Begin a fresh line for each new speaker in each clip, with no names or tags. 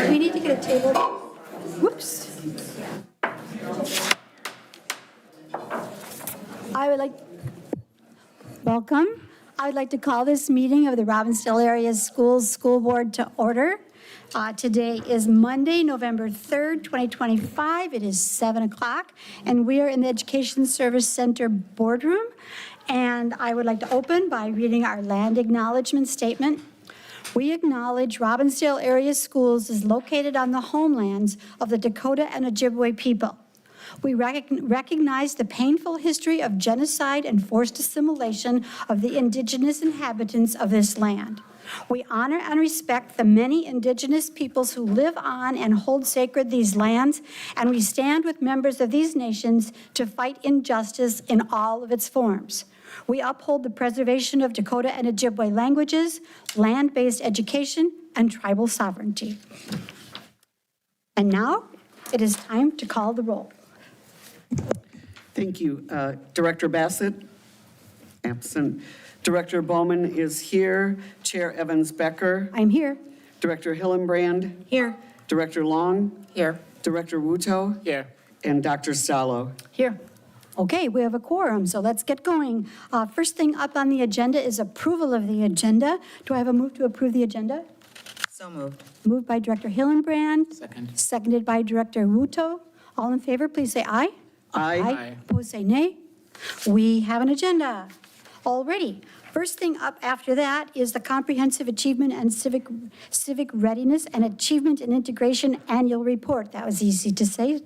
we need to get a table. Whoops. I would like, welcome. I would like to call this meeting of the Robbinsdale Area Schools School Board to order. Today is Monday, November 3rd, 2025. It is 7 o'clock, and we are in the Education Service Center boardroom. And I would like to open by reading our land acknowledgement statement. We acknowledge Robbinsdale Area Schools is located on the homelands of the Dakota and Ojibwe people. We recognize the painful history of genocide and forced assimilation of the indigenous inhabitants of this land. We honor and respect the many indigenous peoples who live on and hold sacred these lands, and we stand with members of these nations to fight injustice in all of its forms. We uphold the preservation of Dakota and Ojibwe languages, land-based education, and tribal sovereignty. And now it is time to call the roll.
Thank you. Director Bassett, absent. Director Bowman is here. Chair Evans-Becker.
I'm here.
Director Hillenbrand.
Here.
Director Long.
Here.
Director Wuto.
Here.
And Dr. Stallo.
Here. Okay, we have a quorum, so let's get going. First thing up on the agenda is approval of the agenda. Do I have a move to approve the agenda?
So moved.
Moved by Director Hillenbrand.
Second.
Seconded by Director Wuto. All in favor, please say aye.
Aye.
Opposed, say nay. We have an agenda already. First thing up after that is the Comprehensive Achievement and Civic Readiness and Achievement and Integration Annual Report. That was easy to say.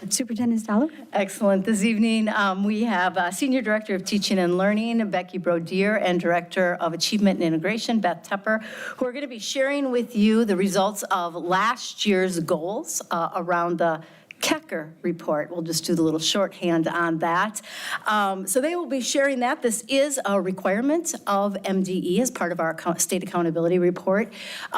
Superintendent Stallo.
Excellent. This evening, we have Senior Director of Teaching and Learning, Becky Brodier, and Director of Achievement and Integration, Beth Tepper, who are going to be sharing with you the results of last year's goals around the Kecker report. We'll just do the little shorthand on that. So they will be sharing that. This is a requirement of MDE as part of our state accountability report.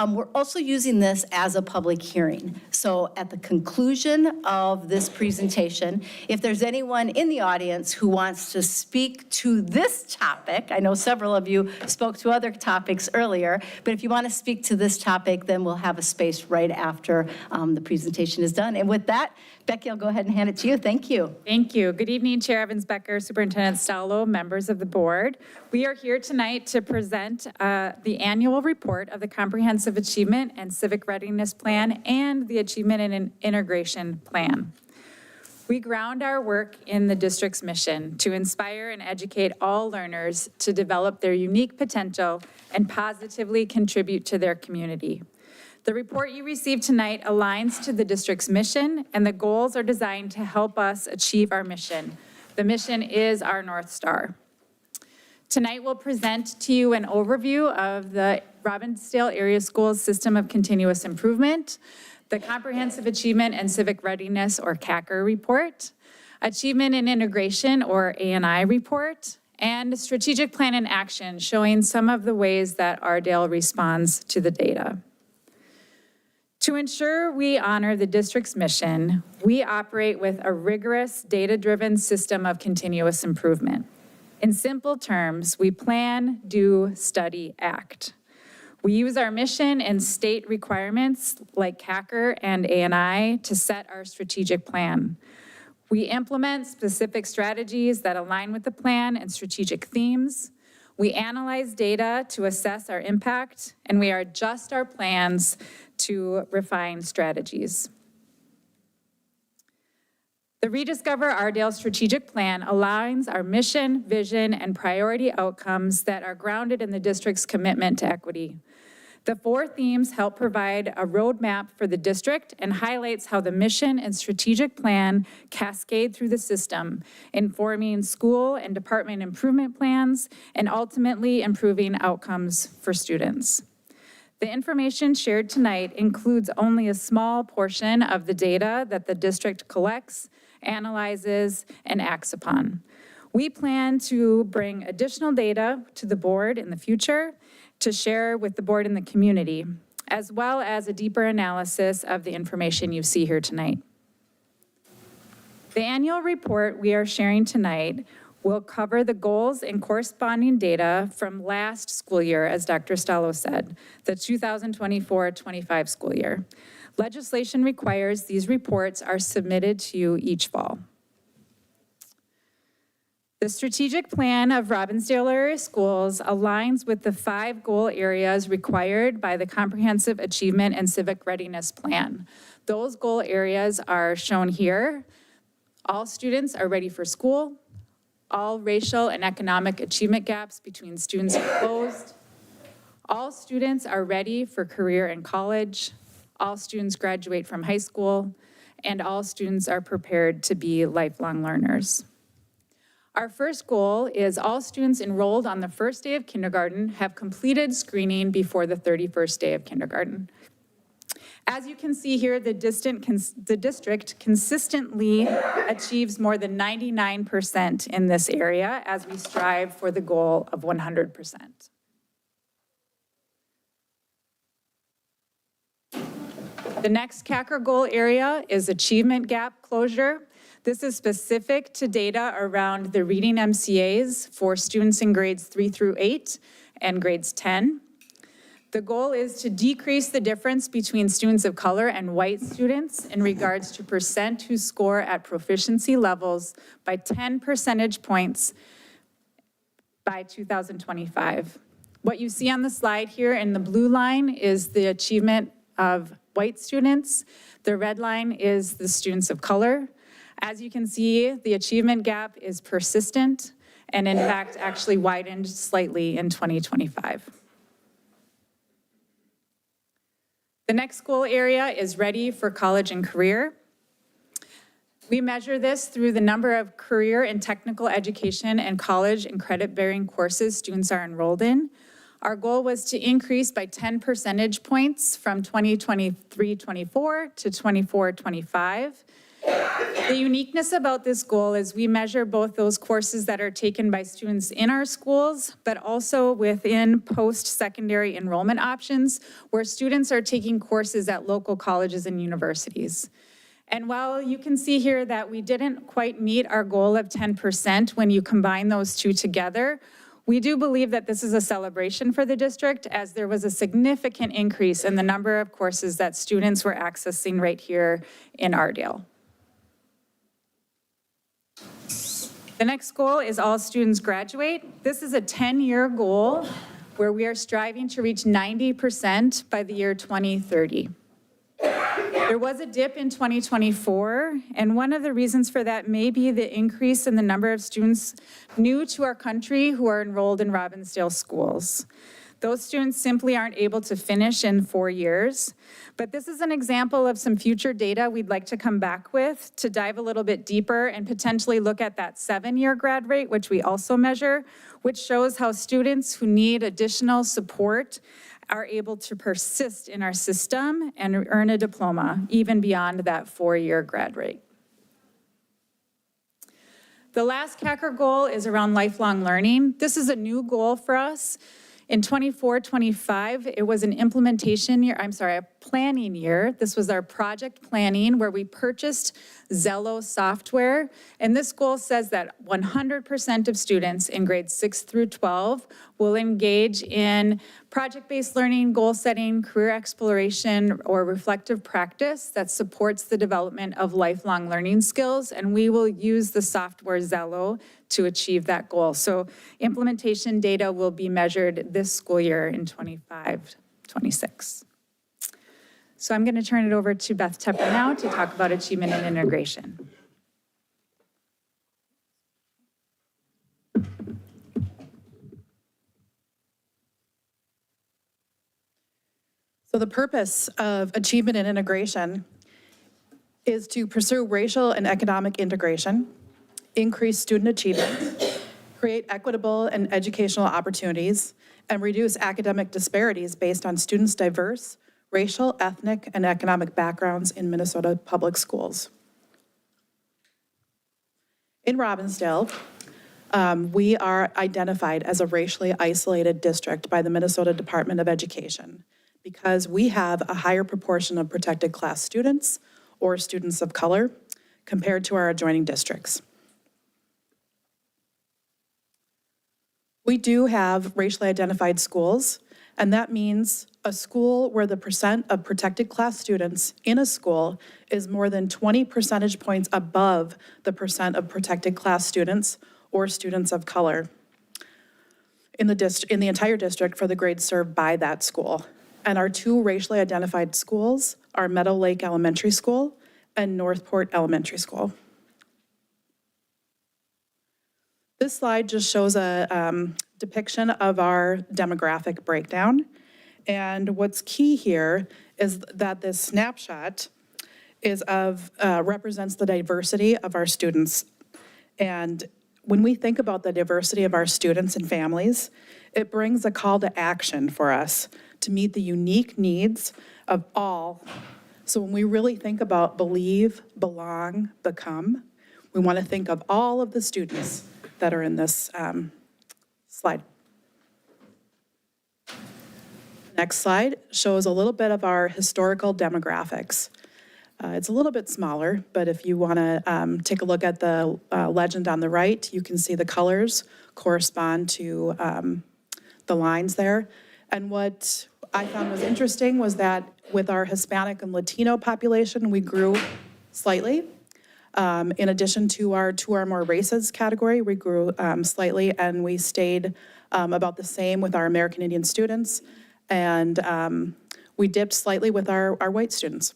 We're also using this as a public hearing. So at the conclusion of this presentation, if there's anyone in the audience who wants to speak to this topic, I know several of you spoke to other topics earlier, but if you want to speak to this topic, then we'll have a space right after the presentation is done. And with that, Becky, I'll go ahead and hand it to you. Thank you.
Thank you. Good evening, Chair Evans-Becker, Superintendent Stallo, members of the board. We are here tonight to present the annual report of the Comprehensive Achievement and Civic Readiness Plan and the Achievement and Integration Plan. We ground our work in the district's mission to inspire and educate all learners to develop their unique potential and positively contribute to their community. The report you received tonight aligns to the district's mission, and the goals are designed to help us achieve our mission. The mission is our North Star. Tonight, we'll present to you an overview of the Robbinsdale Area Schools System of Continuous Improvement, the Comprehensive Achievement and Civic Readiness, or CACR report, Achievement and Integration, or ANI report, and Strategic Plan in Action, showing some of the ways that Ardale responds to the data. To ensure we honor the district's mission, we operate with a rigorous data-driven system of continuous improvement. In simple terms, we plan, do, study, act. We use our mission and state requirements like CACR and ANI to set our strategic plan. We implement specific strategies that align with the plan and strategic themes. We analyze data to assess our impact, and we adjust our plans to refine strategies. The Rediscover Ardale strategic plan aligns our mission, vision, and priority outcomes that are grounded in the district's commitment to equity. The 4 themes help provide a roadmap for the district and highlights how the mission and strategic plan cascade through the system, informing school and department improvement plans and ultimately improving outcomes for students. The information shared tonight includes only a small portion of the data that the district collects, analyzes, and acts upon. We plan to bring additional data to the board in the future to share with the board and the community, as well as a deeper analysis of the information you see here tonight. The annual report we are sharing tonight will cover the goals and corresponding data from last school year, as Dr. Stallo said, the 2024-25 school year. Legislation requires these reports are submitted to you each fall. The strategic plan of Robbinsdale area schools aligns with the 5 goal areas required by the Comprehensive Achievement and Civic Readiness Plan. Those goal areas are shown here. All students are ready for school. All racial and economic achievement gaps between students are closed. All students are ready for career and college. All students graduate from high school, and all students are prepared to be lifelong learners. Our first goal is all students enrolled on the first day of kindergarten have completed screening before the 31st day of kindergarten. As you can see here, the district consistently achieves more than 99% in this area as we strive for the goal of 100%. The next CACR goal area is achievement gap closure. This is specific to data around the reading MCAs for students in grades 3 through 8 and grades 10. The goal is to decrease the difference between students of color and white students in regards to percent who score at proficiency levels by 10 percentage points by 2025. What you see on the slide here in the blue line is the achievement of white students. The red line is the students of color. As you can see, the achievement gap is persistent and in fact actually widened slightly in 2025. The next goal area is ready for college and career. We measure this through the number of career and technical education and college and credit-bearing courses students are enrolled in. Our goal was to increase by 10 percentage points from 2023-24 to 24-25. The uniqueness about this goal is we measure both those courses that are taken by students in our schools, but also within post-secondary enrollment options, where students are taking courses at local colleges and universities. And while you can see here that we didn't quite meet our goal of 10% when you combine those two together, we do believe that this is a celebration for the district, as there was a significant increase in the number of courses that students were accessing right here in Ardale. The next goal is all students graduate. This is a 10-year goal where we are striving to reach 90% by the year 2030. There was a dip in 2024, and one of the reasons for that may be the increase in the number of students new to our country who are enrolled in Robbinsdale schools. Those students simply aren't able to finish in 4 years. But this is an example of some future data we'd like to come back with to dive a little bit deeper and potentially look at that 7-year grad rate, which we also measure, which shows how students who need additional support are able to persist in our system and earn a diploma even beyond that 4-year grad rate. The last CACR goal is around lifelong learning. This is a new goal for us. In 24-25, it was an implementation year, a planning year. This was our project planning where we purchased Zello software. And this goal says that 100% of students in grades 6 through 12 will engage in project-based learning, goal setting, career exploration, or reflective practice that supports the development of lifelong learning skills. And we will use the software Zello to achieve that goal. So implementation data will be measured this school year in 25-26. So I'm going to turn it over to Beth Tepper now to talk about achievement and integration.
So the purpose of achievement and integration is to pursue racial and economic integration, increase student achievement, create equitable and educational opportunities, and reduce academic disparities based on students' diverse racial, ethnic, and economic backgrounds in Minnesota public schools. In Robbinsdale, we are identified as a racially isolated district by the Minnesota Department of Education because we have a higher proportion of protected class students or students of color compared to our adjoining districts. We do have racially identified schools, And that means a school where the percent of protected class students in a school is more than 20 percentage points above the percent of protected class students or students of color in the entire district for the grades served by that school. And our two racially identified schools are Meadow Lake Elementary School and Northport Elementary School. This slide just shows a depiction of our demographic breakdown. And what's key here is that this snapshot represents the diversity of our students. And when we think about the diversity of our students and families, it brings a call to action for us to meet the unique needs of all. So when we really think about believe, belong, become, we want to think of all of the students that are in this slide. Next slide shows a little bit of our historical demographics. It's a little bit smaller, but if you want to take a look at the legend on the right, you can see the colors correspond to the lines there. And what I found was interesting was that with our Hispanic and Latino population, we grew slightly. In addition to our more races category, we grew slightly, and we stayed about the same with our American Indian students, and we dipped slightly with our white students.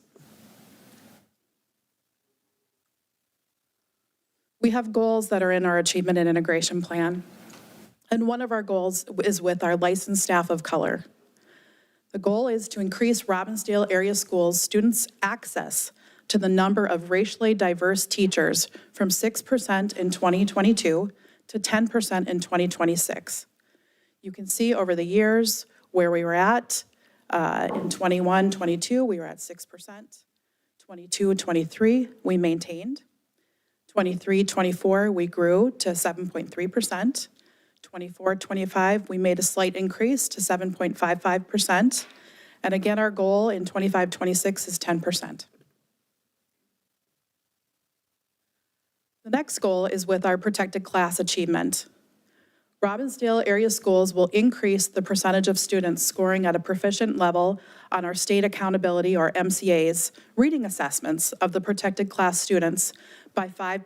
We have goals that are in our achievement and integration plan, and one of our goals is with our licensed staff of color. The goal is to increase Robbinsdale area schools' students' access to the number of racially diverse teachers from 6% in 2022 to 10% in 2026. You can see over the years where we were at. In 21, 22, we were at 6%. 22, 23, we maintained. 23, 24, we grew to 7.3%. 24, 25, we made a slight increase to 7.55%. And again, our goal in 25, 26 is 10%. The next goal is with our protected class achievement. Robbinsdale area schools will increase the percentage of students scoring at a proficient level on our state accountability, or MCA's, reading assessments of the protected class students by 5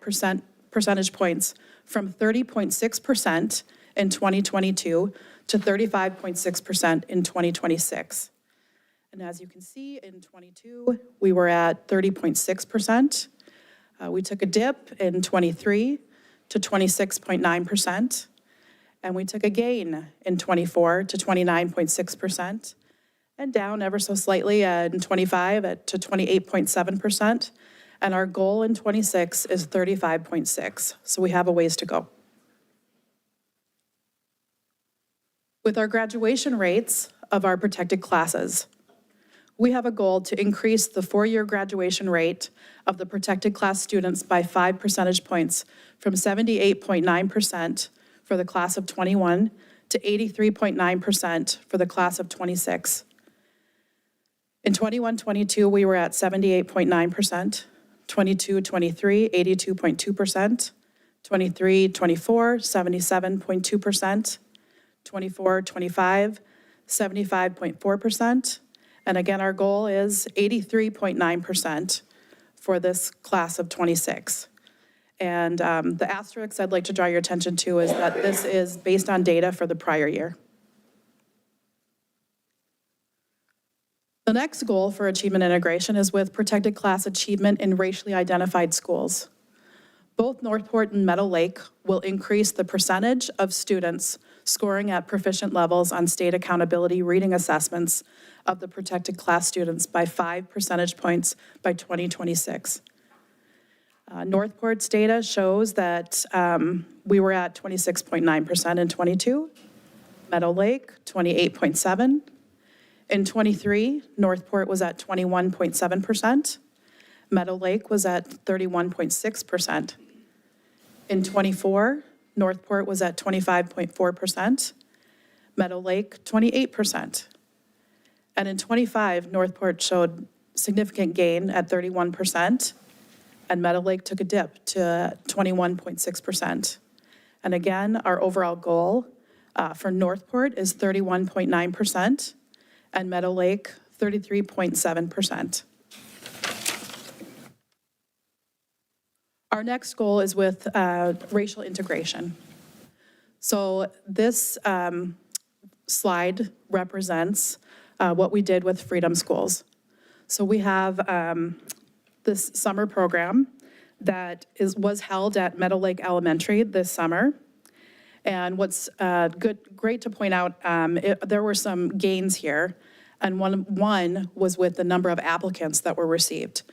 percentage points from 30.6% in 2022 to 35.6% in 2026. And as you can see, in 22, we were at 30.6%. We took a dip in 23 to 26.9%. And we took a gain in 24 to 29.6%, and down ever so slightly in 25 to 28.7%. And our goal in 26 is 35.6, so we have a ways to go. With our graduation rates of our protected classes, we have a goal to increase the four-year graduation rate of the protected class students by 5 percentage points from 78.9% for the class of 21 to 83.9% for the class of 26. In 21-22, we were at 78.9%, 22-23, 82.2%, 23-24, 77.2%, 24-25, 75.4%, and again, our goal is 83.9% for this class of 26. And the asterisk I'd like to draw your attention to is that this is based on data for the prior year. The next goal for achievement integration is with protected class achievement in racially identified schools. Both Northport and Meadow Lake will increase the percentage of students scoring at proficient levels on state accountability reading assessments of the protected class students by 5 percentage points by 2026. Northport's data shows that we were at 26.9% in 22, Meadow Lake 28.7. In 23, Northport was at 21.7%, Meadow Lake was at 31.6%. In 24, Northport was at 25.4%, Meadow Lake 28%. And in 25, Northport showed significant gain at 31%, and Meadow Lake took a dip to 21.6%. And again, our overall goal For Northport is 31.9%, and Meadow Lake, 33.7%. Our next goal is with racial integration. So this slide represents what we did with Freedom Schools. So we have this summer program that was held at Meadow Lake Elementary this summer. And what's great to point out, there were some gains here, and one was with the number of applicants that were received.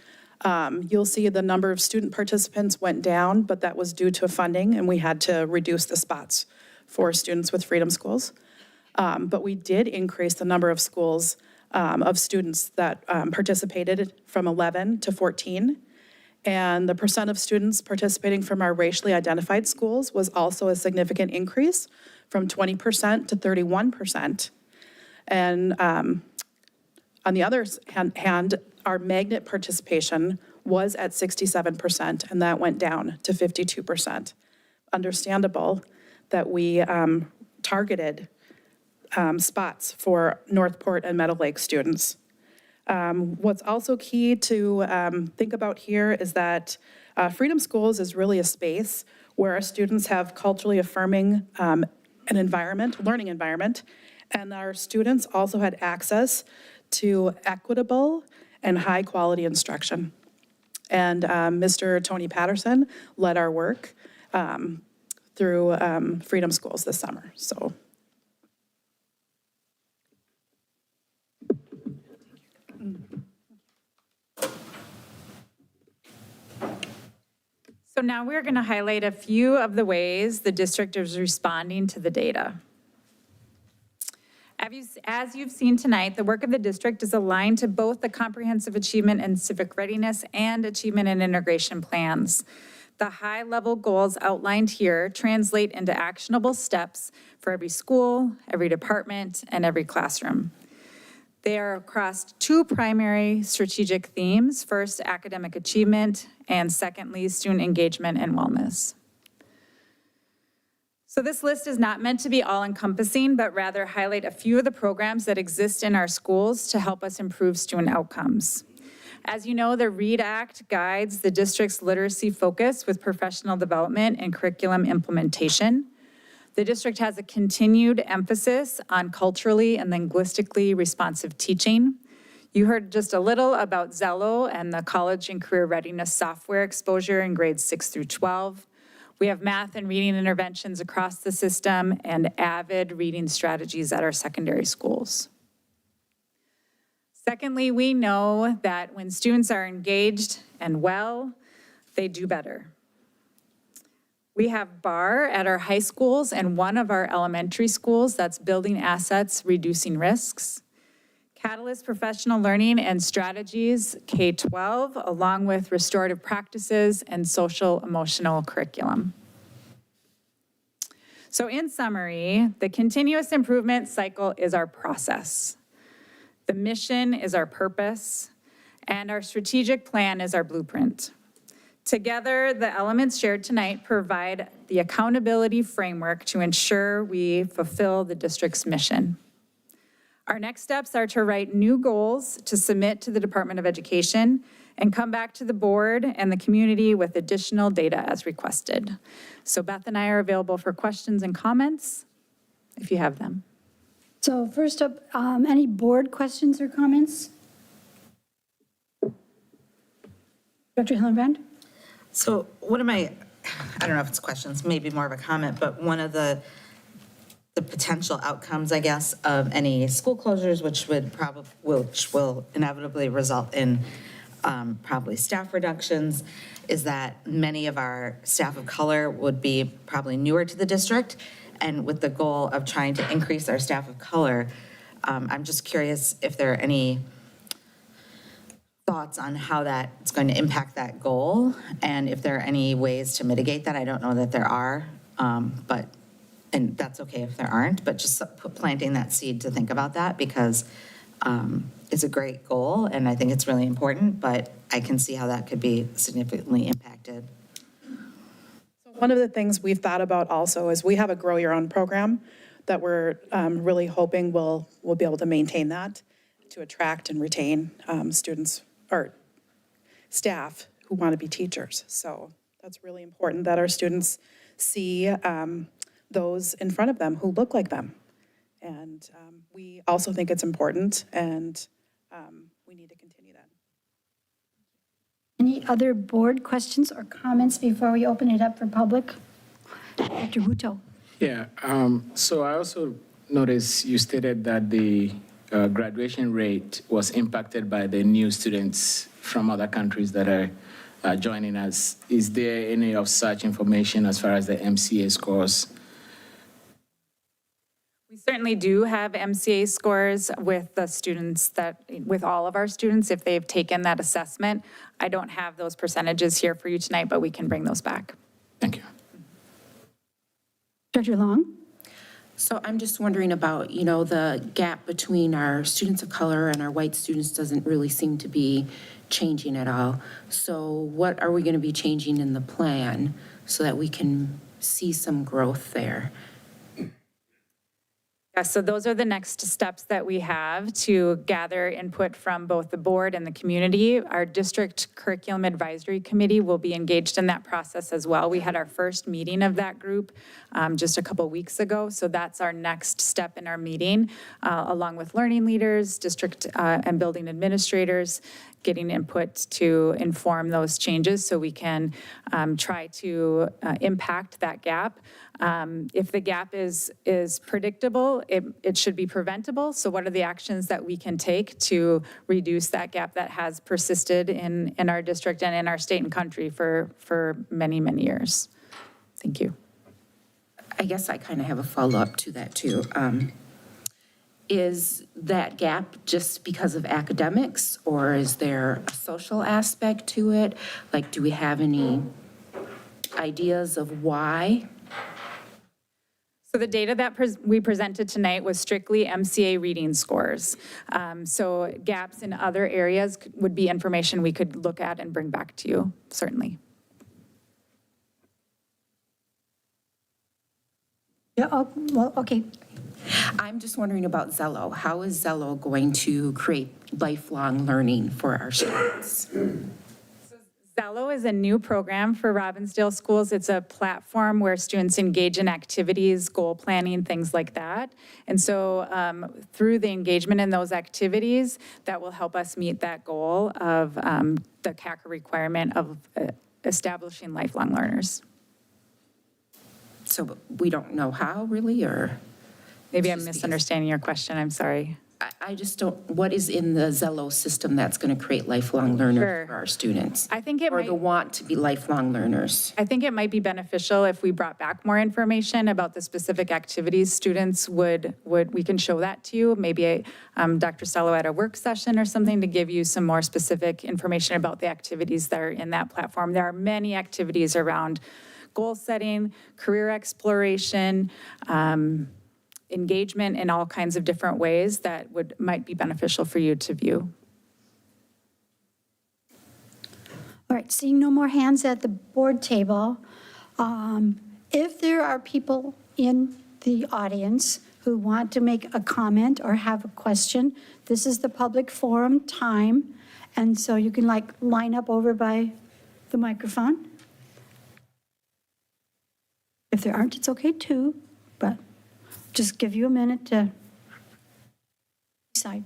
You'll see the number of student participants went down, but that was due to funding, and we had to reduce the spots for students with Freedom Schools. But we did increase the number of schools, of students that participated from 11 to 14. And the percent of students participating from our racially identified schools was also a significant increase from 20% to 31%. And on the other hand, our magnet participation was at 67%, and that went down to 52%. Understandable that we targeted spots for Northport and Meadow Lake students. What's also key to think about here is that Freedom Schools is really a space where our students have culturally affirming an environment, learning environment, and our students also had access to equitable and high-quality instruction. And Mr. Tony Patterson led our work through Freedom Schools this summer, so.
So now we're going to highlight a few of the ways the district is responding to the data. As you've seen tonight, the work of the district is aligned to both the comprehensive achievement and civic readiness and achievement and integration plans. The high-level goals outlined here translate into actionable steps for every school, every department, and every classroom. They are across two primary strategic themes. First, academic achievement, and secondly, student engagement and wellness. So this list is not meant to be all-encompassing, but rather highlight a few of the programs that exist in our schools to help us improve student outcomes. As you know, the READ Act guides the district's literacy focus with professional development and curriculum implementation. The district has a continued emphasis on culturally and linguistically responsive teaching. You heard just a little about Zello and the college and career readiness software exposure in grades 6 through 12. We have math and reading interventions across the system and avid reading strategies at our secondary schools. Secondly, we know that when students are engaged and well, they do better. We have BAR at our high schools and one of our elementary schools, that's building assets, reducing risks. Catalyst Professional Learning and Strategies, K-12, along with restorative practices and social emotional curriculum. So in summary, the continuous improvement cycle is our process. The mission is our purpose, and our strategic plan is our blueprint. Together, the elements shared tonight provide the accountability framework to ensure we fulfill the district's mission. Our next steps are to write new goals to submit to the Department of Education and come back to the board and the community with additional data as requested. So Beth and I are available for questions and comments, if you have them.
So first up, any board questions or comments? Dr. Hillenbrand?
So one of my, I don't know if it's questions, maybe more of a comment, but one of the potential outcomes, I guess, of any school closures, which will inevitably result in probably staff reductions, is that many of our staff of color would be probably newer to the district, and with the goal of trying to increase our staff of color, I'm just curious if there are any thoughts on how that's going to impact that goal, and if there are any ways to mitigate that. I don't know that there are, and that's okay if there aren't, but just planting that seed to think about that, because it's a great goal, and I think it's really important, but I can see how that could be significantly impacted.
One of the things we've thought about also is we have a Grow Your Own program that we're really hoping we'll be able to maintain that to attract and retain students or staff who want to be teachers. So that's really important that our students see those in front of them who look like them. And we also think it's important, and we need to continue that.
Any other board questions or comments before we open it up for public? Dr. Buto.
Yeah, so I also noticed you stated that the graduation rate was impacted by the new students from other countries that are joining us. Is there any of such information as far as the MCA scores?
We certainly do have MCA scores with the students with all of our students, if they've taken that assessment. I don't have those percentages here for you tonight, but we can bring those back.
Thank you.
Dr. Long?
So I'm just wondering about, the gap between our students of color and our white students doesn't really seem to be changing at all. So what are we going to be changing in the plan so that we can see some growth there?
Yeah, so those are the next steps that we have to gather input from both the board and the community. Our district curriculum advisory committee will be engaged in that process as well. We had our first meeting of that group just a couple weeks ago. So that's our next step in our meeting, along with learning leaders, district and building administrators, getting input to inform those changes so we can try to impact that gap. If the gap is predictable, it should be preventable. So what are the actions that we can take to reduce that gap that has persisted in our district and in our state and country for many, many years? Thank you.
I guess I kind of have a follow-up to that too. Is that gap just because of academics, or is there a social aspect to it? Like, do we have any ideas of why?
So the data that we presented tonight was strictly MCA reading scores. So gaps in other areas would be information we could look at and bring back to you, certainly.
Yeah, well, okay.
I'm just wondering about Zello. How is Zello going to create lifelong learning for our students?
Zello is a new program for Robbinsdale schools. It's a platform where students engage in activities, goal planning, things like that. And so through the engagement in those activities, that will help us meet that goal of the CACA requirement of establishing lifelong learners.
So we don't know how, really, or?
Maybe I'm misunderstanding your question, I'm sorry.
I just don't, what is in the Zello system that's going to create lifelong learners
Sure.
for our students?
I think it
Or
might-
the want to be lifelong learners?
I think it might be beneficial if we brought back more information about the specific activities students would we can show that to you. Maybe Dr. Stello at a work session or something to give you some more specific information about the activities that are in that platform. There are many activities around goal setting, career exploration, engagement in all kinds of different ways that might be beneficial for you to view.
All right, seeing no more hands at the board table, if there are people in the audience who want to make a comment or have a question, this is the public forum time, and so you can line up over by the microphone. If there aren't, it's okay too, but just give you a minute to decide.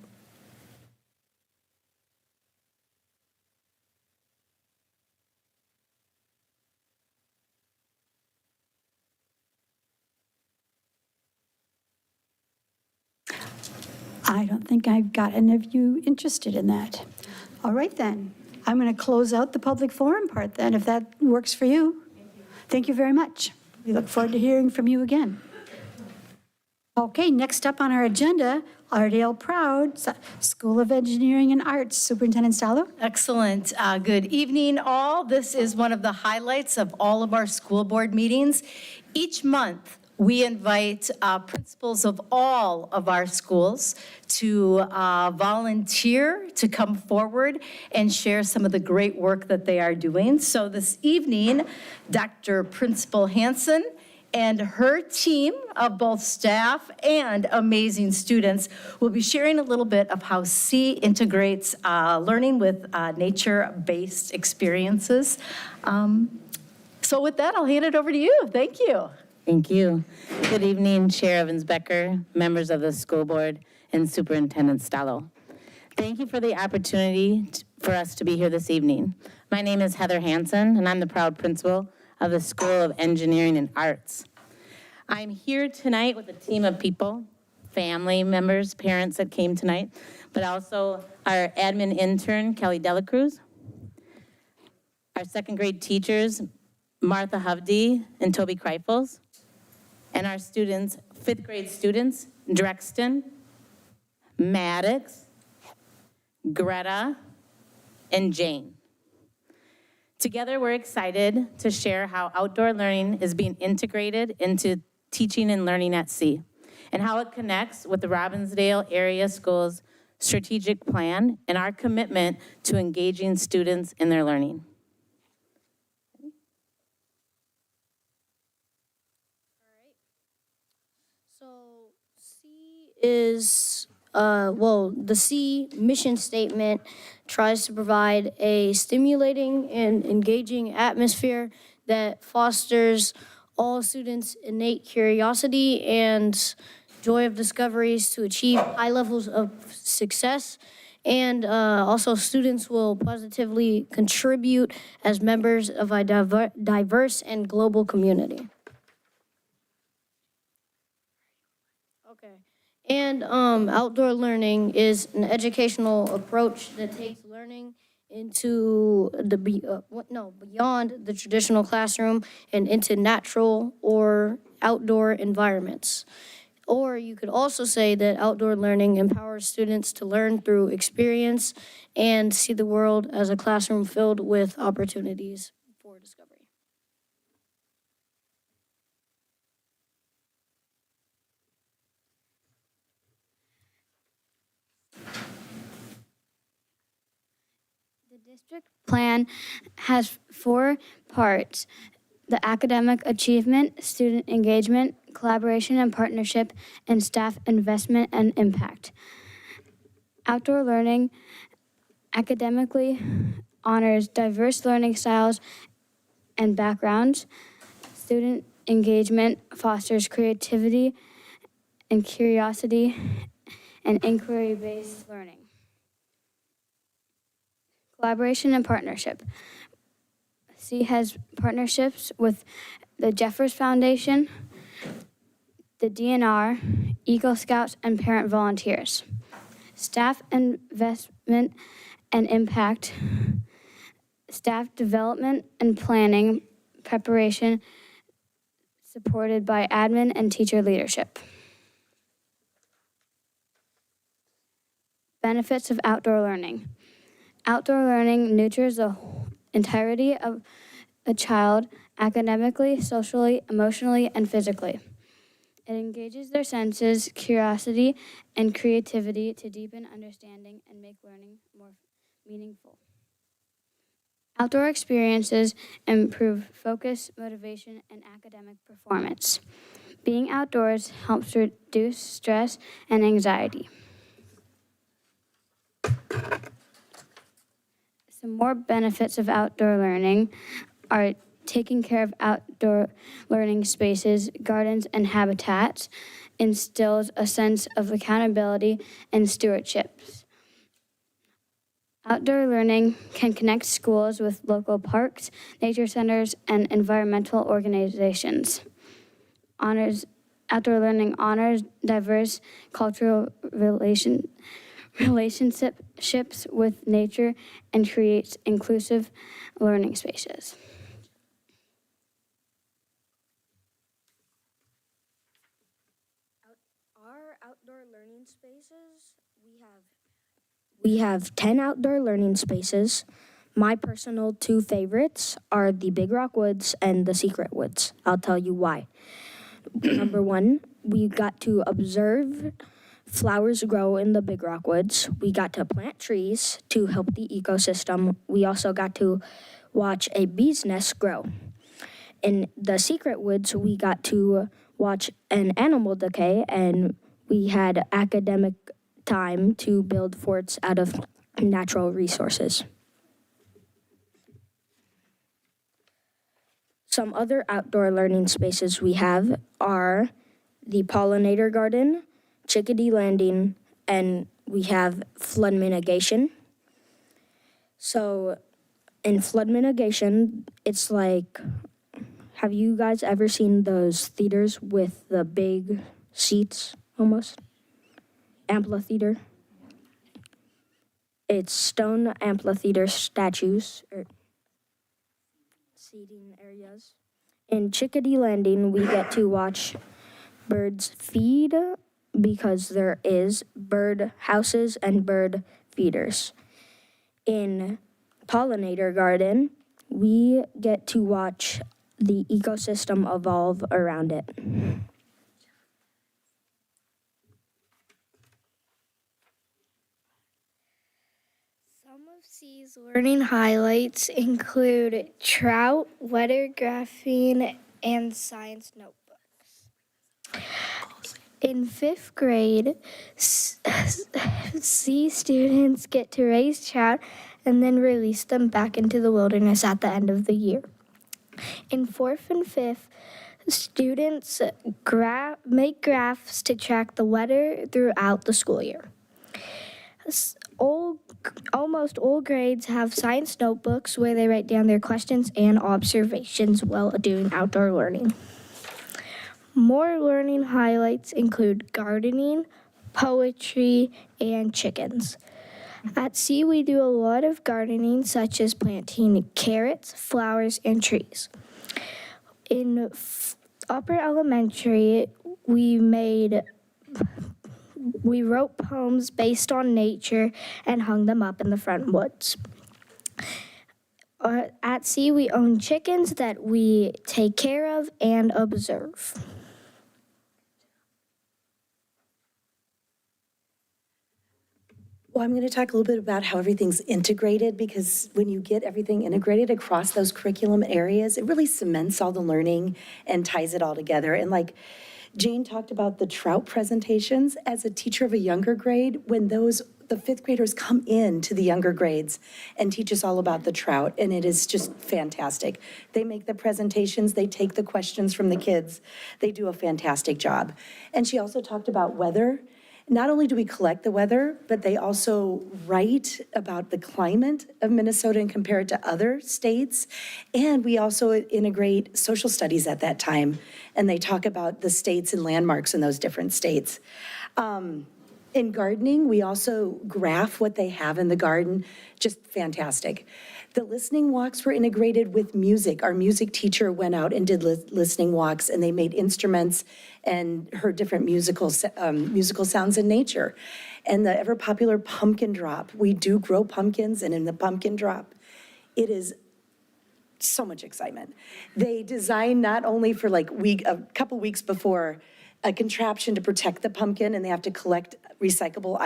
I don't think I've got any of you interested in that. All right then, I'm going to close out the public forum part then, if that works for you. Thank you very much. We look forward to hearing from you again. Okay, next up on our agenda, Ardale Proud, School of Engineering and Arts, Superintendent Stallo.
Excellent. Good evening, all. This is one of the highlights of all of our school board meetings. Each month, we invite principals of all of our schools to volunteer to come forward and share some of the great work that they are doing. So this evening, Dr. Principal Hansen and her team of both staff and amazing students will be sharing a little bit of how C integrates learning with nature-based experiences. So with that, I'll hand it over to you. Thank you.
Thank you. Good evening, Chair Evans-Becker, members of the school board, and Superintendent Stallo. Thank you for the opportunity for us to be here this evening. My name is Heather Hansen, and I'm the proud principal of the School of Engineering and Arts. I'm here tonight with a team of people, family members, parents that came tonight, but also our admin intern, Kelly Delacruz, our second grade teachers, Martha Hovde and Toby Kreifels, and our students, fifth grade students, Drexton, Maddox, Greta, and Jane. Together, we're excited to share how outdoor learning is being integrated into teaching and learning at sea, and how it connects with the Robbinsdale Area Schools strategic plan and our commitment to engaging students in their learning.
So C is, the C mission statement tries to provide a stimulating and engaging atmosphere that fosters all students' innate curiosity and joy of discoveries to achieve high levels of success. And also students will positively contribute as members of a diverse and global community. Okay. And outdoor learning is an educational approach that takes learning into the beyond the traditional classroom and into natural or outdoor environments. Or you could also say that outdoor learning empowers students to learn through experience and see the world as a classroom filled with opportunities for discovery. The district plan has 4 parts: the academic achievement, student engagement, collaboration and partnership, and staff investment and impact. Outdoor learning academically honors diverse learning styles and backgrounds. Student engagement fosters creativity and curiosity and inquiry-based learning. Collaboration and partnership. C has partnerships with the Jeffers Foundation, the DNR, Eagle Scouts, and parent volunteers. Staff investment and impact. Staff development and planning, preparation, supported by admin and teacher leadership. Benefits of outdoor learning. Outdoor learning nurtures the entirety of a child academically, socially, emotionally, and physically. It engages their senses, curiosity, and creativity to deepen understanding and make learning more meaningful. Outdoor experiences improve focus, motivation, and academic performance. Being outdoors helps reduce stress and anxiety. Some more benefits of outdoor learning are taking care of outdoor learning spaces, gardens, and habitats, instills a sense of accountability and stewardship. Outdoor learning can connect schools with local parks, nature centers, and environmental organizations. Outdoor learning honors diverse cultural relationships with nature and creates inclusive learning spaces.
Our outdoor learning spaces, we have 10 outdoor learning spaces. My personal 2 favorites are the Big Rock Woods and the Secret Woods. I'll tell you why. Number 1, we got to observe flowers grow in the Big Rock Woods. We got to plant trees to help the ecosystem. We also got to watch a bee's nest grow. In the Secret Woods, we got to watch an animal decay, and we had academic time to build forts out of natural resources. Some other outdoor learning spaces we have are the Pollinator Garden, Chickadee Landing, and we have flood mitigation. So in flood mitigation, it's like, have you guys ever seen those theaters with the big seats almost? Amphitheater. It's stone amphitheater statues or seating areas. In Chickadee Landing, we get to watch birds feed because there is bird houses and bird feeders. In Pollinator Garden, we get to watch the ecosystem evolve around it.
Some of C's learning highlights include trout, weather graphing, and science notebooks. In 5th grade, C students get to raise trout and then release them back into the wilderness at the end of the year. In 4th and 5th, students make graphs to track the weather throughout the school year. Almost all grades have science notebooks where they write down their questions and observations while doing outdoor learning. More learning highlights include gardening, poetry, and chickens. At C, we do a lot of gardening, such as planting carrots, flowers, and trees. In upper elementary, we wrote poems based on nature and hung them up in the front woods. At C, we own chickens that we take care of and observe.
Well, I'm going to talk a little bit about how everything's integrated, because when you get everything integrated across those curriculum areas, it really cements all the learning and ties it all together. And like Jane talked about the trout presentations, as a teacher of a younger grade, when the 5th graders come in to the younger grades and teach us all about the trout, and it is just fantastic. They make the presentations, they take the questions from the kids, they do a fantastic job. And she also talked about weather. Not only do we collect the weather, but they also write about the climate of Minnesota and compare it to other states. And we also integrate social studies at that time. And they talk about the states and landmarks in those different states. In gardening, we also graph what they have in the garden, just fantastic. The listening walks were integrated with music. Our music teacher went out and did listening walks, and they made instruments and heard different musical sounds in nature. And the ever popular pumpkin drop, we do grow pumpkins, and in the pumpkin drop, it is so much excitement. They design not only for like a couple weeks before a contraption to protect the pumpkin, and they have to collect recyclable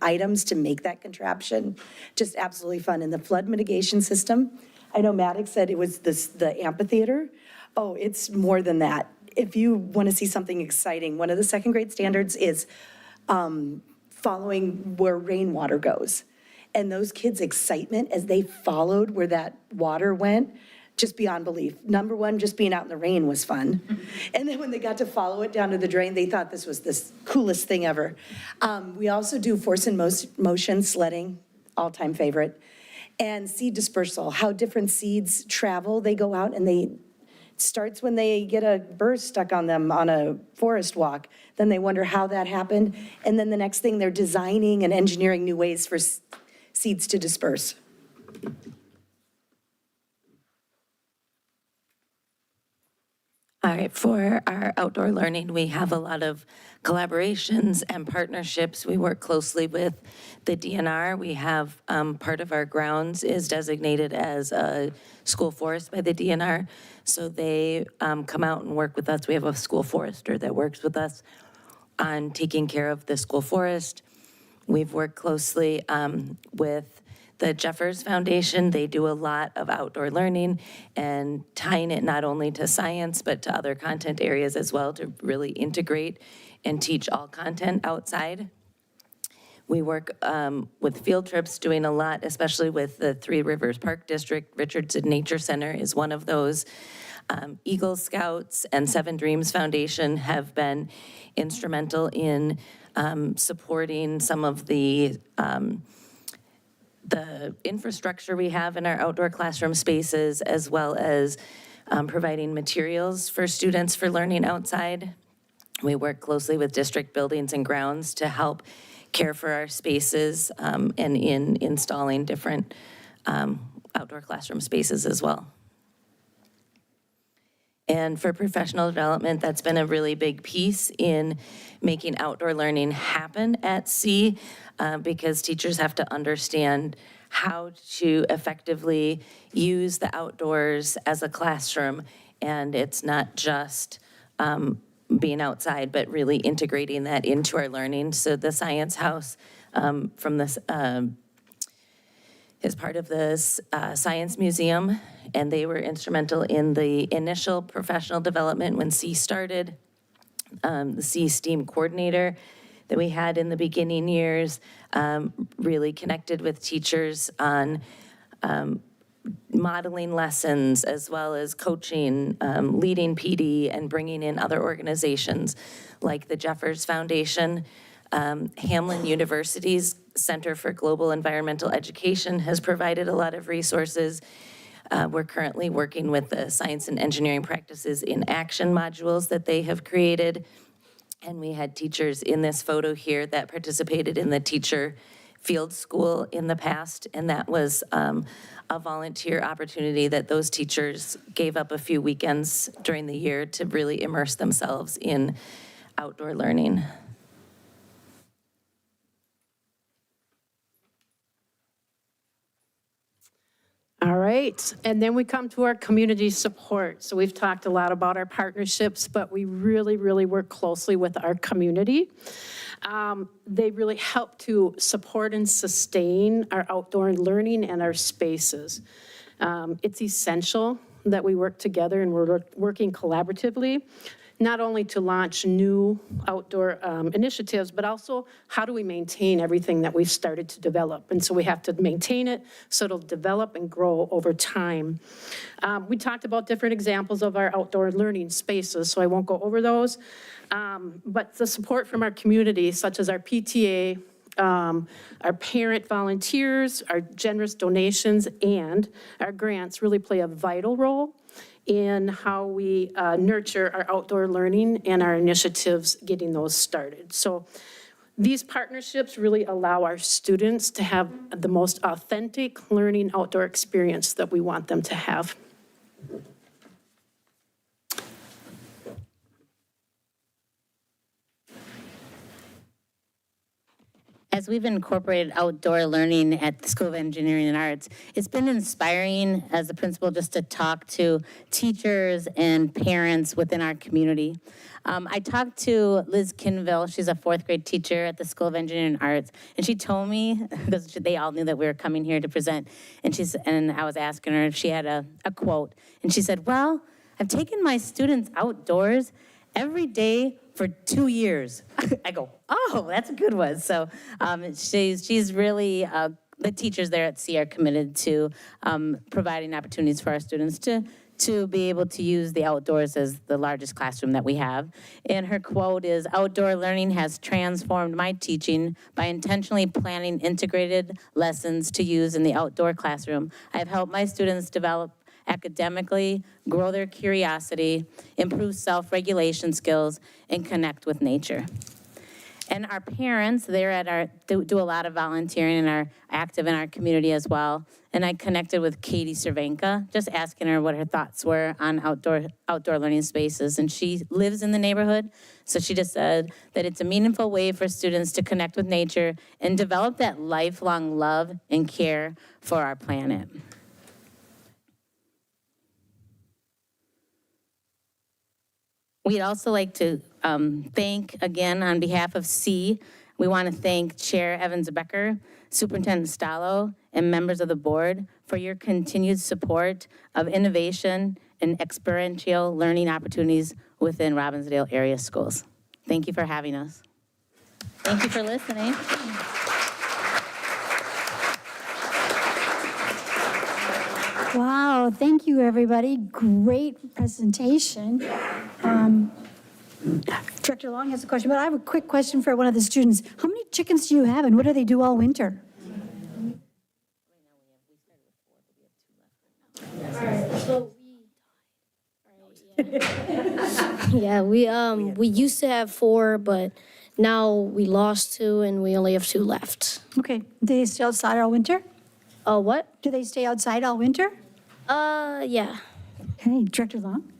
items to make that contraption. Just absolutely fun. And the flood mitigation system, I know Maddox said it was the amphitheater. Oh, it's more than that. If you want to see something exciting, one of the 2nd grade standards is following where rainwater goes. And those kids' excitement as they followed where that water went, just beyond belief. Number one, just being out in the rain was fun. And then when they got to follow it down to the drain, they thought this was the coolest thing ever. We also do force and motion sledding, all-time favorite. And seed dispersal, how different seeds travel. They go out and it starts when they get a burr stuck on them on a forest walk. Then they wonder how that happened. And then the next thing, they're designing and engineering new ways for seeds to disperse.
All right, for our outdoor learning, we have a lot of collaborations and partnerships. We work closely with the DNR. We have part of our grounds is designated as a school forest by the DNR. So they come out and work with us. We have a school forester that works with us on taking care of the school forest. We've worked closely with The Jeffers Foundation, they do a lot of outdoor learning and tying it not only to science, but to other content areas as well to really integrate and teach all content outside. We work with field trips, doing a lot, especially with the Three Rivers Park District. Richardson Nature Center is one of those. Eagle Scouts and Seven Dreams Foundation have been instrumental in supporting some of the infrastructure we have in our outdoor classroom spaces, as well as providing materials for students for learning outside. We work closely with district buildings and grounds to help care for our spaces and in installing different outdoor classroom spaces as well. And for professional development, that's been a really big piece in making outdoor learning happen at sea because teachers have to understand how to effectively use the outdoors as a classroom. And it's not just being outside, but really integrating that into our learning. So the Science House from this is part of this Science Museum, and they were instrumental in the initial professional development when C started. The C STEAM coordinator that we had in the beginning years really connected with teachers on modeling lessons as well as coaching, leading PD, and bringing in other organizations like the Jeffers Foundation. Hamline University's Center for Global Environmental Education has provided a lot of resources. We're currently working with the Science and Engineering Practices in Action modules that they have created. And we had teachers in this photo here that participated in the teacher field school in the past, and that was a volunteer opportunity that those teachers gave up a few weekends during the year to really immerse themselves in outdoor learning.
All right, and then we come to our community support. So we've talked a lot about our partnerships, but we really, really work closely with our community. They really help to support and sustain our outdoor learning and our spaces. It's essential that we work together and we're working collaboratively, not only to launch new outdoor initiatives, but also how do we maintain everything that we've started to develop? And so we have to maintain it so it'll develop and grow over time. We talked about different examples of our outdoor learning spaces, so I won't go over those. But the support from our community, such as our PTA, our parent volunteers, our generous donations, and our grants really play a vital role in how we nurture our outdoor learning and our initiatives getting those started. So these partnerships really allow our students to have the most authentic learning outdoor experience that we want them to have.
As we've incorporated outdoor learning at the School of Engineering and Arts, it's been inspiring as a principal just to talk to teachers and parents within our community. I talked to Liz Kinville, she's a 4th grade teacher at the School of Engineering and Arts, and she told me, because they all knew that we were coming here to present, and I was asking her if she had a quote, and she said, well, I've taken my students outdoors every day for 2 years. I go, oh, that's a good one. So she's really, the teachers there at C are committed to providing opportunities for our students to be able to use the outdoors as the largest classroom that we have. And her quote is, outdoor learning has transformed my teaching by intentionally planning integrated lessons to use in the outdoor classroom. I've helped my students develop academically, grow their curiosity, improve self-regulation skills, and connect with nature. And our parents, do a lot of volunteering and are active in our community as well. And I connected with Katie Cervenka, just asking her what her thoughts were on outdoor learning spaces. And she lives in the neighborhood, so she just said that it's a meaningful way for students to connect with nature and develop that lifelong love and care for our planet. We'd also like to thank, again, on behalf of C, We want to thank Chair Evans-Becker, Superintendent Stallo, and members of the board for your continued support of innovation and experiential learning opportunities within Robbinsdale area schools. Thank you for having us. Thank you for listening.
Wow, thank you, everybody. Great presentation. Director Long has a question, but I have a quick question for one of the students. How many chickens do you have, and what do they do all winter?
Yeah, we used to have 4, but now we lost 2 and we only have 2 left.
Okay, do they stay outside all winter?
What?
Do they stay outside all winter?
Yeah.
Okay, Director Long?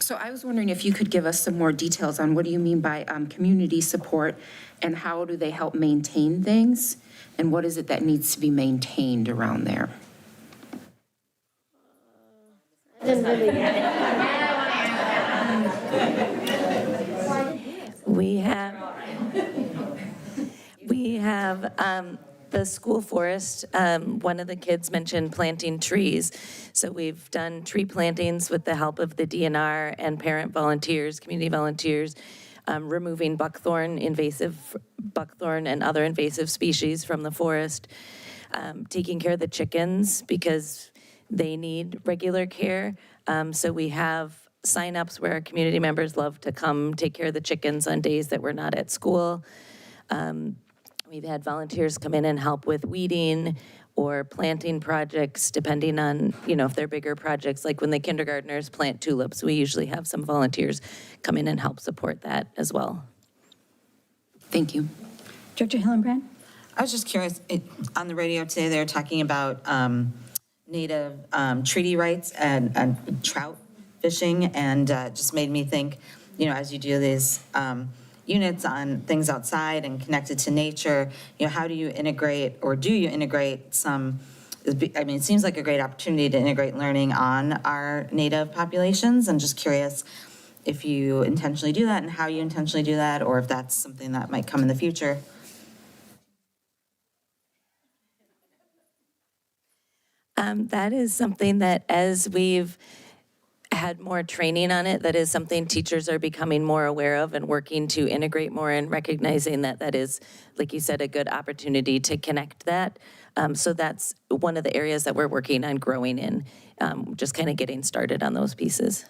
So I was wondering if you could give us some more details on what do you mean by community support, and how do they help maintain things? And what is it that needs to be maintained around there?
We have the school forest. One of the kids mentioned planting trees. So we've done tree plantings with the help of the DNR and parent volunteers, community volunteers, removing buckthorn and other invasive species from the forest, taking care of the chickens because they need regular care. So we have signups where our community members love to come take care of the chickens on days that we're not at school. We've had volunteers come in and help with weeding or planting projects, depending on, if they're bigger projects, like when the kindergartners plant tulips, we usually have some volunteers come in and help support that as well.
Thank you.
Director Hillenbrand?
I was just curious, on the radio today, they were talking about native treaty rights and trout fishing, and just made me think, as you do these units on things outside and connected to nature, how do you integrate, or do you integrate some, it seems like a great opportunity to integrate learning on our native populations, and just curious if you intentionally do that and how you intentionally do that, or if that's something that might come in the future.
That is something that, as we've had more training on it, that is something teachers are becoming more aware of and working to integrate more, and recognizing that that is, like you said, a good opportunity to connect that. So that's one of the areas that we're working on growing in, just kind of getting started on those pieces.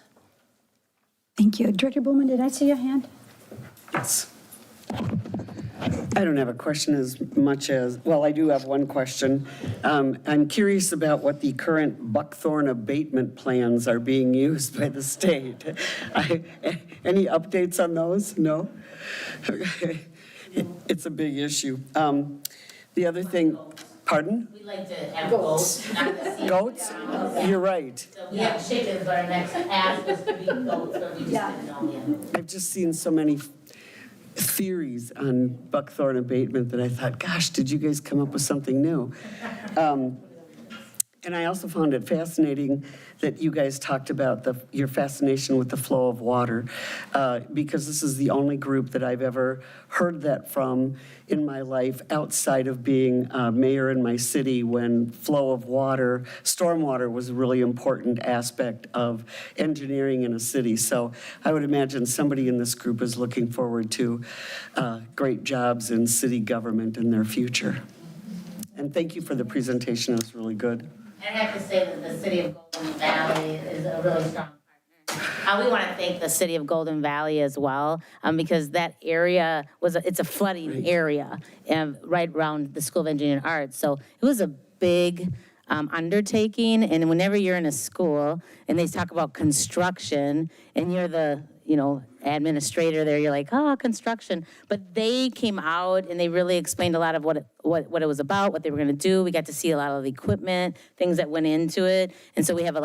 Thank you. Director Bowman, did I see your hand?
Yes. I don't have a question as much as, well, I do have one question. I'm curious about what the current buckthorn abatement plans are being used by the state. Any updates on those? No? Okay. It's a big issue. The other thing, pardon?
We like to have goats.
Goats? You're right.
So we have chickens, but our next task was to be goats, but we just didn't know yet.
I've just seen so many theories on buckthorn abatement that I thought, gosh, did you guys come up with something new? And I also found it fascinating that you guys talked about your fascination with the flow of water, because this is the only group that I've ever heard that from in my life outside of being mayor in my city, when flow of water, stormwater was a really important aspect of engineering in a city. So I would imagine somebody in this group is looking forward to great jobs in city government in their future. And thank you for the presentation, it was really good.
And I have to say that the city of Golden Valley is a really strong partner. We want to thank the city of Golden Valley as well, because that area it's a flooding area right around the School of Engineering and Arts. So it was a big undertaking, and whenever you're in a school and they talk about construction and you're the administrator there, you're like, construction. But they came out and they really explained a lot of what it was about, what they were going to do. We got to see a lot of the equipment, things that went into it. And so we have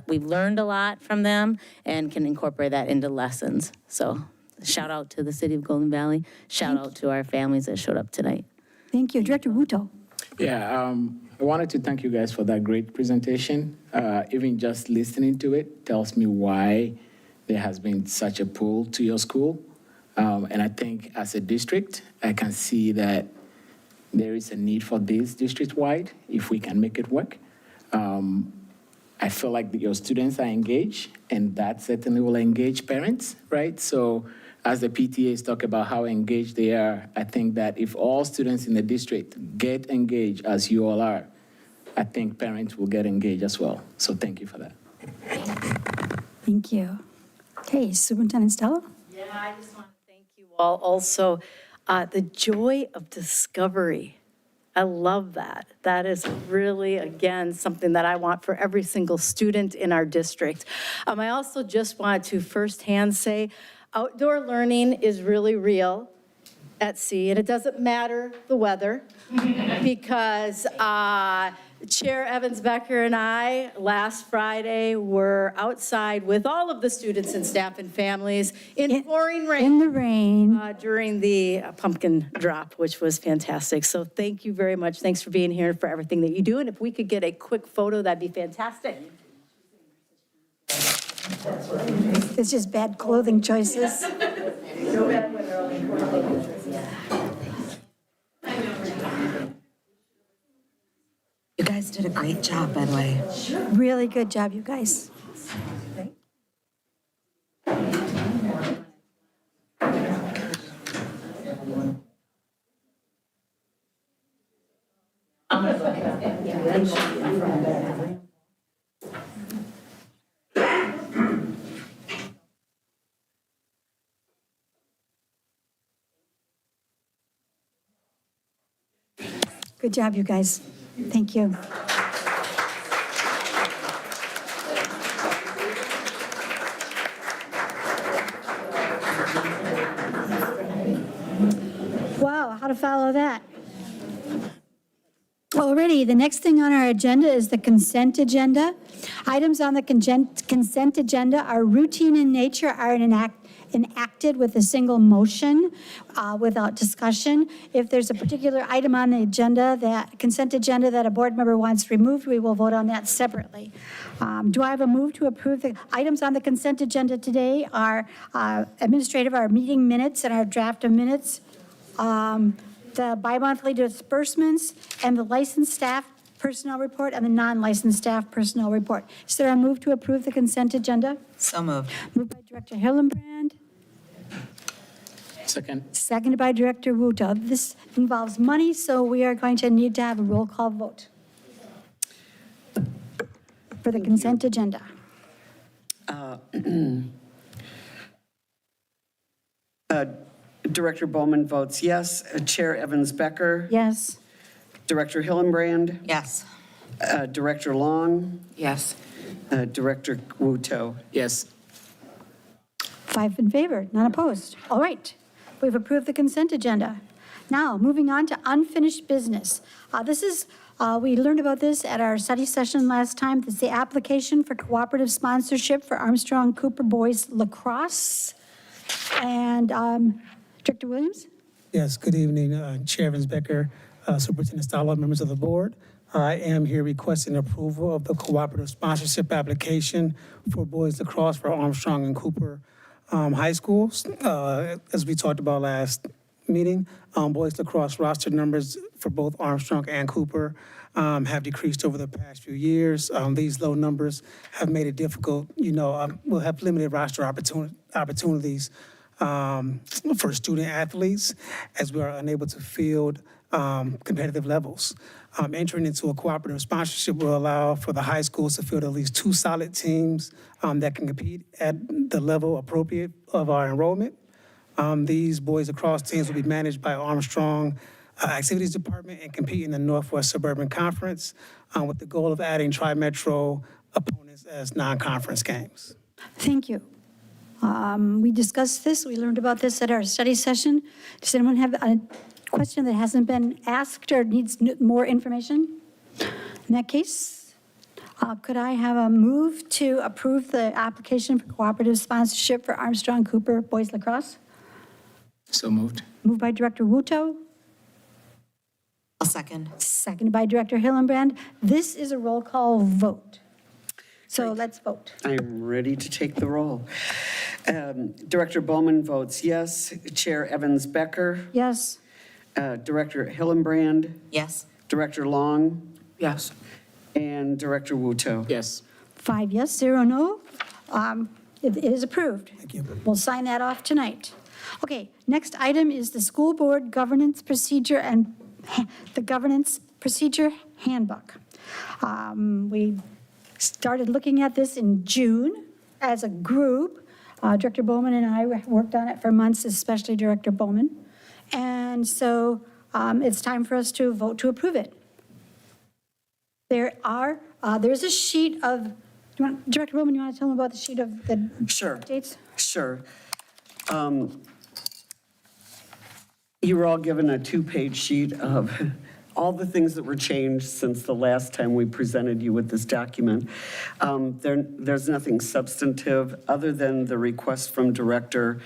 we've learned a lot from them and can incorporate that into lessons. So shout out to the city of Golden Valley. Shout out to our families that showed up tonight.
Thank you. Director Wuto.
Yeah, I wanted to thank you guys for that great presentation. Even just listening to it tells me why there has been such a pull to your school. And I think as a district, I can see that there is a need for this district-wide if we can make it work. I feel like your students are engaged, and that certainly will engage parents, right? So as the PTAs talk about how engaged they are, I think that if all students in the district get engaged as you all are, I think parents will get engaged as well. So thank you for that.
Thank you. Okay, Superintendent Stella?
Yeah, I just want to thank you all also. The joy of discovery. I love that. That is really, again, something that I want for every single student in our district. I also just want to firsthand say, outdoor learning is really real at sea, and it doesn't matter the weather, because Chair Evans-Becker and I, last Friday, were outside with all of the students and staff and families in pouring rain.
In the rain.
During the pumpkin drop, which was fantastic. So thank you very much. Thanks for being here and for everything that you do. And if we could get a quick photo, that'd be fantastic.
It's just bad clothing choices.
You guys did a great job, by the way.
Really good job, you guys. Good job, you guys. Thank you. Wow, how to follow that? Alrighty, the next thing on our agenda is the consent agenda. Items on the consent agenda are routine in nature, are enacted with a single motion without discussion. If there's a particular item on the agenda, that consent agenda that a board member wants removed, we will vote on that separately. Do I have a move to approve the items on the consent agenda today? Are administrative, our meeting minutes and our draft of minutes, the bi-monthly disbursements, and the licensed staff personnel report and the non-licensed staff personnel report. Is there a move to approve the consent agenda?
So moved.
Moved by Director Hillenbrand.
Second.
Seconded by Director Wuto. This involves money, so we are going to need to have a roll call vote for the consent agenda.
Director Bowman votes yes. Chair Evans-Becker?
Yes.
Director Hillenbrand?
Yes.
Director Long?
Yes.
Director Wuto?
Yes.
5 in favor, none opposed. All right, we've approved the consent agenda. Now, moving on to unfinished business. We learned about this at our study session last time. It's the application for cooperative sponsorship for Armstrong Cooper Boys Lacrosse. And Director Williams?
Yes, good evening, Chair Evans-Becker, Superintendent Stalo, members of the board. I am here requesting approval of the cooperative sponsorship application for boys lacrosse for Armstrong and Cooper high schools. As we talked about last meeting, boys lacrosse roster numbers for both Armstrong and Cooper have decreased over the past few years. These low numbers have made it difficult, we'll have limited roster opportunities for student athletes as we are unable to field competitive levels. Entering into a cooperative sponsorship will allow for the high schools to field at least 2 solid teams that can compete at the level appropriate of our enrollment. These boys lacrosse teams will be managed by Armstrong Activities Department and compete in the Northwest Suburban Conference with the goal of adding tri-metro opponents as non-conference games.
Thank you. We discussed this, we learned about this at our study session. Does anyone have a question that hasn't been asked or needs more information? In that case, could I have a move to approve the application for cooperative sponsorship for Armstrong Cooper Boys Lacrosse?
So moved.
Moved by Director Wuto,
I'll second.
seconded by Director Hillenbrand. This is a roll call vote. So let's vote.
I'm ready to take the roll. Director Bowman votes yes. Chair Evans Becker.
Yes.
Director Hillenbrand.
Yes.
Director Long.
Yes.
And Director Wuto.
Yes.
5 yes, 0 no. It is approved.
Thank you.
We'll sign that off tonight. Okay, next item is the school board governance procedure and the governance procedure handbook. We started looking at this in June as a group. Director Bowman and I worked on it for months, especially Director Bowman. And so it's time for us to vote to approve it. There's a sheet of, Director Bowman, you want to tell them about the sheet of the
Sure.
updates?
Sure. You were all given a 2-page sheet of all the things that were changed since the last time we presented you with this document. There's nothing substantive other than the request from Director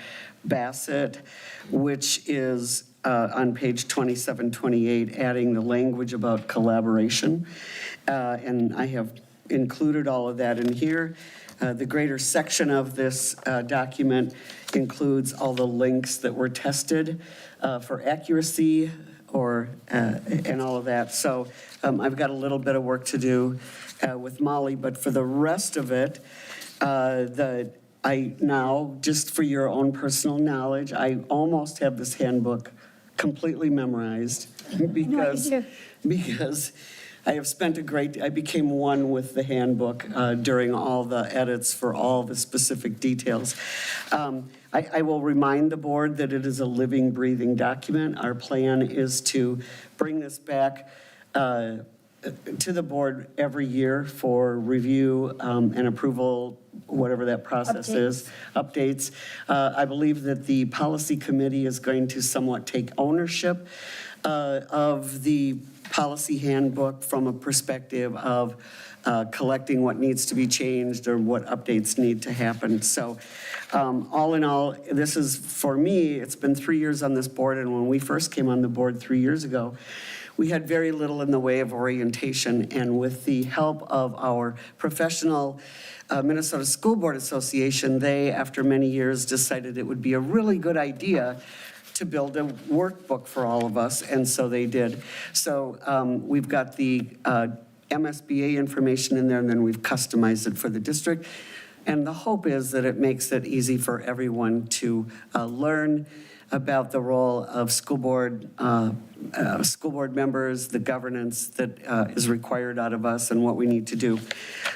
Bassett, which is on page 2728, adding the language about collaboration. And I have included all of that in here. The greater section of this document includes all the links that were tested for accuracy and all of that. So I've got a little bit of work to do with Molly, but for the rest of it, I now, just for your own personal knowledge, I almost have this handbook completely memorized because I have spent I became one with the handbook during all the edits for all the specific details. I will remind the board that it is a living, breathing document. Our plan is to bring this back to the board every year for review and approval, whatever that process is, updates. I believe that the policy committee is going to somewhat take ownership of the policy handbook from a perspective of collecting what needs to be changed or what updates need to happen. So all in all, this is, for me, it's been 3 years on this board, and when we first came on the board 3 years ago, we had very little in the way of orientation, and with the help of our professional Minnesota School Board Association, they, after many years, decided it would be a really good idea to build a workbook for all of us, and so they did. So we've got the MSBA information in there, and then we've customized it for the district. And the hope is that it makes it easy for everyone to learn about the role of school board members, the governance that is required out of us and what we need to do.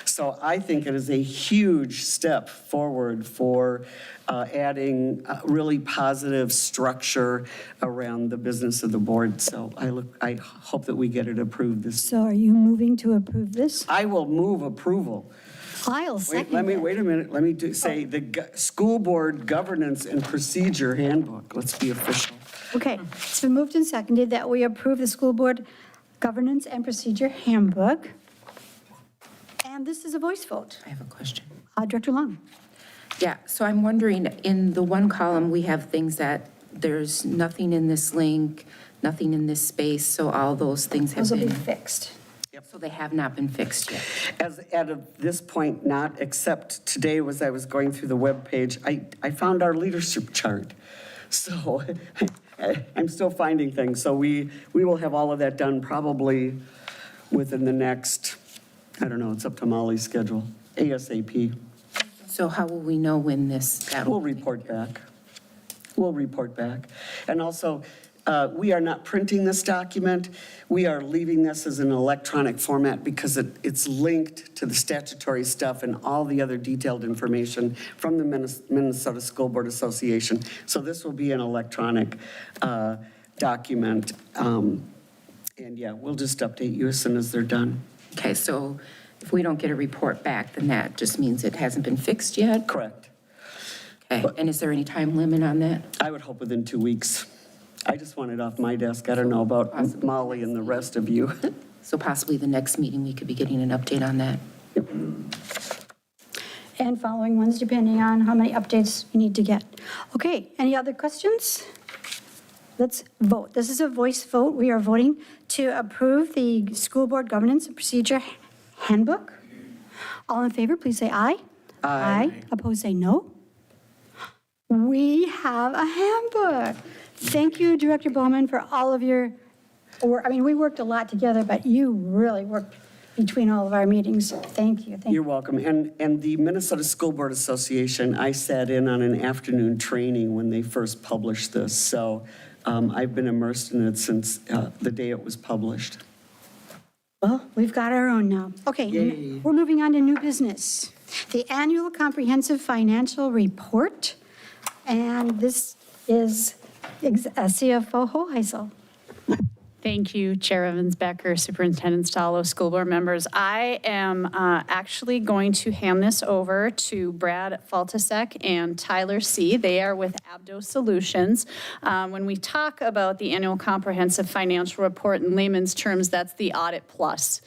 So I think it is a huge step forward for adding really positive structure around the business of the board. So I hope that we get it approved this.
So are you moving to approve this?
I will move approval.
I'll second it.
Wait a minute. Let me say the School Board Governance and Procedure Handbook. Let's be official.
Okay, it's been moved and seconded that we approve the school board governance and procedure handbook. And this is a voice vote.
I have a question.
Director Long.
Yeah, so I'm wondering, in the one column, we have things that there's nothing in this link, nothing in this space, so all those things have
Those will be
been,
fixed.
so they have not been fixed yet.
As at this point, not, except today as I was going through the webpage, I found our leadership chart. So I'm still finding things. So we will have all of that done probably within the next, I don't know, it's up to Molly's schedule, ASAP.
So how will we know when
We'll report back. We'll report back. And also, we are not printing this document. We are leaving this as an electronic format because it's linked to the statutory stuff and all the other detailed information from the Minnesota School Board Association. So this will be an electronic document. And yeah, we'll just update you as soon as they're done.
Okay, so if we don't get a report back, then that just means it hasn't been fixed yet?
Correct.
Okay, and is there any time limit on that?
I would hope within 2 weeks. I just want it off my desk. I don't know about Molly and the rest of you.
So possibly the next meeting, we could be getting an update on that?
And following ones, depending on how many updates you need to get. Okay, any other questions? Let's vote. This is a voice vote. We are voting to approve the school board governance and procedure handbook. All in favor, please say aye.
Aye.
Opposed, say no. We have a handbook. Thank you, Director Bowman, for all of your work. I mean, we worked a lot together, but you really worked between all of our meetings. Thank you. Thank
You're
you.
welcome. And the Minnesota School Board Association, I sat in on an afternoon training when they first published this. So I've been immersed in it since the day it was published.
Well, we've got our own now. Okay,
Yay.
we're moving on to new business. The annual comprehensive financial report. And this is CFO Hoheisel.
Thank you, Chair Evans-Becker, Superintendent Stallo, school board members. I am actually going to hand this over to Brad Faltasek and Tyler C. They are with Abdo Solutions. When we talk about the annual comprehensive financial report in layman's terms, that's the audit plus.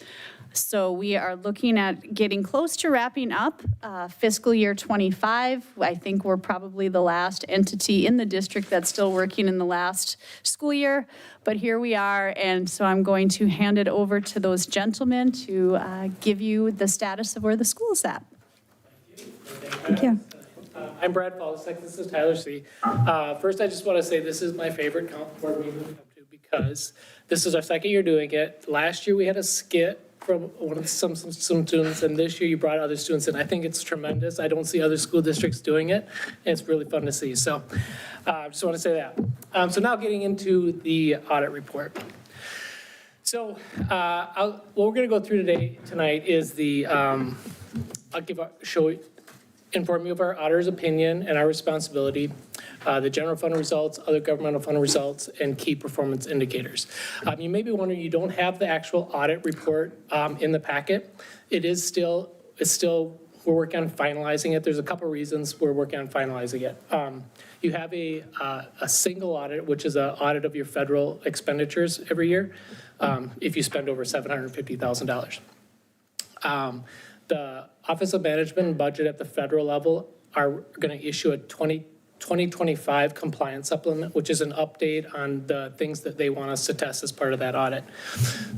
So we are looking at getting close to wrapping up fiscal year 25. I think we're probably the last entity in the district that's still working in the last school year, but here we are. And so I'm going to hand it over to those gentlemen to give you the status of where the school is at. Thank you.
I'm Brad Faltasek. This is Tyler C. First, I just want to say this is my favorite board meeting to come to because this is our second year doing it. Last year we had a skit from one of some students, and this year you brought other students in. I think it's tremendous. I don't see other school districts doing it, and it's really fun to see. So I just want to say that. So now getting into the audit report. So what we're going to go through tonight is the, I'll inform you of our auditor's opinion and our responsibility, the general fund results, other governmental fund results, and key performance indicators. You may be wondering, you don't have the actual audit report in the packet. It's still, we're working on finalizing it. There's a couple reasons we're working on finalizing it. You have a single audit, which is an audit of your federal expenditures every year, if you spend over $750,000. The Office of Management and Budget at the federal level are going to issue a 2025 compliance supplement, which is an update on the things that they want us to test as part of that audit.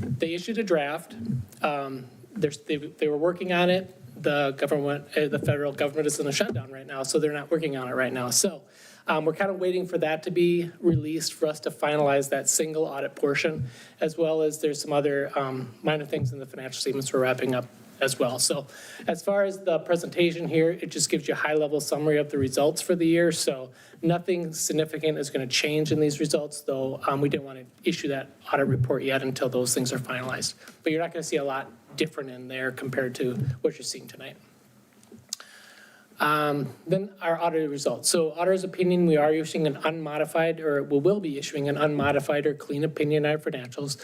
They issued a draft. They were working on it. The federal government is in a shutdown right now, so they're not working on it right now. So we're kind of waiting for that to be released for us to finalize that single audit portion, as well as there's some other minor things in the financial statements we're wrapping up as well. So as far as the presentation here, it just gives you a high-level summary of the results for the year. So nothing significant is going to change in these results, though we didn't want to issue that audit report yet until those things are finalized. But you're not going to see a lot different in there compared to what you're seeing tonight. Then our audited results. So auditor's opinion, we are issuing an unmodified, or we will be issuing an unmodified or clean opinion on our financials.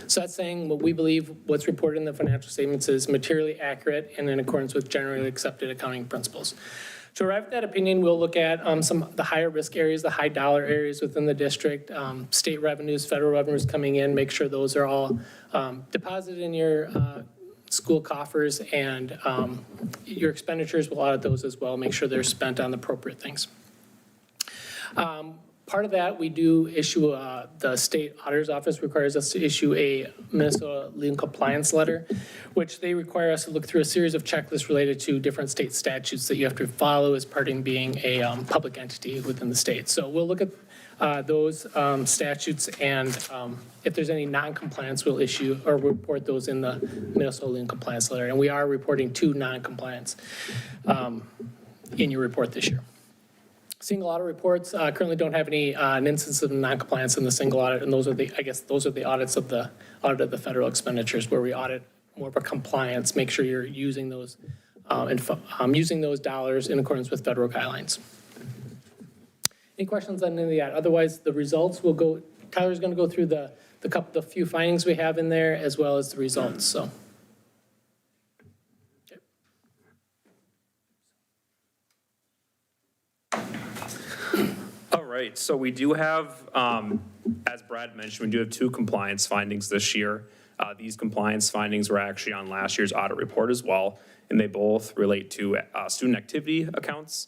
So that's saying what we believe what's reported in the financial statements is materially accurate and in accordance with generally accepted accounting principles. To arrive at that opinion, we'll look at some of the higher risk areas, the high dollar areas within the district, state revenues, federal revenues coming in, make sure those are all deposited in your school coffers, and your expenditures, will audit those as well, make sure they're spent on the appropriate things. Part of that, we do issue, the state auditor's office requires us to issue a Minnesota legal compliance letter, which they require us to look through a series of checklists related to different state statutes that you have to follow as part of being a public entity within the state. So we'll look at those statutes, and if there's any non-compliance, we'll issue or report those in the Minnesota legal compliance letter. And we are reporting 2 non-compliance in your report this year. Single audit reports currently don't have any an instance of non-compliance in the single audit, and those are the audits of the audit of the federal expenditures, where we audit more of a compliance, make sure you're using those using those dollars in accordance with federal guidelines. Any questions on any of that? Otherwise, the results will go. Tyler's going to go through the few findings we have in there, as well as the results. So.
All right, so we do have, as Brad mentioned, we do have 2 compliance findings this year. These compliance findings were actually on last year's audit report as well, and they both relate to student activity accounts.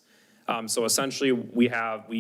So essentially, we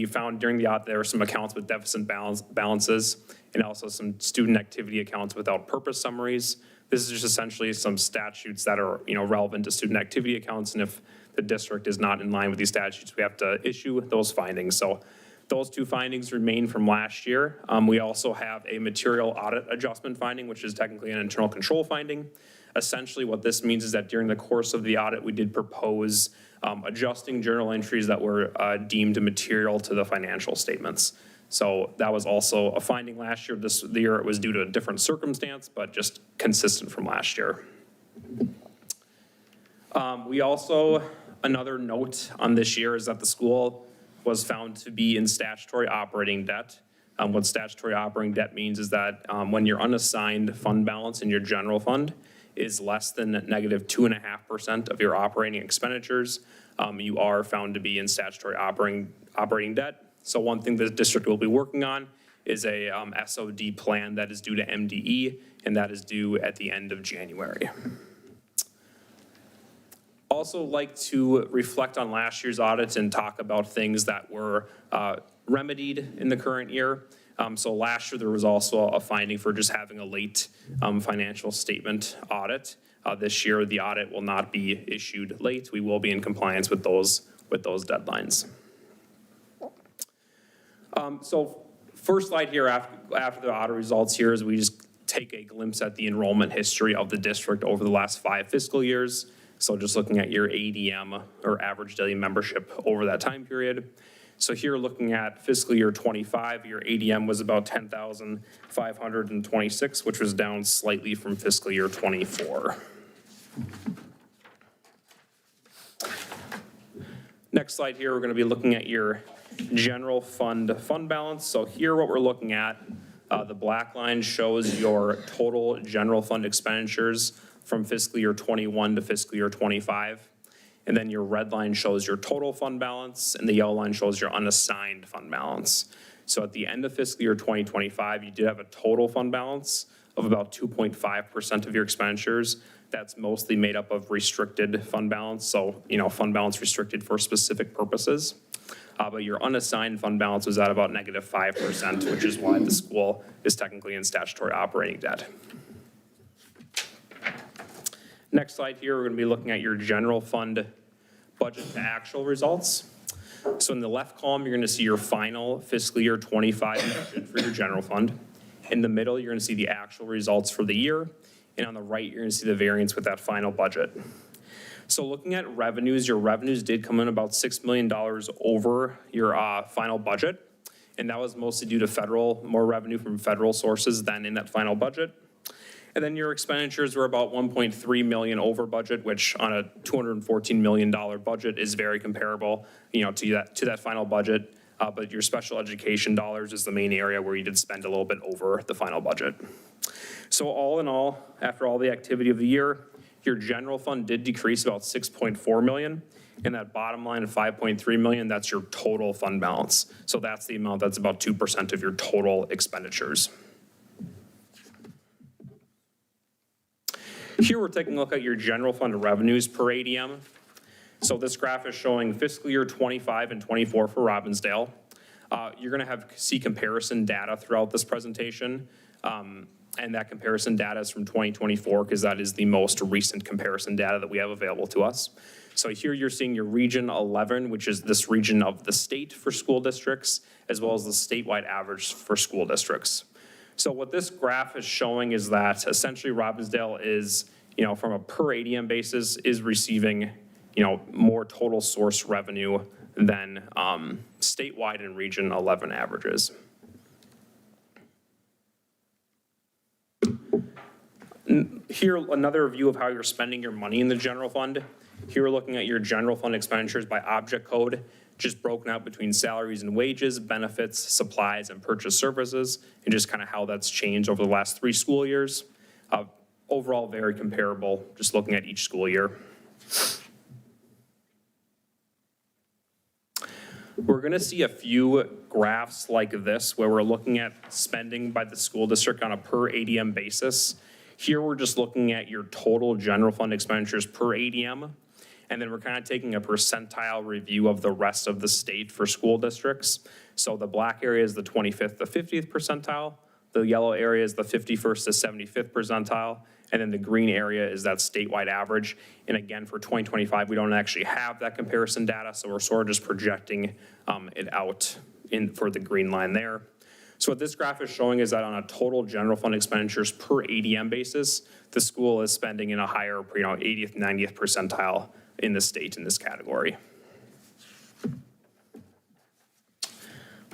found during the audit there were some accounts with deficit balances, and also some student activity accounts without purpose summaries. This is just essentially some statutes that are, relevant to student activity accounts, and if the district is not in line with these statutes, we have to issue those findings. So those two findings remain from last year. We also have a material audit adjustment finding, which is technically an internal control finding. Essentially, what this means is that during the course of the audit, we did propose adjusting journal entries that were deemed material to the financial statements. So that was also a finding last year. This year it was due to a different circumstance, but just consistent from last year. We also, another note on this year is that the school was found to be in statutory operating debt. What statutory operating debt means is that when your unassigned fund balance in your general fund is less than negative 2.5% of your operating expenditures, you are found to be in statutory operating debt. So one thing the district will be working on is a SOD plan that is due to MDE, and that is due at the end of January. Also like to reflect on last year's audits and talk about things that were remedied in the current year. So last year there was also a finding for just having a late financial statement audit. This year the audit will not be issued late. We will be in compliance with those deadlines. So first slide here after the audit results here is we just take a glimpse at the enrollment history of the district over the last 5 fiscal years. So just looking at your ADM or average daily membership over that time period. So here looking at fiscal year 25, your ADM was about 10,526, which was down slightly from fiscal year 24. Next slide here, we're going to be looking at your general fund balance. So here what we're looking at, the black line shows your total general fund expenditures from fiscal year 21 to fiscal year 25. And then your red line shows your total fund balance, and the yellow line shows your unassigned fund balance. So at the end of fiscal year 2025, you did have a total fund balance of about 2.5% of your expenditures. That's mostly made up of restricted fund balance. So, fund balance restricted for specific purposes. But your unassigned fund balance was at about negative 5%, which is why the school is technically in statutory operating debt. Next slide here, we're going to be looking at your general fund budget to actual results. So in the left column, you're going to see your final fiscal year 25 budget for your general fund. In the middle, you're going to see the actual results for the year. And on the right, you're going to see the variance with that final budget. So looking at revenues, your revenues did come in about $6 million over your final budget. And that was mostly due to more revenue from federal sources than in that final budget. And then your expenditures were about $1.3 million over budget, which on a $214 million budget is very comparable, to that final budget. But your special education dollars is the main area where you did spend a little bit over the final budget. So all in all, after all the activity of the year, your general fund did decrease about $6.4 million. And that bottom line of $5.3 million, that's your total fund balance. So that's the amount that's about 2% of your total expenditures. Here we're taking a look at your general fund revenues per ADM. So this graph is showing fiscal year 25 and 24 for Robbinsdale. You're going to see comparison data throughout this presentation. And that comparison data is from 2024 because that is the most recent comparison data that we have available to us. So here you're seeing your region 11, which is this region of the state for school districts, as well as the statewide average for school districts. So what this graph is showing is that essentially Robbinsdale is, from a per ADM basis, is receiving, more total source revenue than statewide and region 11 averages. Here, another view of how you're spending your money in the general fund. Here we're looking at your general fund expenditures by object code, just broken out between salaries and wages, benefits, supplies, and purchase services, and just kind of how that's changed over the last 3 school years. Overall, very comparable, just looking at each school year. We're going to see a few graphs like this where we're looking at spending by the school district on a per ADM basis. Here we're just looking at your total general fund expenditures per ADM, and then we're kind of taking a percentile review of the rest of the state for school districts. So the black area is the 25th to 50th percentile, The yellow area is the 51st to 75th percentile, and then the green area is that statewide average. And again, for 2025, we don't actually have that comparison data, so we're sort of just projecting it out for the green line there. So what this graph is showing is that on a total general fund expenditures per ADM basis, the school is spending in a higher, 80th, 90th percentile in the state in this category.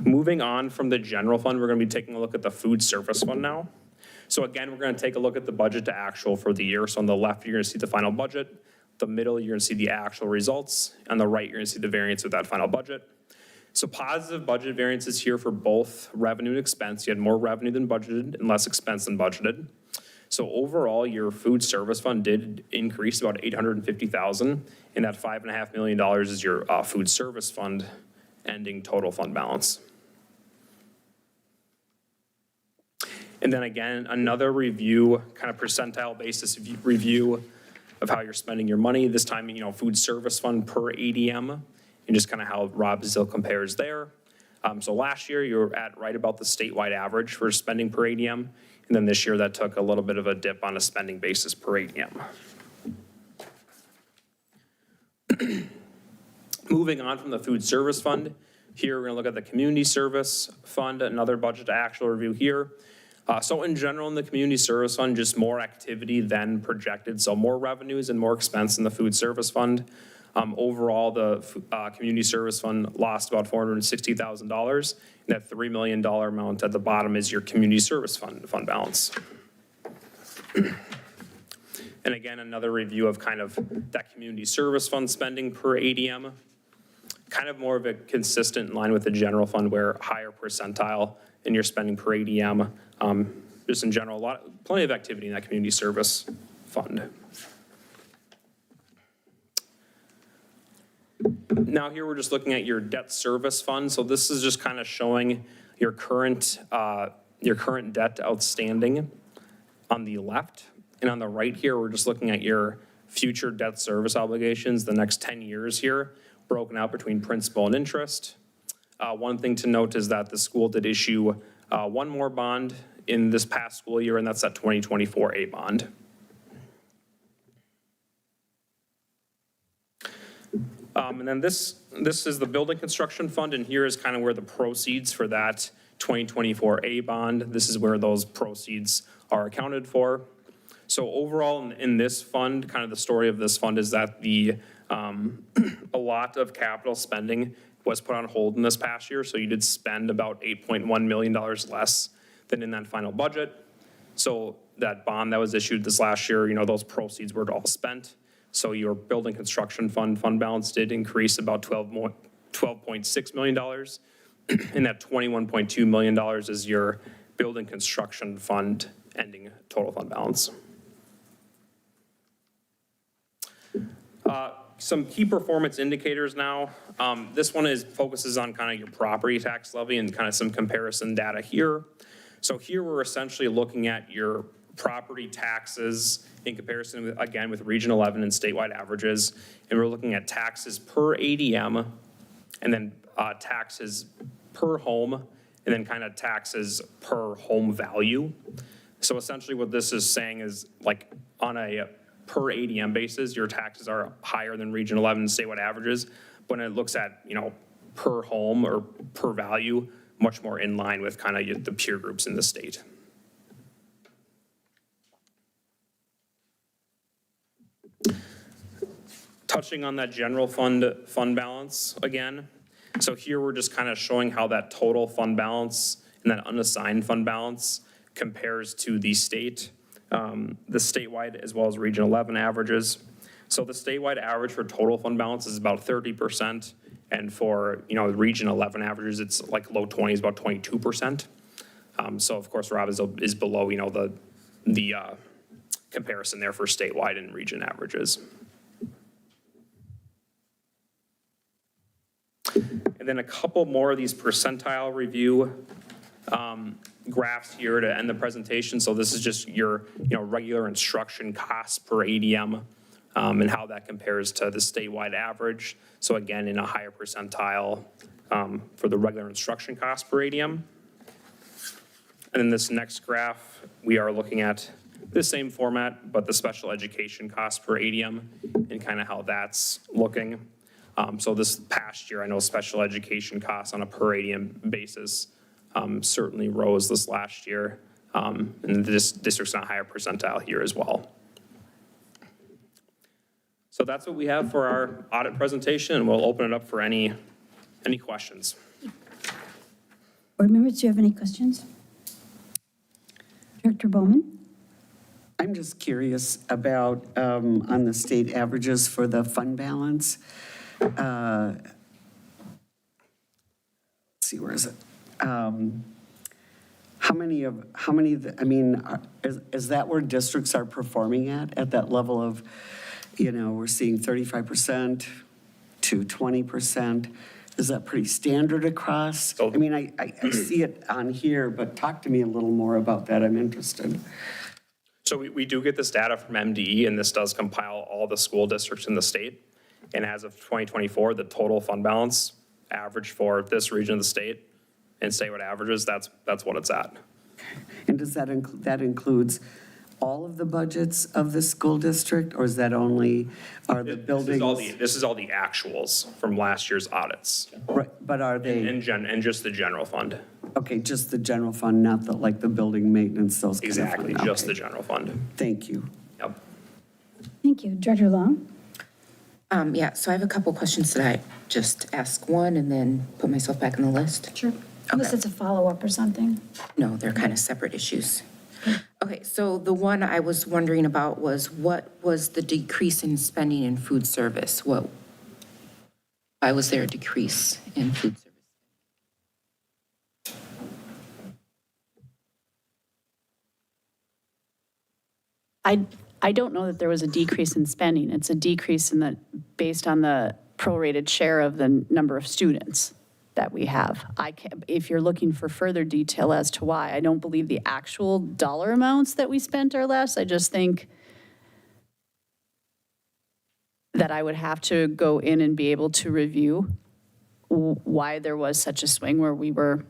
Moving on from the general fund, we're going to be taking a look at the food service fund now. So again, we're going to take a look at the budget to actual for the year. So on the left, you're going to see the final budget. The middle, you're going to see the actual results. On the right, you're going to see the variance with that final budget. So positive budget variances here for both revenue and expense. You had more revenue than budgeted and less expense than budgeted. So overall, your food service fund did increase about $850,000, and that $5.5 million is your food service fund ending total fund balance. And then again, another review, kind of percentile basis review of how you're spending your money. This time, food service fund per ADM, and just kind of how Robbinsdale compares there. So last year, you were at right about the statewide average for spending per ADM. And then this year, that took a little bit of a dip on a spending basis per ADM. Moving on from the food service fund, here we're going to look at the community service fund, another budget to actual review here. So in general, in the community service fund, just more activity than projected. So more revenues and more expense in the food service fund. Overall, the community service fund lost about $460,000. And that $3 million amount at the bottom is your community service fund balance. And again, another review of kind of that community service fund spending per ADM. Kind of more of a consistent in line with the general fund where higher percentile in your spending per ADM. Just in general, plenty of activity in that community service fund. Now here we're just looking at your debt service fund. So this is just kind of showing your current debt outstanding on the left. And on the right here, we're just looking at your future debt service obligations, the next 10 years here, broken out between principal and interest. One thing to note is that the school did issue one more bond in this past school year, and that's that 2024 A bond. And then this is the building construction fund, and here is kind of where the proceeds for that 2024 A bond, this is where those proceeds are accounted for. So overall in this fund, kind of the story of this fund is that a lot of capital spending was put on hold in this past year. So you did spend about $8.1 million less than in that final budget. So that bond that was issued this last year, those proceeds were all spent. So your building construction fund balance did increase about $12.6 million. And that $21.2 million is your building construction fund ending total fund balance. Some key performance indicators now. This one focuses on kind of your property tax levy and kind of some comparison data here. So here we're essentially looking at your property taxes in comparison with, again, with Region 11 and statewide averages. And we're looking at taxes per ADM and then taxes per home and then kind of taxes per home value. So essentially what this is saying is like on a per ADM basis, your taxes are higher than Region 11 statewide averages. But when it looks at, per home or per value, much more in line with kind of the peer groups in the state. Touching on that general fund balance again. So here we're just kind of showing how that total fund balance and that unassigned fund balance compares to the state. The statewide as well as Region 11 averages. So the statewide average for total fund balance is about 30%. And for, Region 11 averages, it's like low 20s, about 22%. So of course, Robbinsdale is below, the comparison there for statewide and region averages. And then a couple more of these percentile review graphs here to end the presentation. So this is just your regular instruction costs per ADM and how that compares to the statewide average. So again, in a higher percentile for the regular instruction costs per ADM. And then this next graph, we are looking at the same format, but the special education cost per ADM and kind of how that's looking. So this past year, I know special education costs on a per ADM basis certainly rose this last year. And this district's on a higher percentile here as well. So that's what we have for our audit presentation, and we'll open it up for any questions.
Board members, do you have any questions? Director Bowman?
I'm just curious about, on the state averages for the fund balance. Let's see, where is it? How many, is that where districts are performing at that level of, we're seeing 35% to 20%? Is that pretty standard across? I mean, I see it on here, but talk to me a little more about that. I'm interested.
So we do get this data from MDE, and this does compile all the school districts in the state. And as of 2024, the total fund balance average for this region of the state, and statewide averages, that's what it's at.
And does that includes all of the budgets of the school district, or is that only, are the buildings?
This is all the actuals from last year's audits.
Right, but are they?
And just the general fund.
Okay, just the general fund, not the building maintenance, those kind of fund.
Exactly, just the general fund.
Thank you.
Yep.
Thank you. Director Long?
Yeah, so I have a couple questions that I just ask one and then put myself back on the list.
Sure. Unless it's a follow-up or something.
No, they're kind of separate issues. Okay, so the one I was wondering about was what was the decrease in spending in food service? Why was there a decrease in food service?
I don't know that there was a decrease in spending. It's a decrease based on the prorated share of the number of students that we have. If you're looking for further detail as to why, I don't believe the actual dollar amounts that we spent are less. I just think that I would have to go in and be able to review why there was such a swing where we were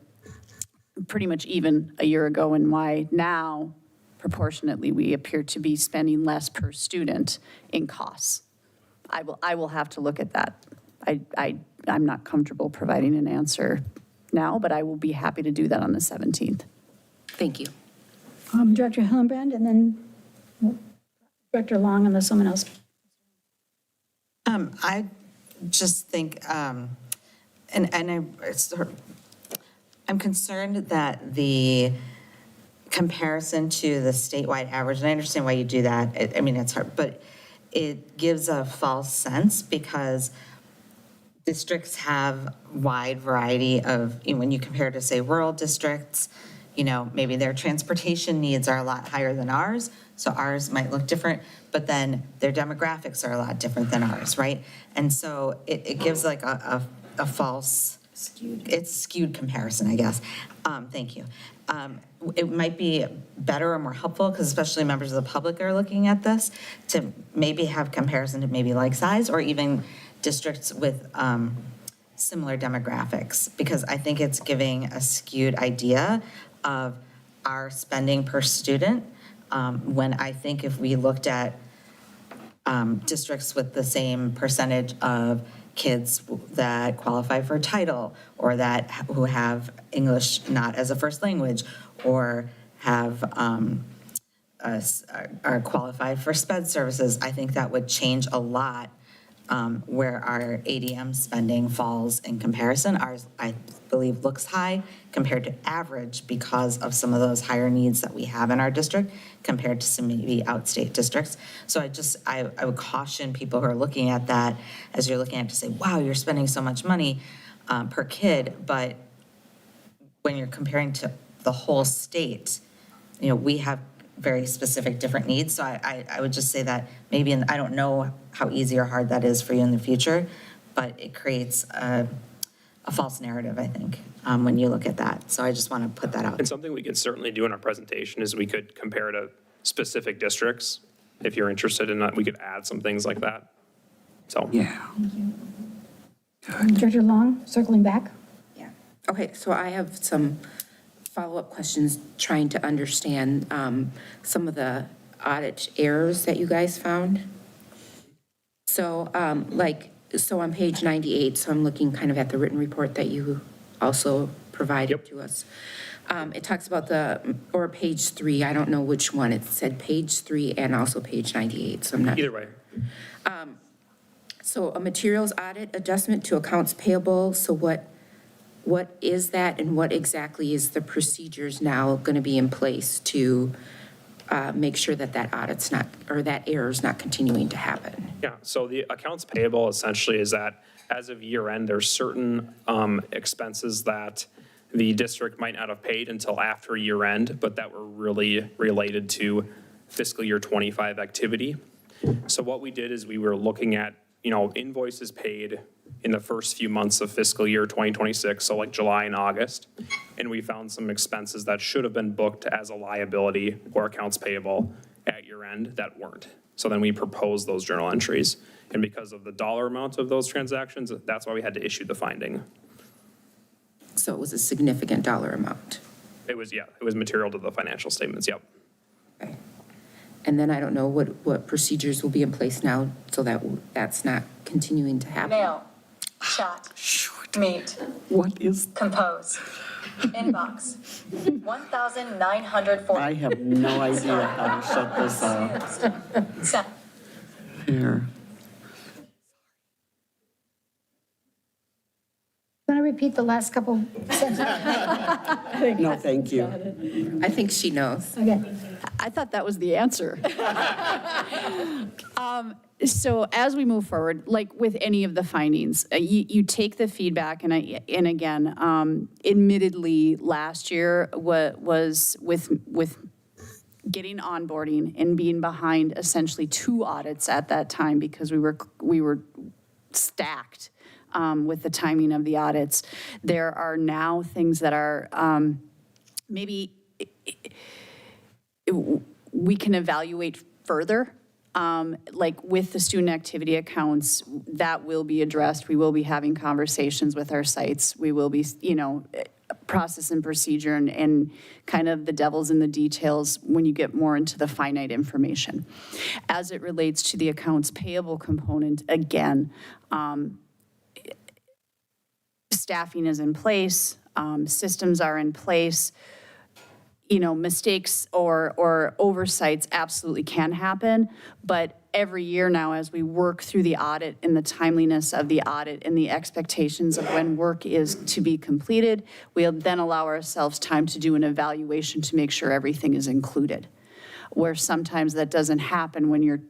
pretty much even a year ago and why now proportionately we appear to be spending less per student in costs. I will have to look at that. I'm not comfortable providing an answer now, but I will be happy to do that on the 17th.
Thank you.
Director Hillenbrand, and then Director Long, unless someone else.
I just think, I'm concerned that the comparison to the statewide average, and I understand why you do that. It's hard, but it gives a false sense because districts have wide variety of, when you compare to, say, rural districts, maybe their transportation needs are a lot higher than ours, so ours might look different, but then their demographics are a lot different than ours, right? And so it gives like a false, skewed comparison, I guess. Thank you. It might be better or more helpful, because especially members of the public are looking at this, to maybe have comparison to maybe like size or even districts with similar demographics, because I think it's giving a skewed idea of our spending per student, when I think if we looked at districts with the same percentage of kids that qualify for title or who have English not as a first language or have are qualified for SPED services, I think that would change a lot where our ADM spending falls in comparison. Ours, I believe, looks high compared to average because of some of those higher needs that we have in our district compared to some maybe outstate districts. So I would caution people who are looking at that as you're looking at to say, wow, you're spending so much money per kid, but when you're comparing to the whole state, we have very specific different needs. So I would just say that maybe, and I don't know how easy or hard that is for you in the future, but it creates a false narrative, I think, when you look at that. So I just want to put that out.
And something we can certainly do in our presentation is we could compare to specific districts. If you're interested in that, we could add some things like that. So.
Yeah.
Director Long, circling back.
Yeah. Okay, so I have some follow-up questions, trying to understand some of the audit errors that you guys found. So so on page 98, so I'm looking kind of at the written report that you also provided to us. It talks about or page 3, I don't know which one. It said page 3 and also page 98, so I'm not.
Either way.
So a materials audit adjustment to accounts payable, so what is that, and what exactly is the procedures now going to be in place to make sure that that audit's not, or that error's not continuing to happen?
Yeah, so the accounts payable essentially is that as of year end, there's certain expenses that the district might not have paid until after year end, but that were really related to fiscal year 25 activity. So what we did is we were looking at, invoices paid in the first few months of fiscal year 2026, so like July and August, and we found some expenses that should have been booked as a liability or accounts payable at year end that weren't. So then we proposed those journal entries, and because of the dollar amount of those transactions, that's why we had to issue the finding.
So it was a significant dollar amount.
It was material to the financial statements, yep.
Okay. And then I don't know what procedures will be in place now so that that's not continuing to happen.
Mail, chat, meet,
What is,
compose, inbox, 1,940.
I have no idea how to shut this off.
Sent.
Here.
Want to repeat the last couple sentences?
No, thank you.
I think she knows.
Okay.
I thought that was the answer. So as we move forward, like with any of the findings, you take the feedback, and again, admittedly, last year was with getting onboarding and being behind essentially 2 audits at that time because we were stacked with the timing of the audits. There are now things that are maybe we can evaluate further. Like with the student activity accounts, that will be addressed. We will be having conversations with our sites. We will be, process and procedure and kind of the devil's in the details when you get more into the finite information. As it relates to the accounts payable component, again, staffing is in place, systems are in place. Mistakes or oversights absolutely can happen, but every year now as we work through the audit and the timeliness of the audit and the expectations of when work is to be completed, we'll then allow ourselves time to do an evaluation to make sure everything is included. Where sometimes that doesn't happen when you're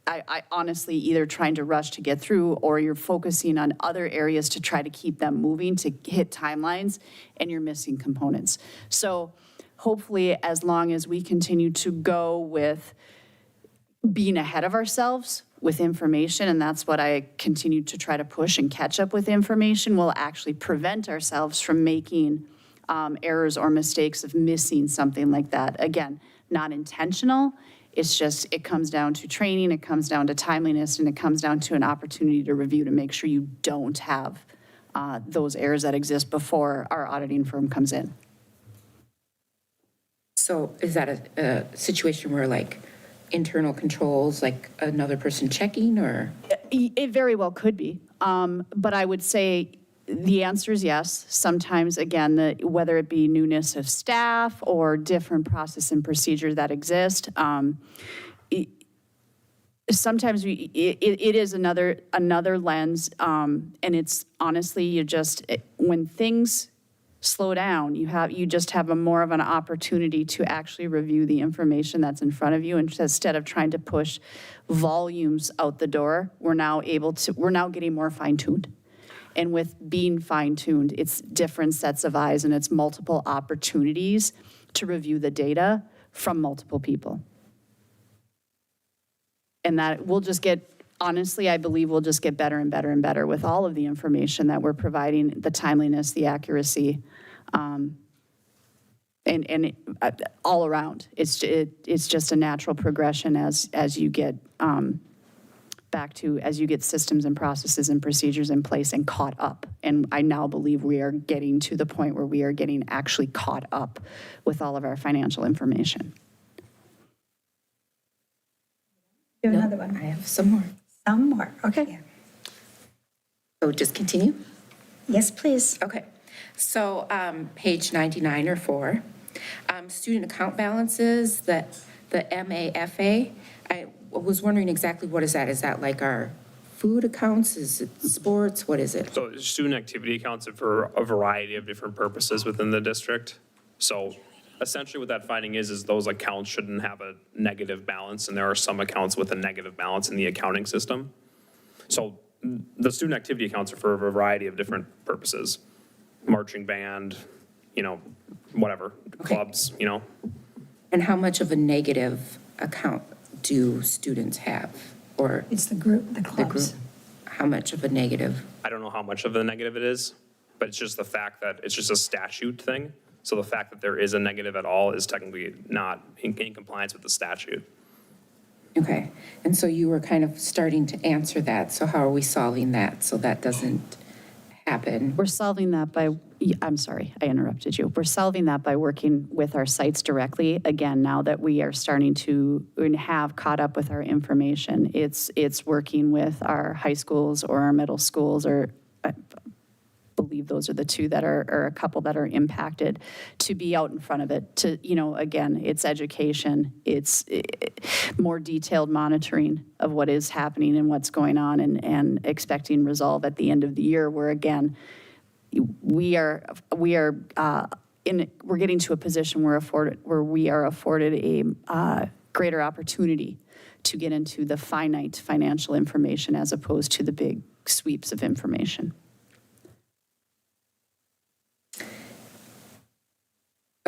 I honestly either trying to rush to get through or you're focusing on other areas to try to keep them moving to hit timelines and you're missing components. So hopefully, as long as we continue to go with being ahead of ourselves with information, and that's what I continue to try to push and catch up with information, will actually prevent ourselves from making errors or mistakes of missing something like that. Again, not intentional. It's just, it comes down to training, it comes down to timeliness, and it comes down to an opportunity to review to make sure you don't have those errors that exist before our auditing firm comes in.
So is that a situation where like internal controls, like another person checking, or?
It very well could be, but I would say the answer is yes. Sometimes, again, whether it be newness of staff or different process and procedure that exist, sometimes it is another lens, and it's honestly, when things slow down, you just have more of an opportunity to actually review the information that's in front of you, and instead of trying to push volumes out the door, we're now getting more fine-tuned. And with being fine-tuned, it's different sets of eyes and it's multiple opportunities to review the data from multiple people. And that will just get, honestly, I believe we'll just get better and better and better with all of the information that we're providing, the timeliness, the accuracy, and all around. It's just a natural progression as you get back to as you get systems and processes and procedures in place and caught up. And I now believe we are getting to the point where we are getting actually caught up with all of our financial information.
You have another one?
I have some more.
Some more, okay.
So just continue?
Yes, please.
Okay. So page 99 or 4, student account balances, the MAFA, I was wondering exactly what is that? Is that like our food accounts? Is it sports? What is it?
So student activity accounts are for a variety of different purposes within the district. So essentially what that finding is those accounts shouldn't have a negative balance, and there are some accounts with a negative balance in the accounting system. So the student activity accounts are for a variety of different purposes. Marching band, whatever, clubs,
And how much of a negative account do students have? Or
It's the group, the
the group?
clubs.
How much of a negative?
I don't know how much of a negative it is, but it's just the fact that it's just a statute thing. So the fact that there is a negative at all is technically not in compliance with the statute.
Okay. And so you were kind of starting to answer that. So how are we solving that so that doesn't happen?
We're solving that by, I'm sorry, I interrupted you. We're solving that by working with our sites directly. Again, now that we are starting to have caught up with our information, it's working with our high schools or our middle schools, or I believe those are the two that are, or a couple that are impacted, to be out in front of it. To, again, it's education, it's more detailed monitoring of what is happening and what's going on, and expecting resolve at the end of the year, where again, we're getting to a position where we are afforded a greater opportunity to get into the finite financial information as opposed to the big sweeps of information.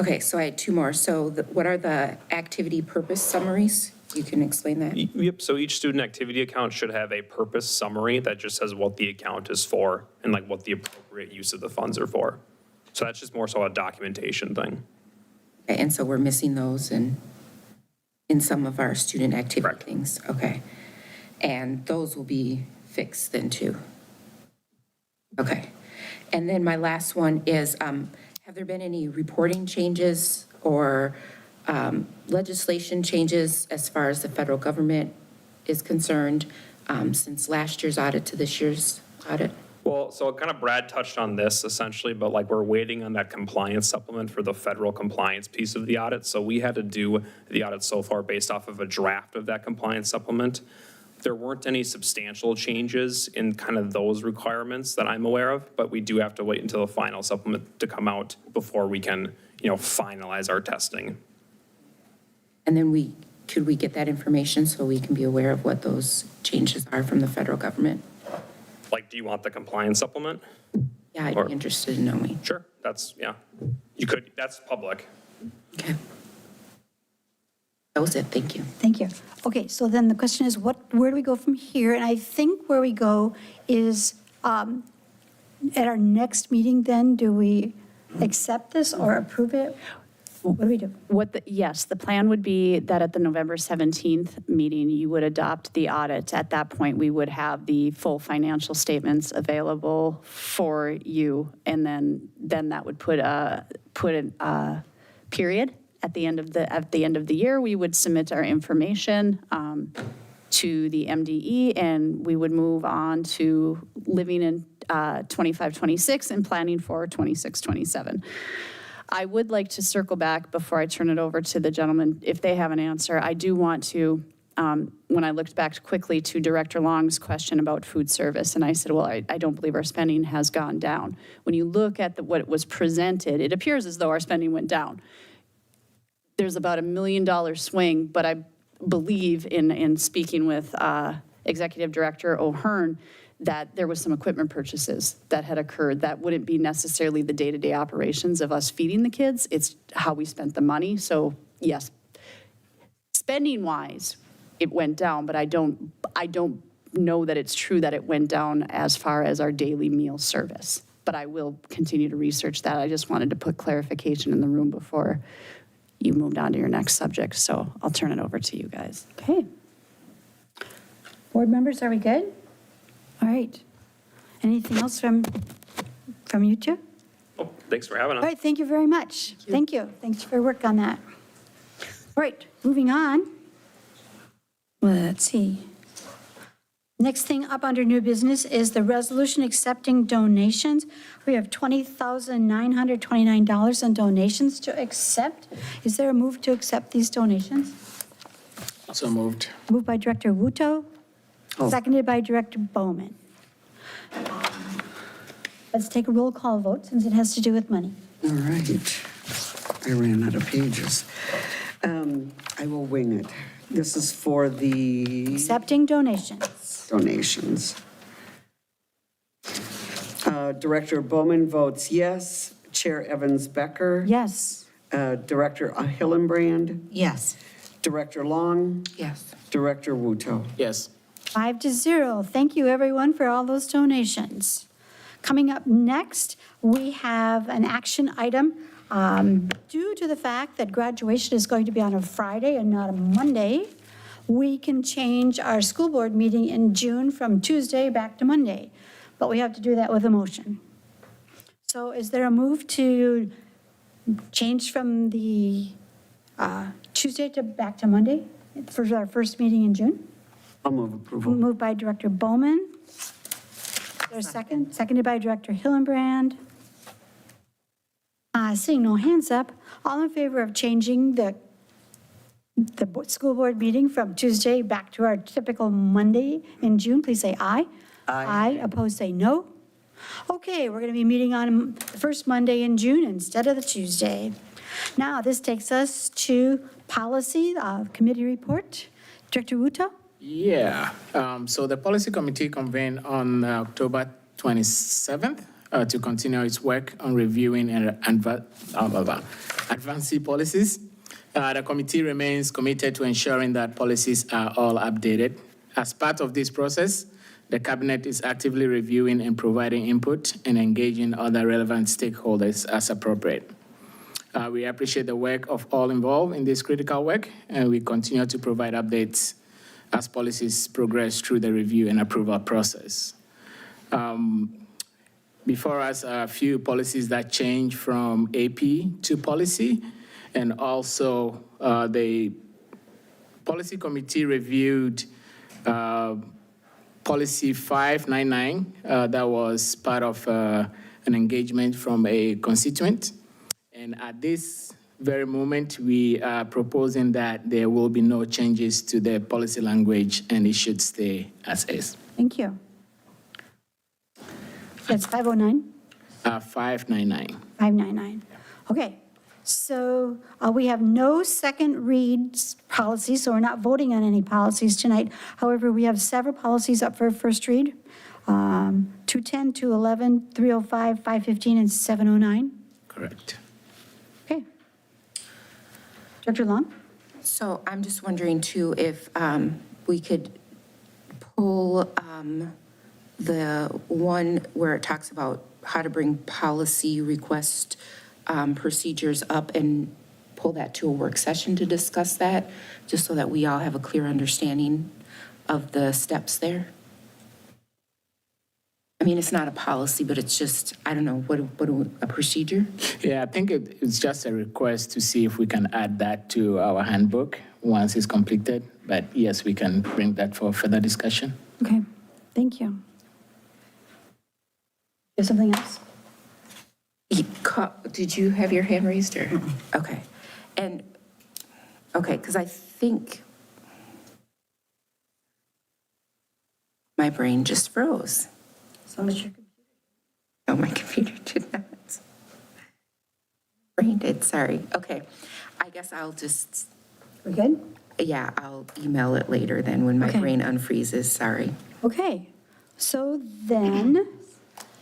Okay, so I had 2 more. So what are the activity purpose summaries? You can explain that?
Yep, so each student activity account should have a purpose summary that just says what the account is for and like what the appropriate use of the funds are for. So that's just more so a documentation thing.
Okay, and so we're missing those in some of our student activity things. Okay. And those will be fixed then too. Okay. And then my last one is, have there been any reporting changes or legislation changes as far as the federal government is concerned since last year's audit to this year's audit?
Well, so kind of Brad touched on this essentially, but like we're waiting on that compliance supplement for the federal compliance piece of the audit. So we had to do the audit so far based off of a draft of that compliance supplement. There weren't any substantial changes in kind of those requirements that I'm aware of, but we do have to wait until the final supplement to come out before we can, finalize our testing.
And then could we get that information so we can be aware of what those changes are from the federal government?
Like, do you want the compliance supplement?
Yeah, I'd be interested in knowing.
Sure, that's public.
Okay. That was it, thank you.
Thank you. Okay, so then the question is, where do we go from here? And I think where we go is, at our next meeting then, do we accept this or approve it? What do we do?
Yes, the plan would be that at the November 17th meeting, you would adopt the audit. At that point, we would have the full financial statements available for you, and then that would put a period. At the end of the year, we would submit our information to the MDE, and we would move on to living in 25-26 and planning for 26-27. I would like to circle back before I turn it over to the gentleman, if they have an answer. I do want to, when I looked back quickly to Director Long's question about food service, and I said, well, I don't believe our spending has gone down. When you look at what was presented, it appears as though our spending went down. There's about $1 million swing, but I believe in speaking with Executive Director O'Hearn that there was some equipment purchases that had occurred that wouldn't be necessarily the day-to-day operations of us feeding the kids. It's how we spent the money. So yes, spending-wise, it went down, but I don't know that it's true that it went down as far as our daily meal service. But I will continue to research that. I just wanted to put clarification in the room before you moved on to your next subject. So I'll turn it over to you guys.
Okay. Board members, are we good? All right. Anything else from you two?
Oh, thanks for having us.
All right, thank you very much. Thank you. Thanks for your work on that. All right, moving on. Let's see. Next thing up under new business is the resolution accepting donations. We have $20,929 in donations to accept. Is there a move to accept these donations?
So moved.
Moved by Director Wuto, seconded by Director Bowman. Let's take a roll call vote since it has to do with money.
All right. I ran out of pages. I will wing it. This is for the
Accepting donations.
donations. Director Bowman votes yes. Chair Evans Becker?
Yes.
Director Hillenbrand?
Yes.
Director Long?
Yes.
Director Wuto?
Yes.
5-0. Thank you, everyone, for all those donations. Coming up next, we have an action item. Due to the fact that graduation is going to be on a Friday and not a Monday, we can change our school board meeting in June from Tuesday back to Monday, but we have to do that with a motion. So is there a move to change from the Tuesday to back to Monday for our first meeting in June?
I'll move approval.
Moved by Director Bowman. Is there a second? Seconded by Director Hillenbrand. Seeing no hands up, all in favor of changing the school board meeting from Tuesday back to our typical Monday in June, please say aye. Aye. Opposed, say no. Okay, we're going to be meeting on the first Monday in June instead of the Tuesday. Now, this takes us to policy committee report. Director Wuto?
Yeah. So the policy committee convened on October 27th to continue its work on reviewing and advancing policies. The committee remains committed to ensuring that policies are all updated. As part of this process, the cabinet is actively reviewing and providing input and engaging other relevant stakeholders as appropriate. We appreciate the work of all involved in this critical work, and we continue to provide updates as policies progress through the review and approval process. Before us are a few policies that change from AP to policy, and also the policy committee reviewed policy 599 that was part of an engagement from a constituent. And at this very moment, we are proposing that there will be no changes to the policy language and it should stay as is.
Thank you. That's 509?
599.
599. Okay, so we have no second reads policies, so we're not voting on any policies tonight. However, we have several policies up for first read. 210, 211, 305, 515, and 709.
Correct.
Okay. Director Long?
So I'm just wondering too, if we could pull the one where it talks about how to bring policy request procedures up and pull that to a work session to discuss that, just so that we all have a clear understanding of the steps there. I mean, it's not a policy, but it's just, I don't know, a procedure?
Yeah, I think it's just a request to see if we can add that to our handbook once it's completed. But yes, we can bring that for further discussion.
Okay, thank you. Is something else?
Did you have your hand raised or? Okay. And, okay, because I think my brain just froze.
So much your computer.
Oh, my computer did not. Brain did, sorry. Okay. I guess I'll just.
We're good?
Yeah, I'll email it later then when my
Okay.
brain unfreezes, sorry.
Okay, so then,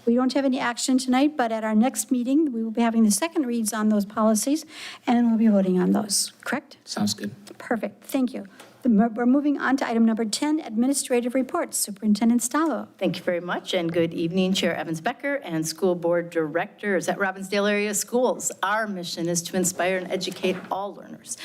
we don't have any action tonight, but at our next meeting, we will be having the second reads on those policies, and we'll be voting on those, correct?
Sounds good.
Perfect, thank you. We're moving on to item number 10, administrative reports. Superintendent Stallo.
Thank you very much, and good evening, Chair Evans Becker and school board directors at Robbinsdale Area Schools. Our mission is to inspire and educate all learners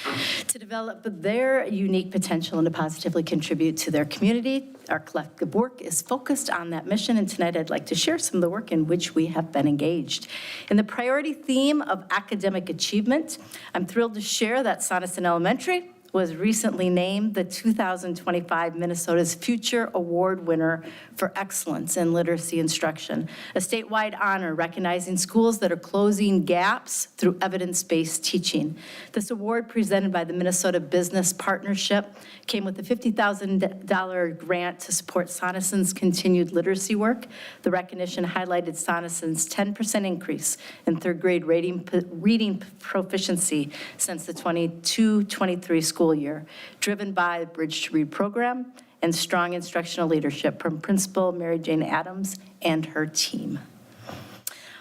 to develop their unique potential and to positively contribute to their community. Our collective work is focused on that mission, and tonight I'd like to share some of the work in which we have been engaged. In the priority theme of academic achievement, I'm thrilled to share that Sonneson Elementary was recently named the 2025 Minnesota's Future Award winner for excellence in literacy instruction, a statewide honor recognizing schools that are closing gaps through evidence-based teaching. This award, presented by the Minnesota Business Partnership, came with a $50,000 grant to support Sonneson's continued literacy work. The recognition highlighted Sonneson's 10% increase in third grade reading proficiency since the 22-23 school year, driven by the Bridge to Read program and strong instructional leadership from Principal Mary Jane Adams and her team.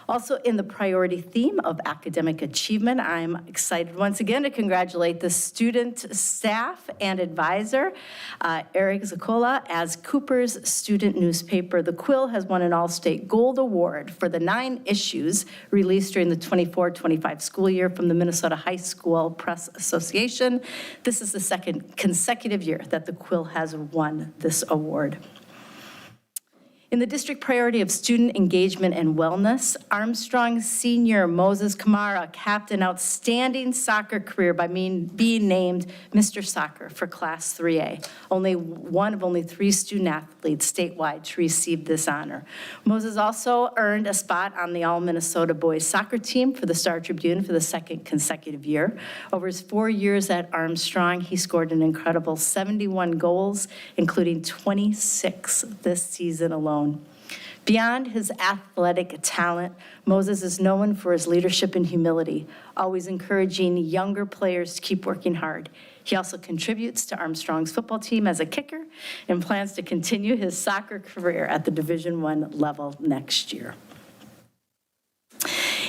Also, in the priority theme of academic achievement, I'm excited once again to congratulate the student, staff, and advisor, Eric Zakola, as Cooper's student newspaper. The Quill has won an All-State Gold Award for the 9 issues released during the 24-25 school year from the Minnesota High School Press Association. This is the second consecutive year that the Quill has won this award. In the district priority of student engagement and wellness, Armstrong senior Moses Kamara capped an outstanding soccer career by being named Mr. Soccer for Class 3A, only one of only 3 student athletes statewide to receive this honor. Moses also earned a spot on the All-Minnesota boys soccer team for the Star Tribune for the 2nd consecutive year. Over his 4 years at Armstrong, he scored an incredible 71 goals, including 26 this season alone. Beyond his athletic talent, Moses is known for his leadership and humility, always encouraging younger players to keep working hard. He also contributes to Armstrong's football team as a kicker and plans to continue his soccer career at the Division I level next year.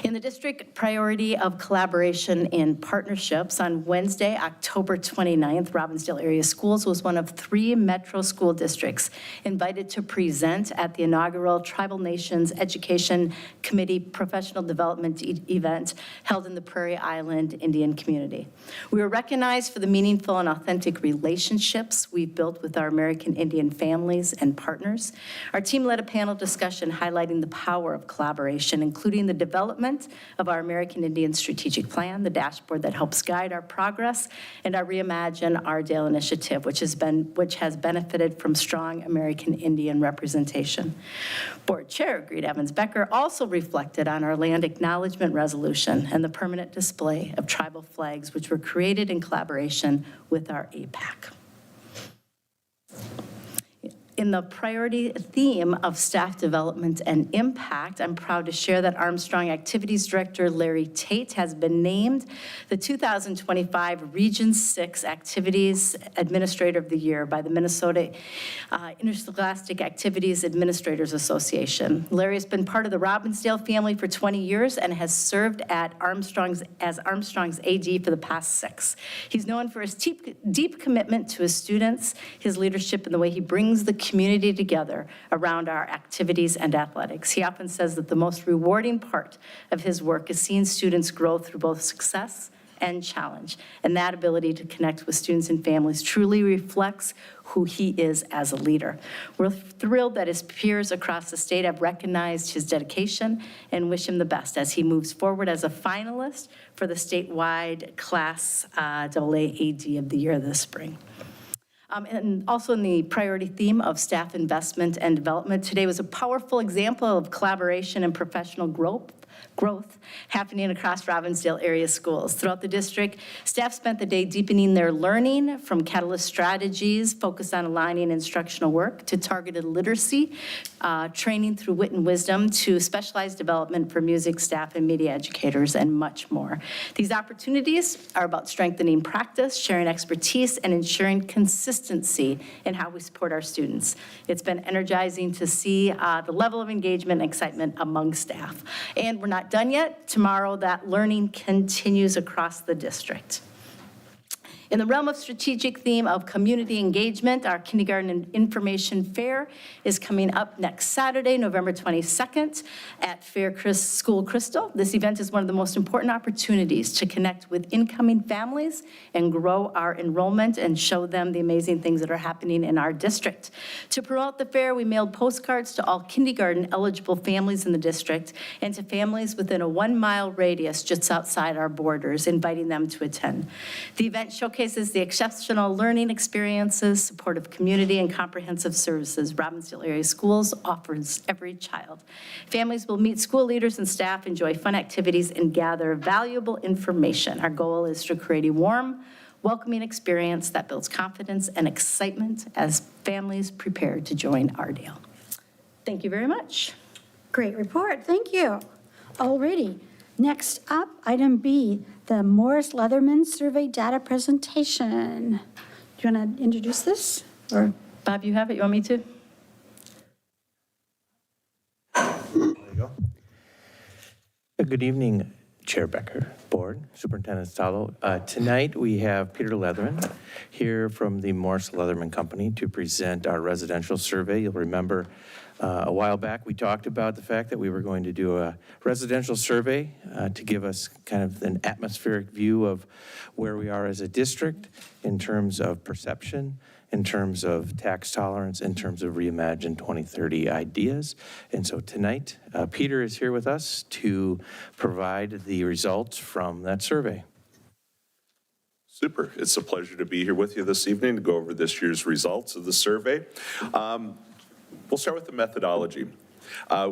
In the district priority of collaboration and partnerships, on Wednesday, October 29th, Robbinsdale Area Schools was one of 3 metro school districts invited to present at the inaugural Tribal Nations Education Committee Professional Development event held in the Prairie Island Indian community. We were recognized for the meaningful and authentic relationships we've built with our American Indian families and partners. Our team led a panel discussion highlighting the power of collaboration, including the development of our American Indian Strategic Plan, the dashboard that helps guide our progress, and our Reimagine Our Dale initiative, which has benefited from strong American Indian representation. Board Chair Greet Evans Becker also reflected on our land acknowledgement resolution and the permanent display of tribal flags, which were created in collaboration with our APAC. In the priority theme of staff development and impact, I'm proud to share that Armstrong Activities Director Larry Tate has been named the 2025 Region 6 Activities Administrator of the Year by the Minnesota Interscholastic Activities Administrators Association. Larry has been part of the Robbinsdale family for 20 years and has served at Armstrong's AD for the past 6. He's known for his deep commitment to his students, his leadership, and the way he brings the community together around our activities and athletics. He often says that the most rewarding part of his work is seeing students grow through both success and challenge. And that ability to connect with students and families truly reflects who he is as a leader. We're thrilled that his peers across the state have recognized his dedication and wish him the best as he moves forward as a finalist for the statewide Class AA AD of the Year this spring. And also in the priority theme of staff investment and development, today was a powerful example of collaboration and professional growth happening across Robbinsdale area schools. Throughout the district, staff spent the day deepening their learning from Catalyst strategies focused on aligning instructional work to targeted literacy, training through wit and wisdom to specialized development for music staff and media educators, and much more. These opportunities are about strengthening practice, sharing expertise, and ensuring consistency in how we support our students. It's been energizing to see the level of engagement and excitement among staff. And we're not done yet. Tomorrow, that learning continues across the district. In the realm of strategic theme of community engagement, our Kindergarten Information Fair is coming up next Saturday, November 22nd at School Crystal. This event is one of the most important opportunities to connect with incoming families and grow our enrollment and show them the amazing things that are happening in our district. To promote the fair, we mailed postcards to all kindergarten eligible families in the district and to families within a 1-mile radius just outside our borders, inviting them to attend. The event showcases the exceptional learning experiences, supportive community, and comprehensive services Robbinsdale area schools offers every child. Families will meet school leaders and staff, enjoy fun activities, and gather valuable information. Our goal is to create a warm, welcoming experience that builds confidence and excitement as families prepare to join Ardale. Thank you very much.
Great report, thank you. Alrighty, next up, item B, the Morris Leatherman Survey Data Presentation. Do you want to introduce this? Or
Bob, you have it, you want me to?
Good evening, Chair Becker, Board, Superintendent Stallo. Tonight we have Peter Leatherman here from the Morris Leatherman Company to present our residential survey. You'll remember a while back we talked about the fact that we were going to do a residential survey to give us kind of an atmospheric view of where we are as a district in terms of perception, in terms of tax tolerance, in terms of Reimagine 2030 ideas. And so tonight, Peter is here with us to provide the results from that survey.
Super. It's a pleasure to be here with you this evening to go over this year's results of the survey. We'll start with the methodology.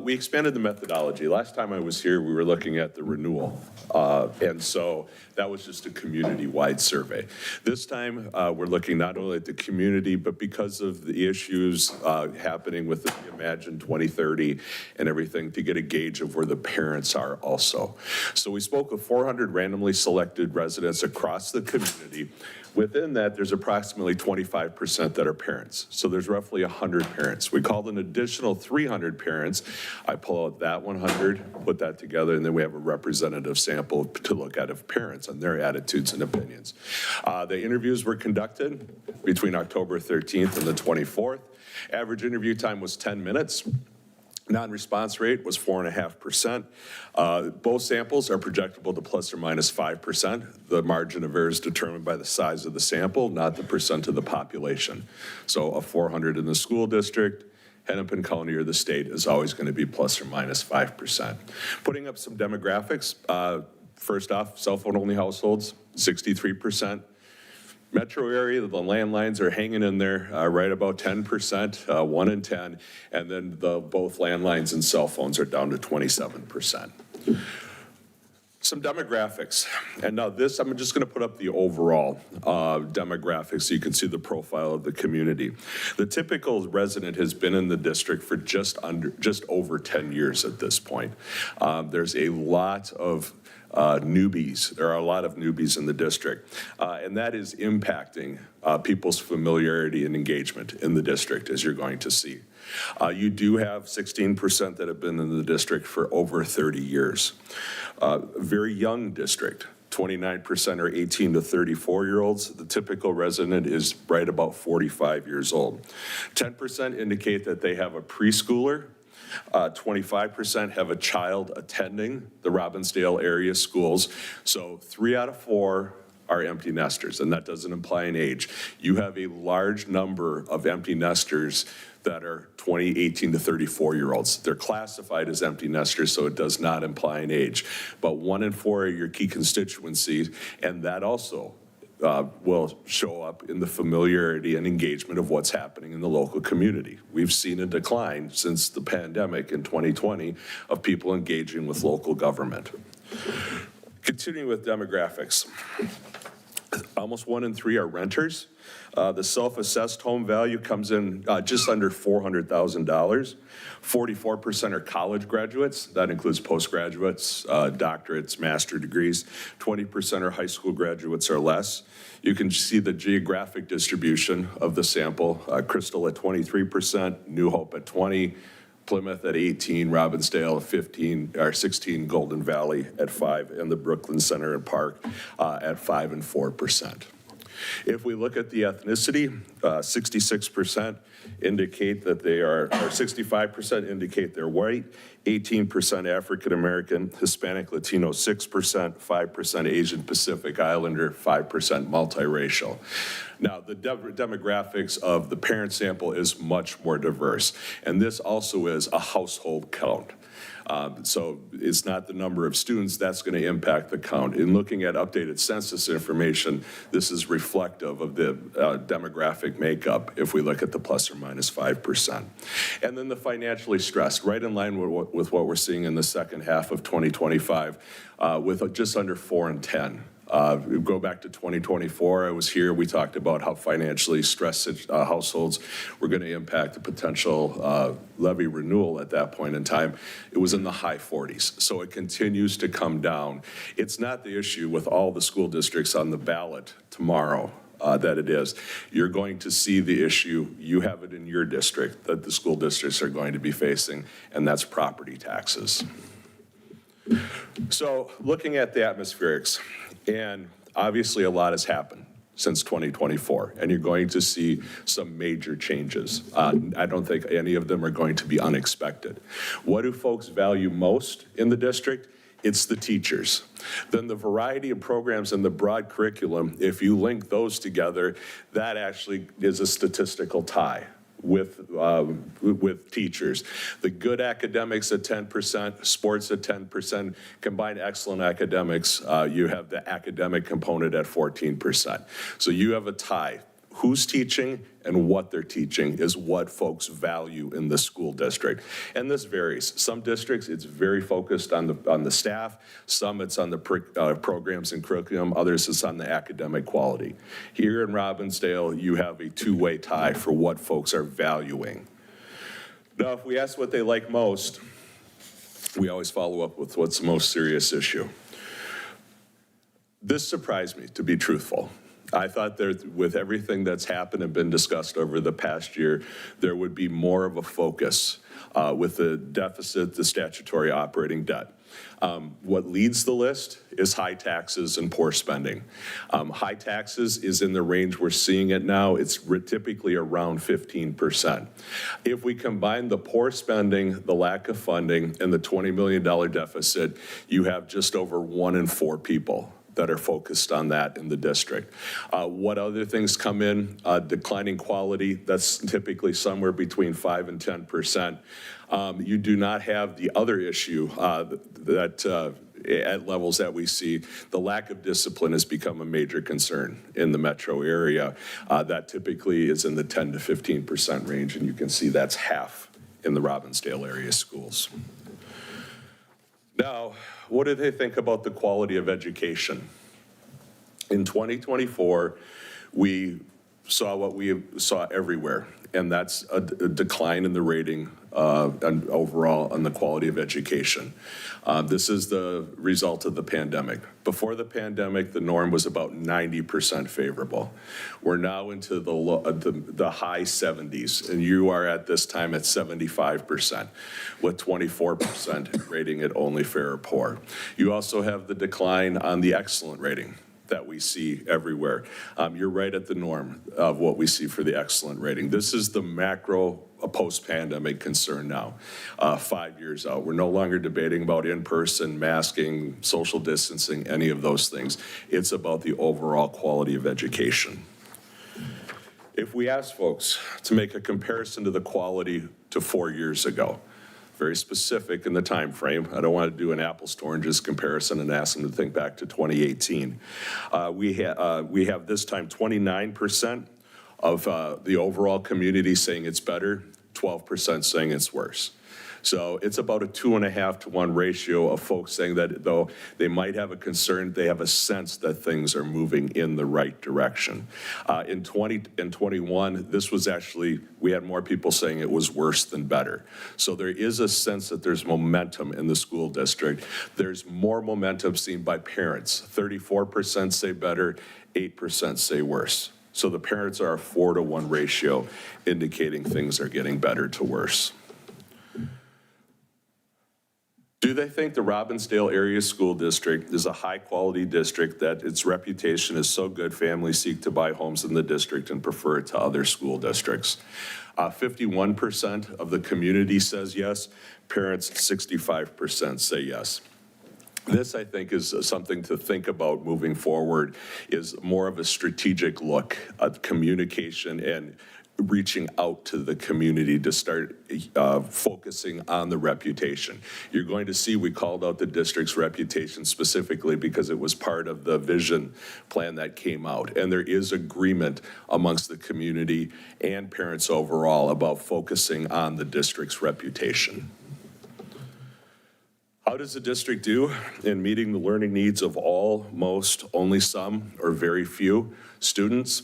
We expanded the methodology. Last time I was here, we were looking at the renewal. And so that was just a community-wide survey. This time, we're looking not only at the community, but because of the issues happening with the Reimagine 2030 and everything, to get a gauge of where the parents are also. So we spoke with 400 randomly selected residents across the community. Within that, there's approximately 25% that are parents. So there's roughly 100 parents. We called an additional 300 parents. I pull out that 100, put that together, and then we have a representative sample to look at of parents and their attitudes and opinions. The interviews were conducted between October 13th and the 24th. Average interview time was 10 minutes. Non-response rate was 4.5%. Both samples are projectable to plus or minus 5%. The margin of error is determined by the size of the sample, not the percent of the population. So a 400 in the school district, Hennepin County or the state is always going to be plus or minus 5%. Putting up some demographics. First off, cell phone only households, 63%. Metro area, the landlines are hanging in there right about 10%, 1 in 10, and then both landlines and cell phones are down to 27%. Some demographics, and now this, I'm just gonna put up the overall demographics so you can see the profile of the community. The typical resident has been in the district for just over 10 years at this point. There's a lot of newbies. There are a lot of newbies in the district, and that is impacting people's familiarity and engagement in the district, as you're going to see. You do have 16% that have been in the district for over 30 years. Very young district. 29% are 18 to 34-year-olds. The typical resident is right about 45 years old. 10% indicate that they have a preschooler. 25% have a child attending the Robbinsdale area schools. So 3 out of 4 are empty nesters, and that doesn't imply an age. You have a large number of empty nesters that are 18 to 34-year-olds. They're classified as empty nesters, so it does not imply an age. But 1 in 4 are your key constituencies, and that also will show up in the familiarity and engagement of what's happening in the local community. We've seen a decline since the pandemic in 2020 of people engaging with local government. Continuing with demographics. Almost 1 in 3 are renters. The self-assessed home value comes in just under $400,000. 44% are college graduates. That includes postgraduates, doctorates, master's degrees. 20% are high school graduates or less. You can see the geographic distribution of the sample. Crystal at 23%, New Hope at 20%, Plymouth at 18%, Robbinsdale at 16%, Golden Valley at 5%, and the Brooklyn Center and Park at 5% and 4%. If we look at the ethnicity, 66% indicate that they are, or 65% indicate they're white, 18% African-American, Hispanic, Latino, 6%, 5% Asian Pacific Islander, 5% multiracial. Now, the demographics of the parent sample is much more diverse, and this also is a household count. So it's not the number of students that's going to impact the count. In looking at updated census information, this is reflective of the demographic makeup if we look at the plus or minus 5%. And then the financially stressed, right in line with what we're seeing in the second half of 2025, with just under 4 in 10. We go back to 2024, I was here, we talked about how financially stressed households were going to impact the potential levy renewal at that point in time. It was in the high 40s, so it continues to come down. It's not the issue with all the school districts on the ballot tomorrow that it is. You're going to see the issue, you have it in your district, that the school districts are going to be facing, and that's property taxes. So looking at the atmospherics, and obviously a lot has happened since 2024, and you're going to see some major changes. I don't think any of them are going to be unexpected. What do folks value most in the district? It's the teachers. Then the variety of programs and the broad curriculum, if you link those together, that actually is a statistical tie with teachers. The good academics at 10%, sports at 10%, combined excellent academics, you have the academic component at 14%. So you have a tie. Who's teaching and what they're teaching is what folks value in the school district. And this varies. Some districts, it's very focused on the staff. Some it's on the programs and curriculum. Others it's on the academic quality. Here in Robbinsdale, you have a two-way tie for what folks are valuing. Now, if we ask what they like most, we always follow up with what's the most serious issue. This surprised me, to be truthful. I thought that with everything that's happened and been discussed over the past year, there would be more of a focus with the deficit, the statutory operating debt. What leads the list is high taxes and poor spending. High taxes is in the range we're seeing it now. It's typically around 15%. If we combine the poor spending, the lack of funding, and the $20 million deficit, you have just over 1 in 4 people that are focused on that in the district. What other things come in? Declining quality, that's typically somewhere between 5 and 10%. You do not have the other issue that at levels that we see. The lack of discipline has become a major concern in the metro area. That typically is in the 10 to 15% range, and you can see that's half in the Robbinsdale area schools. Now, what do they think about the quality of education? In 2024, we saw what we saw everywhere, and that's a decline in the rating and overall on the quality of education. This is the result of the pandemic. Before the pandemic, the norm was about 90% favorable. We're now into the high 70s, and you are at this time at 75%, with 24% rating it only fair or poor. You also have the decline on the excellent rating that we see everywhere. You're right at the norm of what we see for the excellent rating. This is the macro post-pandemic concern now, 5 years out. We're no longer debating about in-person, masking, social distancing, any of those things. It's about the overall quality of education. If we ask folks to make a comparison to the quality to 4 years ago, very specific in the time frame. I don't want to do an apples to oranges comparison and ask them to think back to 2018. We have this time 29% of the overall community saying it's better, 12% saying it's worse. So it's about a 2.5 to 1 ratio of folks saying that though they might have a concern, they have a sense that things are moving in the right direction. In 2021, this was actually, we had more people saying it was worse than better. So there is a sense that there's momentum in the school district. There's more momentum seen by parents. 34% say better, 8% say worse. So the parents are a 4 to 1 ratio, indicating things are getting better to worse. Do they think the Robbinsdale Area School District is a high-quality district that its reputation is so good families seek to buy homes in the district and prefer it to other school districts? 51% of the community says yes. Parents, 65% say yes. This, I think, is something to think about moving forward, is more of a strategic look at communication and reaching out to the community to start focusing on the reputation. You're going to see we called out the district's reputation specifically because it was part of the vision plan that came out. And there is agreement amongst the community and parents overall about focusing on the district's reputation. How does the district do in meeting the learning needs of all, most, only some, or very few students?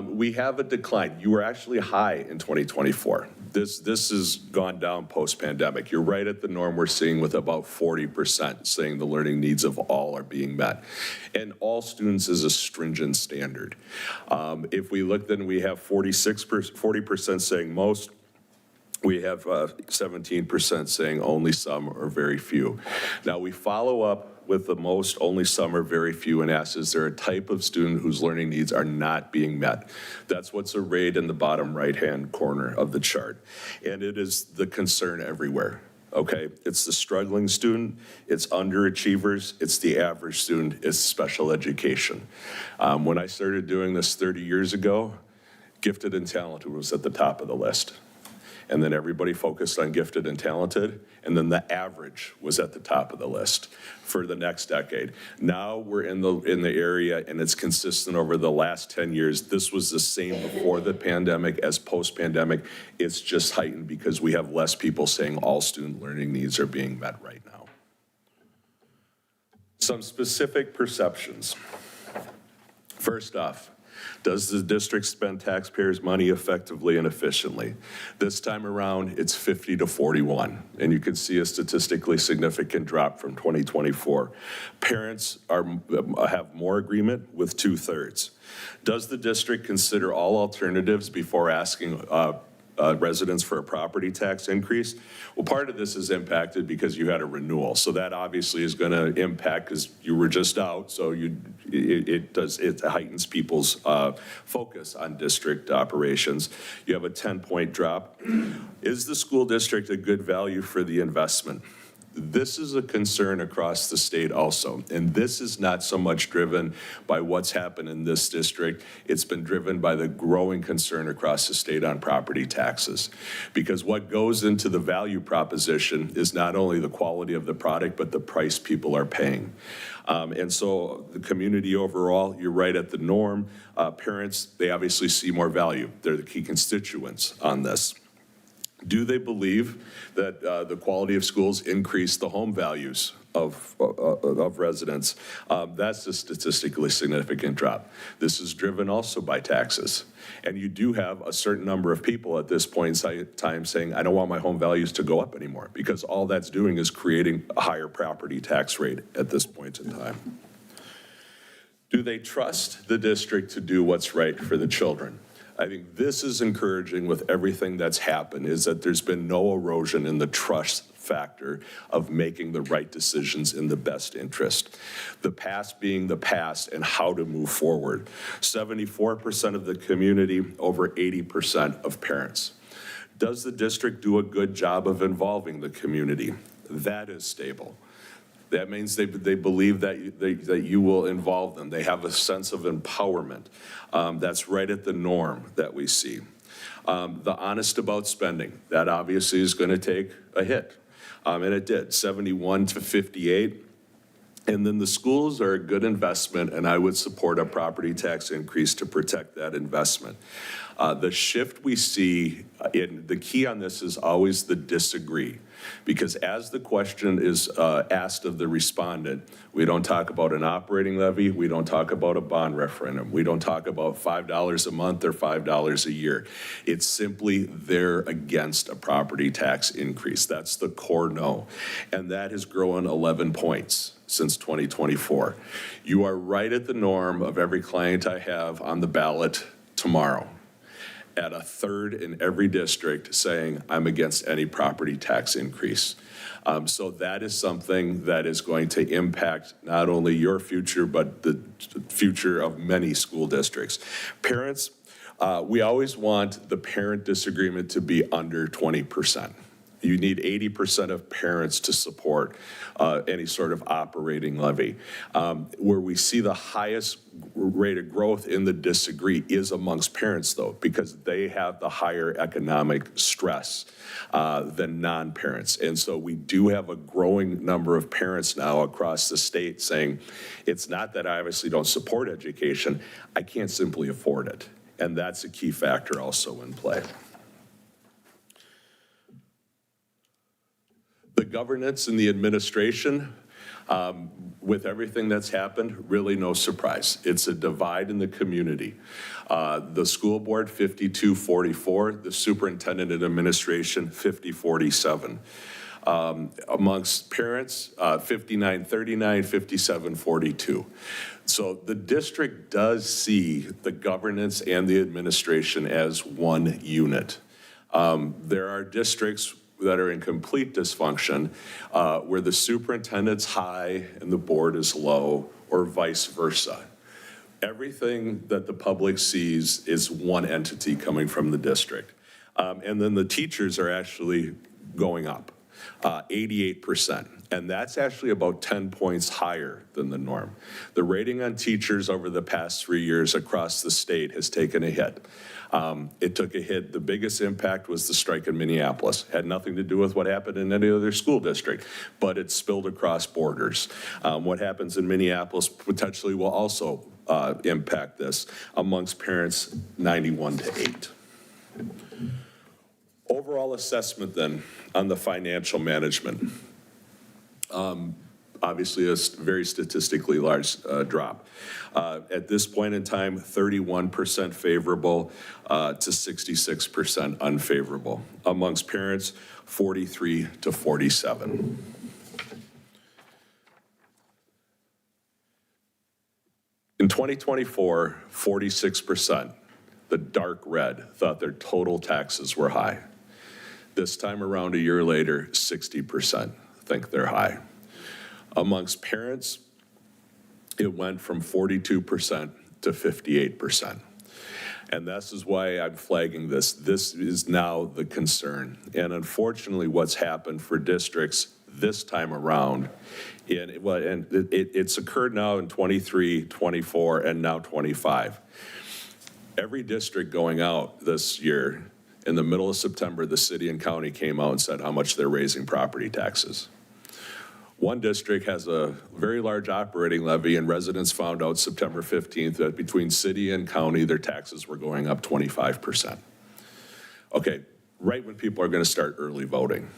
We have a decline. You were actually high in 2024. This has gone down post-pandemic. You're right at the norm we're seeing with about 40% saying the learning needs of all are being met. And all students is a stringent standard. If we look, then we have 40% saying most. We have 17% saying only some or very few. Now, we follow up with the most, only some or very few, and ask, is there a type of student whose learning needs are not being met? That's what's arrayed in the bottom right-hand corner of the chart. And it is the concern everywhere, okay? It's the struggling student, it's underachievers, it's the average student, it's special education. When I started doing this 30 years ago, gifted and talented was at the top of the list. And then everybody focused on gifted and talented, and then the average was at the top of the list for the next decade. Now we're in the area, and it's consistent over the last 10 years. This was the same before the pandemic as post-pandemic. It's just heightened because we have less people saying all student learning needs are being met right now. Some specific perceptions. First off, does the district spend taxpayers' money effectively and efficiently? This time around, it's 50 to 41, and you can see a statistically significant drop from 2024. Parents have more agreement with 2/3. Does the district consider all alternatives before asking residents for a property tax increase? Well, part of this is impacted because you had a renewal. So that obviously is going to impact because you were just out. So it heightens people's focus on district operations. You have a 10-point drop. Is the school district a good value for the investment? This is a concern across the state also, and this is not so much driven by what's happened in this district. It's been driven by the growing concern across the state on property taxes, because what goes into the value proposition is not only the quality of the product, but the price people are paying. And so the community overall, you're right at the norm. Parents, they obviously see more value. They're the key constituents on this. Do they believe that the quality of schools increase the home values of residents? That's a statistically significant drop. This is driven also by taxes. And you do have a certain number of people at this point in time saying, I don't want my home values to go up anymore, because all that's doing is creating a higher property tax rate at this point in time. Do they trust the district to do what's right for the children? I think this is encouraging with everything that's happened, is that there's been no erosion in the trust factor of making the right decisions in the best interest. The past being the past and how to move forward. 74% of the community, over 80% of parents. Does the district do a good job of involving the community? That is stable. That means they believe that you will involve them. They have a sense of empowerment. That's right at the norm that we see. The honest about spending, that obviously is going to take a hit. And it did, 71 to 58. And then the schools are a good investment, and I would support a property tax increase to protect that investment. The shift we see, the key on this is always the disagree. Because as the question is asked of the respondent, we don't talk about an operating levy, we don't talk about a bond referendum, we don't talk about $5 a month or $5 a year. It's simply they're against a property tax increase. That's the core no. And that has grown 11 points since 2024. You are right at the norm of every client I have on the ballot tomorrow. at a third in every district saying, I'm against any property tax increase. So that is something that is going to impact not only your future, but the future of many school districts. Parents, we always want the parent disagreement to be under 20%. You need 80% of parents to support any sort of operating levy. Where we see the highest rate of growth in the disagree is amongst parents, though, because they have the higher economic stress than non-parents. And so we do have a growing number of parents now across the state saying, it's not that I obviously don't support education, I can't simply afford it. And that's a key factor also in play. The governance and the administration, with everything that's happened, really no surprise. It's a divide in the community. The school board, 52-44, the superintendent and administration, 50-47. Amongst parents, 59-39, 57-42. So the district does see the governance and the administration as one unit. There are districts that are in complete dysfunction, where the superintendent's high and the board is low, or vice versa. Everything that the public sees is one entity coming from the district. And then the teachers are actually going up, 88%. And that's actually about 10 points higher than the norm. The rating on teachers over the past 3 years across the state has taken a hit. It took a hit. The biggest impact was the strike in Minneapolis. Had nothing to do with what happened in any other school district, but it spilled across borders. What happens in Minneapolis potentially will also impact this amongst parents, 91-8. Overall assessment then on the financial management. Obviously a very statistically large drop. At this point in time, 31% favorable to 66% unfavorable. Amongst parents, 43-47. In 2024, 46%, the dark red, thought their total taxes were high. This time around, a year later, 60% think they're high. Amongst parents, it went from 42% to 58%. And this is why I'm flagging this. This is now the concern. And unfortunately, what's happened for districts this time around, it's occurred now in 23, 24, and now 25. Every district going out this year, in the middle of September, the city and county came out and said how much they're raising property taxes. One district has a very large operating levy, and residents found out September 15th that between city and county, their taxes were going up 25%. Okay, right when people are going to start early voting.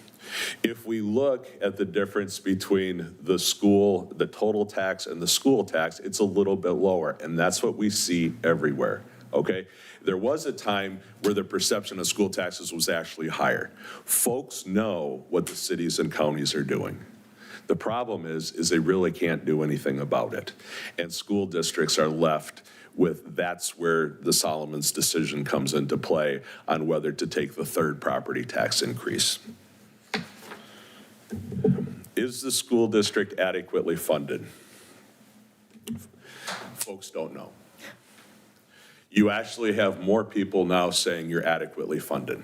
If we look at the difference between the school, the total tax and the school tax, it's a little bit lower, and that's what we see everywhere. Okay, there was a time where the perception of school taxes was actually higher. Folks know what the cities and counties are doing. The problem is they really can't do anything about it. And school districts are left with, that's where the Solomon's decision comes into play on whether to take the third property tax increase. Is the school district adequately funded? Folks don't know. You actually have more people now saying you're adequately funded.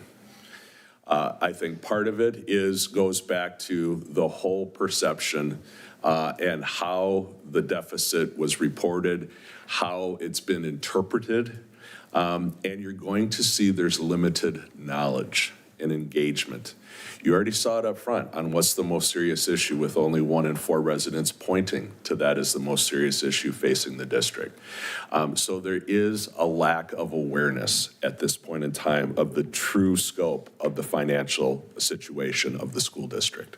I think part of it goes back to the whole perception and how the deficit was reported, how it's been interpreted, and you're going to see there's limited knowledge and engagement. You already saw it up front on what's the most serious issue, with only 1 in 4 residents pointing to that as the most serious issue facing the district. So there is a lack of awareness at this point in time of the true scope of the financial situation of the school district.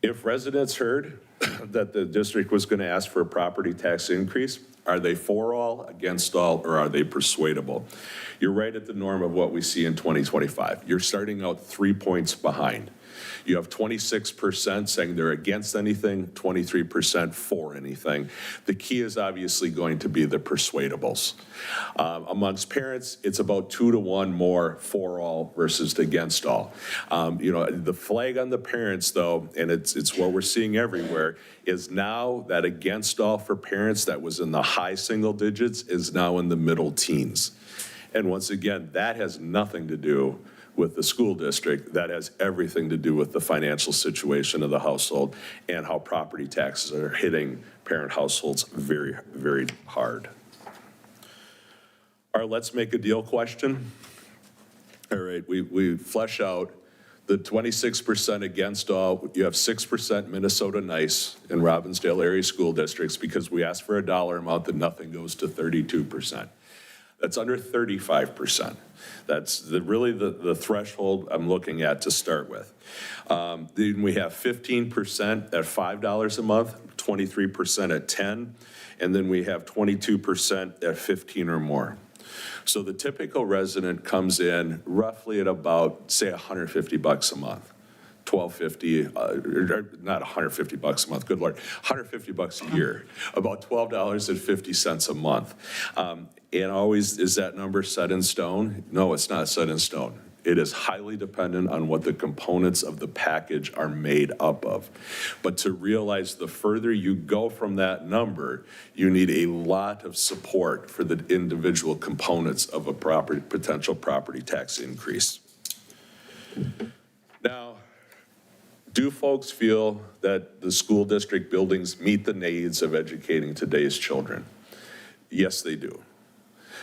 If residents heard that the district was going to ask for a property tax increase, are they for all, against all, or are they persuadable? You're right at the norm of what we see in 2025. You're starting out 3 points behind. You have 26% saying they're against anything, 23% for anything. The key is obviously going to be the persuadables. Amongst parents, it's about 2 to 1 more for all versus against all. The flag on the parents, though, and it's what we're seeing everywhere, is now that against all for parents that was in the high single digits is now in the middle teens. And once again, that has nothing to do with the school district. That has everything to do with the financial situation of the household and how property taxes are hitting parent households very, very hard. Our let's make a deal question. All right, we flesh out the 26% against all. You have 6% Minnesota nice in Robbinsdale area school districts because we asked for a dollar amount that nothing goes to 32%. That's under 35%. That's really the threshold I'm looking at to start with. Then we have 15% at $5 a month, 23% at 10, and then we have 22% at 15 or more. So the typical resident comes in roughly at about, say, $150 a month. $1,250, not $150 a month, good Lord, $150 a year, about $12.50 a month. And always, is that number set in stone? No, it's not set in stone. It is highly dependent on what the components of the package are made up of. But to realize the further you go from that number, you need a lot of support for the individual components of a potential property tax increase. Now, do folks feel that the school district buildings meet the needs of educating today's children? Yes, they do.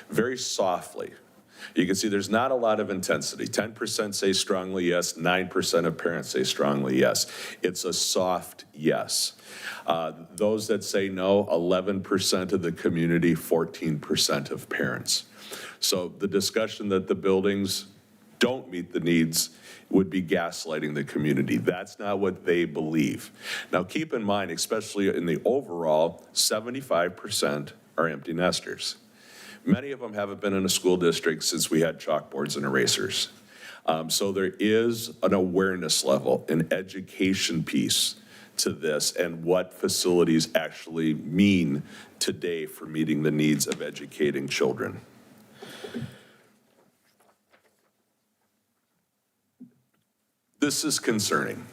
Very softly. You can see there's not a lot of intensity. 10% say strongly yes, 9% of parents say strongly yes. It's a soft yes. Those that say no, 11% of the community, 14% of parents. So the discussion that the buildings don't meet the needs would be gaslighting the community. That's not what they believe. Now keep in mind, especially in the overall, 75% are empty nesters. Many of them haven't been in a school district since we had chalkboards and erasers. So there is an awareness level, an education piece to this and what facilities actually mean today for meeting the needs of educating children. This is concerning.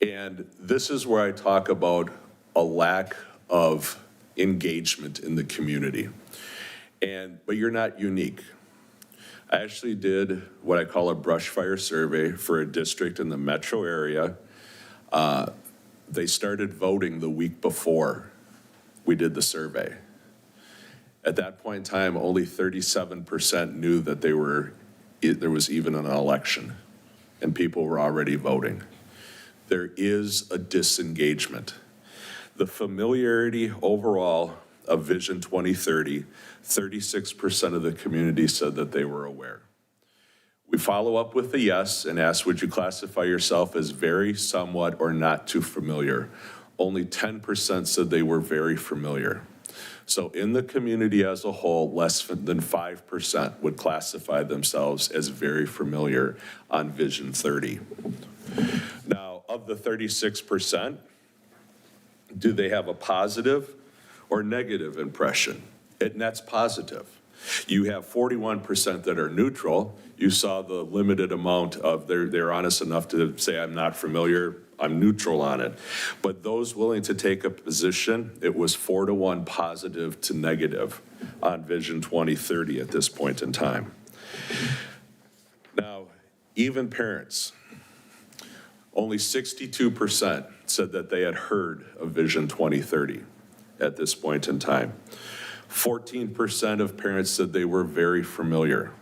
And this is where I talk about a lack of engagement in the community. But you're not unique. I actually did what I call a brush fire survey for a district in the metro area. They started voting the week before we did the survey. At that point in time, only 37% knew that there was even an election, and people were already voting. There is a disengagement. The familiarity overall of Vision 2030, 36% of the community said that they were aware. We follow up with a yes and ask, would you classify yourself as very, somewhat, or not too familiar? Only 10% said they were very familiar. So in the community as a whole, less than 5% would classify themselves as very familiar on Vision 30. Now, of the 36%, do they have a positive or negative impression? It nets positive. You have 41% that are neutral. You saw the limited amount of, they're honest enough to say, I'm not familiar, I'm neutral on it. But those willing to take a position, it was 4-to-1 positive to negative on Vision 2030 at this point in time. Now, even parents, only 62% said that they had heard of Vision 2030 at this point in time. 14% of parents said they were very familiar.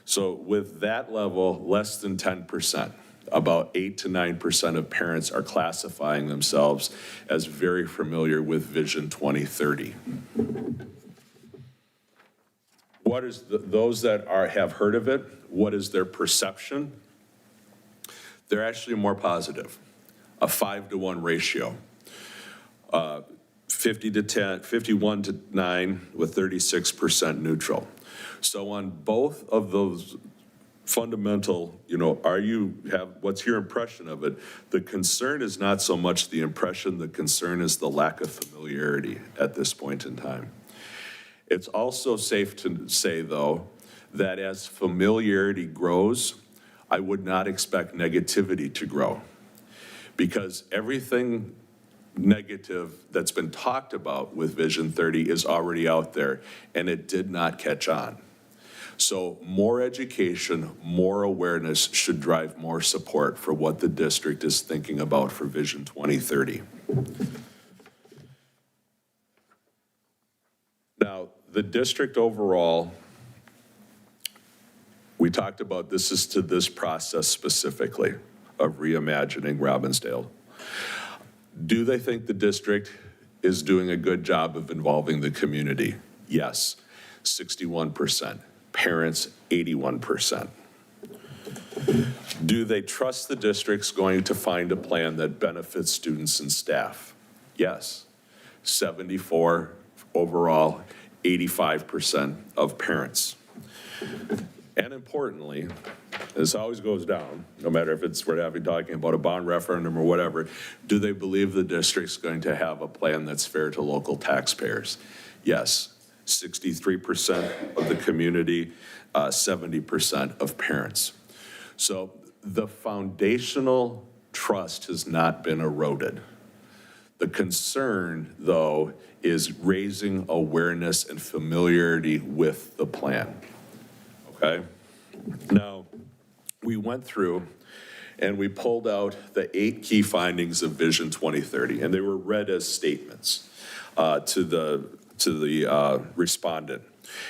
So with that level, less than 10%, about 8 to 9% of parents are classifying themselves as very familiar with Vision 2030. What is those that have heard of it, what is their perception? They're actually more positive, a 5-to-1 ratio. 51 to 9 with 36% neutral. So on both of those fundamental, what's your impression of it? The concern is not so much the impression, the concern is the lack of familiarity at this point in time. It's also safe to say, though, that as familiarity grows, I would not expect negativity to grow, because everything negative that's been talked about with Vision 30 is already out there, and it did not catch on. So more education, more awareness should drive more support for what the district is thinking about for Vision 2030. Now, the district overall, we talked about this is to this process specifically of reimagining Robbinsdale. Do they think the district is doing a good job of involving the community? Yes, 61%. Parents, 81%. Do they trust the district's going to find a plan that benefits students and staff? Yes, 74 overall, 85% of parents. And importantly, this always goes down, no matter if we're talking about a bond referendum or whatever, do they believe the district's going to have a plan that's fair to local taxpayers? Yes, 63% of the community, 70% of parents. So the foundational trust has not been eroded. The concern, though, is raising awareness and familiarity with the plan. Okay? Now, we went through and we pulled out the 8 key findings of Vision 2030, and they were read as statements to the respondent.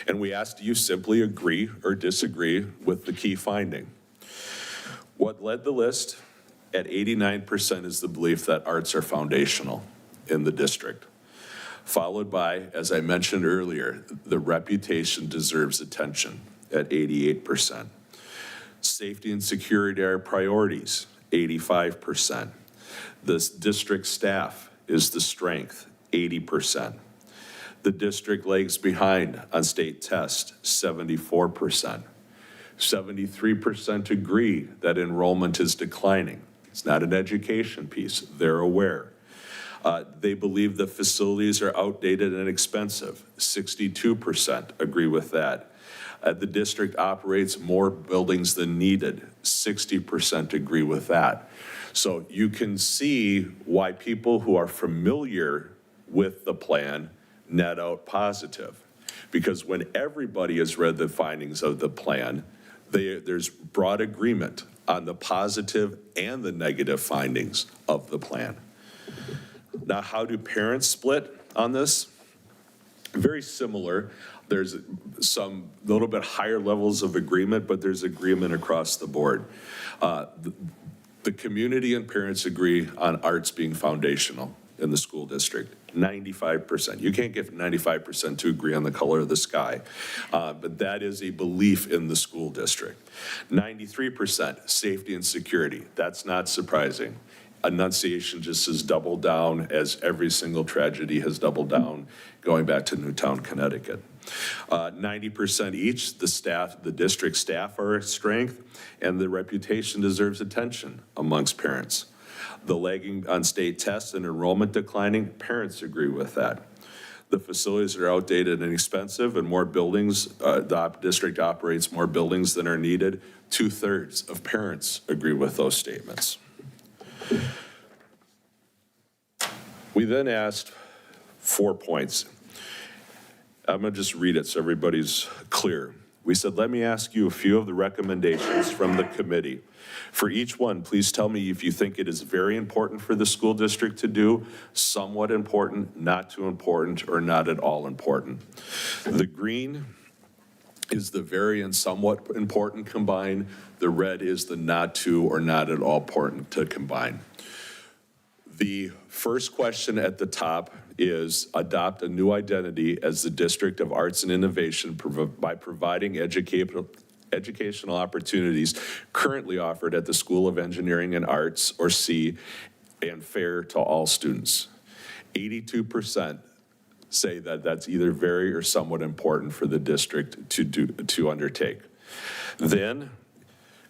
And we asked, do you simply agree or disagree with the key finding? What led the list at 89% is the belief that arts are foundational in the district, followed by, as I mentioned earlier, the reputation deserves attention at 88%. Safety and security are priorities, 85%. The district staff is the strength, 80%. The district lags behind on state tests, 74%. 73% agree that enrollment is declining. It's not an education piece, they're aware. They believe the facilities are outdated and expensive. 62% agree with that. The district operates more buildings than needed. 60% agree with that. So you can see why people who are familiar with the plan net out positive. Because when everybody has read the findings of the plan, there's broad agreement on the positive and the negative findings of the plan. Now, how do parents split on this? Very similar. There's some little bit higher levels of agreement, but there's agreement across the board. The community and parents agree on arts being foundational in the school district, 95%. You can't get 95% to agree on the color of the sky, but that is a belief in the school district. 93% safety and security. That's not surprising. Annunciation just has doubled down, as every single tragedy has doubled down, going back to Newtown, Connecticut. 90% each, the district staff are a strength, and the reputation deserves attention amongst parents. The lagging on state tests and enrollment declining, parents agree with that. The facilities are outdated and expensive, and more buildings, the district operates more buildings than are needed. 2/3 of parents agree with those statements. We then asked 4 points. I'm going to just read it so everybody's clear. We said, let me ask you a few of the recommendations from the committee. For each one, please tell me if you think it is very important for the school district to do, somewhat important, not too important, or not at all important. The green is the very and somewhat important combined. The red is the not too or not at all important to combine. The first question at the top is adopt a new identity as the District of Arts and Innovation by providing educational opportunities currently offered at the School of Engineering and Arts, or C, and fair to all students. 82% say that that's either very or somewhat important for the district to undertake. Then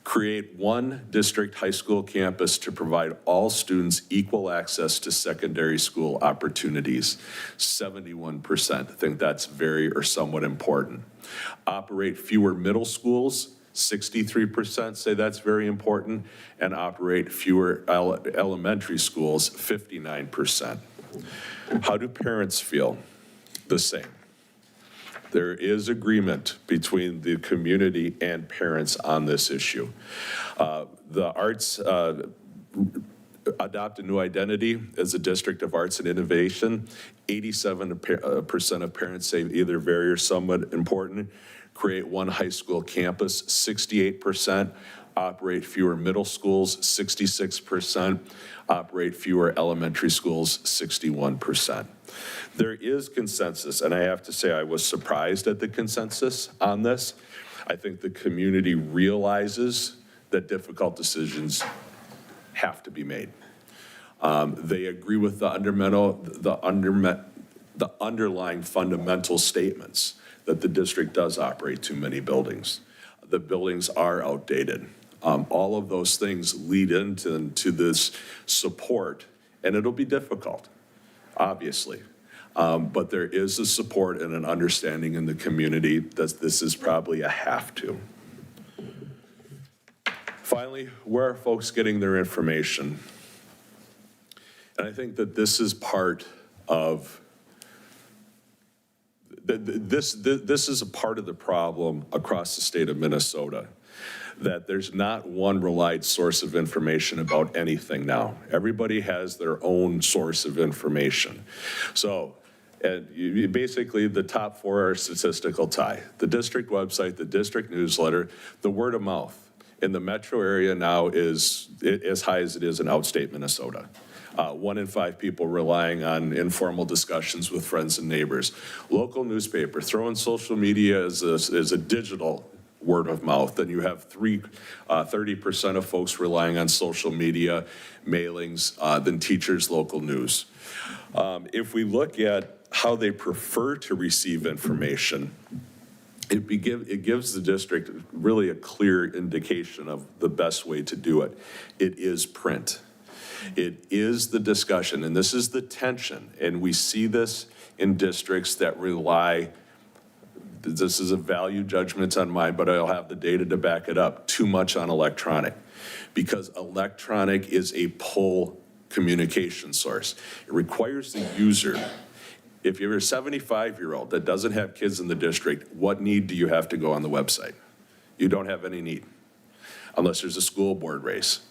Create one district high school campus to provide all students equal access to secondary school opportunities. 71% think that's very or somewhat important. Operate fewer middle schools. 63% say that's very important. And operate fewer elementary schools. 59%. How do parents feel? The same. There is agreement between the community and parents on this issue. The arts adopt a new identity as a district of arts and innovation. 87% of parents say either very or somewhat important. Create one high school campus, 68%. Operate fewer middle schools, 66%. Operate fewer elementary schools, 61%. There is consensus, and I have to say I was surprised at the consensus on this. I think the community realizes that difficult decisions have to be made. They agree with the underlying fundamental statements that the district does operate too many buildings. The buildings are outdated. All of those things lead into this support, and it'll be difficult, obviously. But there is a support and an understanding in the community that this is probably a have to. Finally, where are folks getting their information? And I think that this is part of, this is a part of the problem across the state of Minnesota, that there's not one relied source of information about anything now. Everybody has their own source of information. So, basically the top four are statistical tie. The district website, the district newsletter, the word of mouth. In the metro area now is as high as it is in outstate Minnesota. 1 in 5 people relying on informal discussions with friends and neighbors. Local newspaper, throw in social media as a digital word of mouth. Then you have 30% of folks relying on social media, mailings, then teachers, local news. If we look at how they prefer to receive information, it gives the district really a clear indication of the best way to do it. It is print. It is the discussion, and this is the tension, and we see this in districts that rely, this is a value judgment on mine, but I'll have the data to back it up, too much on electronic, because electronic is a pull communication source. It requires the user. If you're a 75-year-old that doesn't have kids in the district, what need do you have to go on the website? You don't have any need, unless there's a school board race.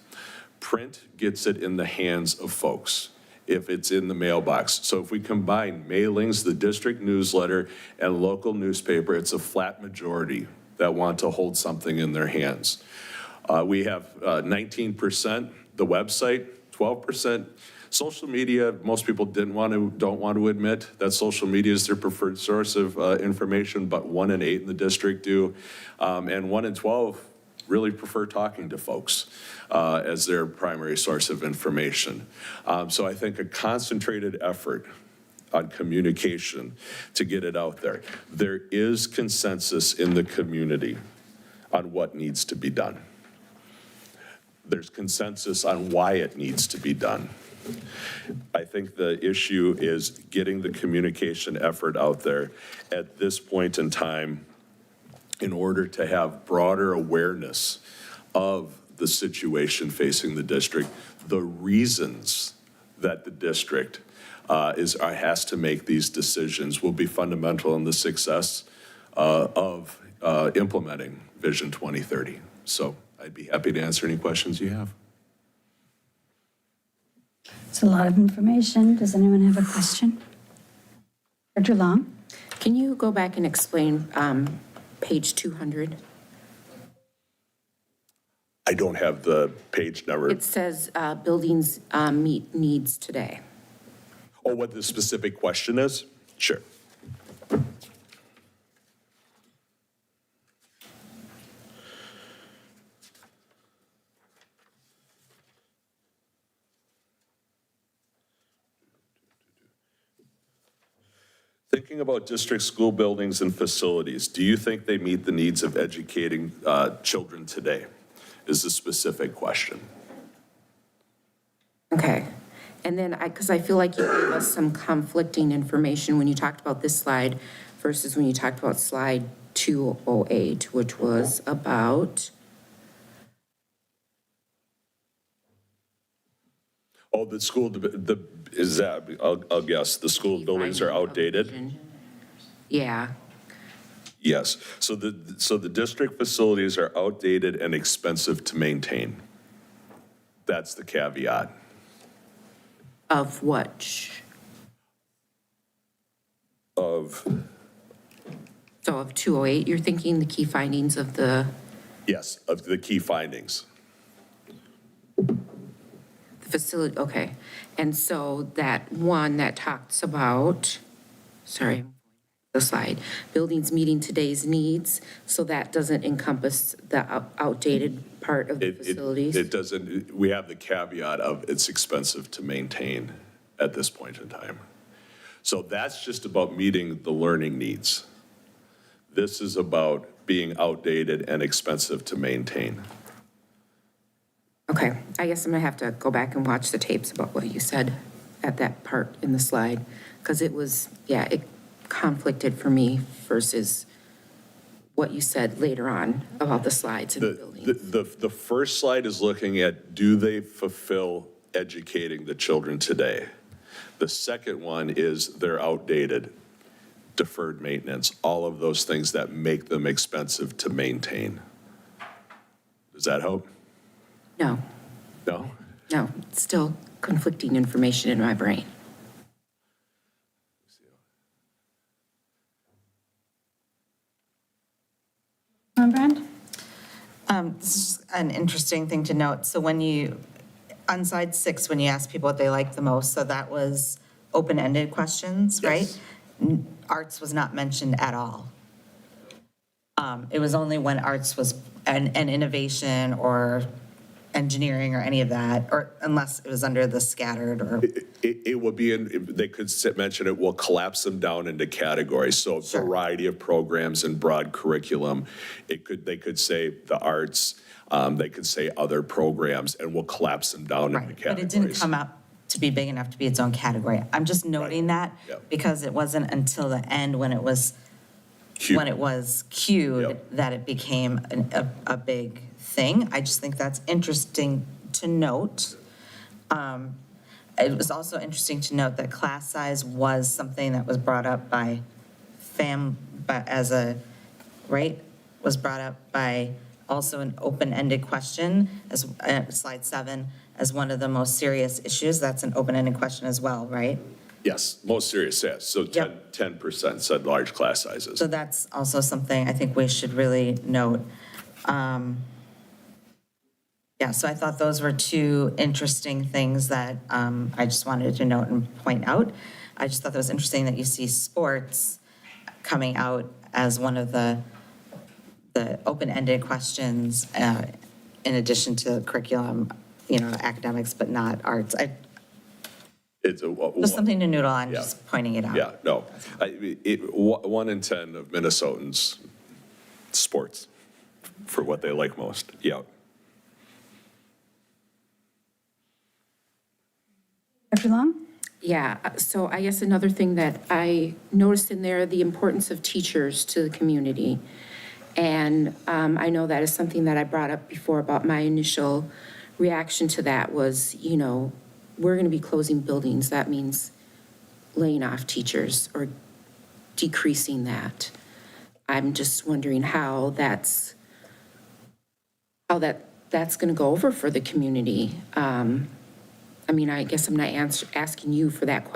Print gets it in the hands of folks if it's in the mailbox. So if we combine mailings, the district newsletter, and local newspaper, it's a flat majority that want to hold something in their hands. We have 19%, the website, 12%. Social media, most people don't want to admit that social media is their preferred source of information, but 1 in 8 in the district do. And 1 in 12 really prefer talking to folks as their primary source of information. So I think a concentrated effort on communication to get it out there. There is consensus in the community on what needs to be done. There's consensus on why it needs to be done. I think the issue is getting the communication effort out there at this point in time in order to have broader awareness of the situation facing the district, the reasons that the district has to make these decisions will be fundamental in the success of implementing Vision 2030. So I'd be happy to answer any questions you have.
It's a lot of information. Does anyone have a question? Dr. Long?
Can you go back and explain page 200?
I don't have the page number.
It says buildings meet needs today.
Oh, what the specific question is? Sure. Thinking about district school buildings and facilities, do you think they meet the needs of educating children today? is the specific question.
Okay. And then because I feel like you gave us some conflicting information when you talked about this slide versus when you talked about slide 208, which was about,
Oh, the school, is that, I'll guess, the school buildings are outdated?
yeah.
Yes. So the district facilities are outdated and expensive to maintain. That's the caveat.
Of what?
Of,
So of 208, you're thinking the key findings of the
yes, of the key findings.
facility, okay. And so that one that talks about, sorry, the slide, buildings meeting today's needs, so that doesn't encompass the outdated part of the facilities?
It doesn't, we have the caveat of it's expensive to maintain at this point in time. So that's just about meeting the learning needs. This is about being outdated and expensive to maintain.
Okay, I guess I'm gonna have to go back and watch the tapes about what you said at that part in the slide, because it was, yeah, it conflicted for me versus what you said later on about the slides and the building.
The first slide is looking at, do they fulfill educating the children today? The second one is they're outdated, deferred maintenance, all of those things that make them expensive to maintain. Does that help?
No,
No?
no, it's still conflicting information in my brain.
Brand?
This is an interesting thing to note. So when you, on slide 6, when you ask people what they like the most, so that was open-ended questions, right? Arts was not mentioned at all. It was only when arts was an innovation or engineering or any of that, or unless it was under the scattered or.
It will be in, they could mention it, we'll collapse them down into categories. So a variety of programs and broad curriculum. They could say the arts, they could say other programs, and we'll collapse them down into categories.
But it didn't come out to be big enough to be its own category. I'm just noting that because it wasn't until the end when it was cued that it became a big thing. I just think that's interesting to note. It was also interesting to note that class size was something that was brought up by was brought up by also an open-ended question, as slide 7, as one of the most serious issues. That's an open-ended question as well, right?
Yes, most serious, yes. So 10% said large class sizes.
So that's also something I think we should really note. Yeah, so I thought those were two interesting things that I just wanted to note and point out. I just thought that was interesting that you see sports coming out as one of the open-ended questions in addition to curriculum, academics, but not arts.
It's
Just something to noodle on, just pointing it out.
Yeah, no. 1 in 10 of Minnesotans, sports, for what they like most. Yeah.
Dr. Long?
Yeah, so I guess another thing that I noticed in there, the importance of teachers to the community. And I know that is something that I brought up before about my initial reaction to that was, we're going to be closing buildings. That means laying off teachers or decreasing that. I'm just wondering how that's going to go over for the community. I guess I'm not asking you for that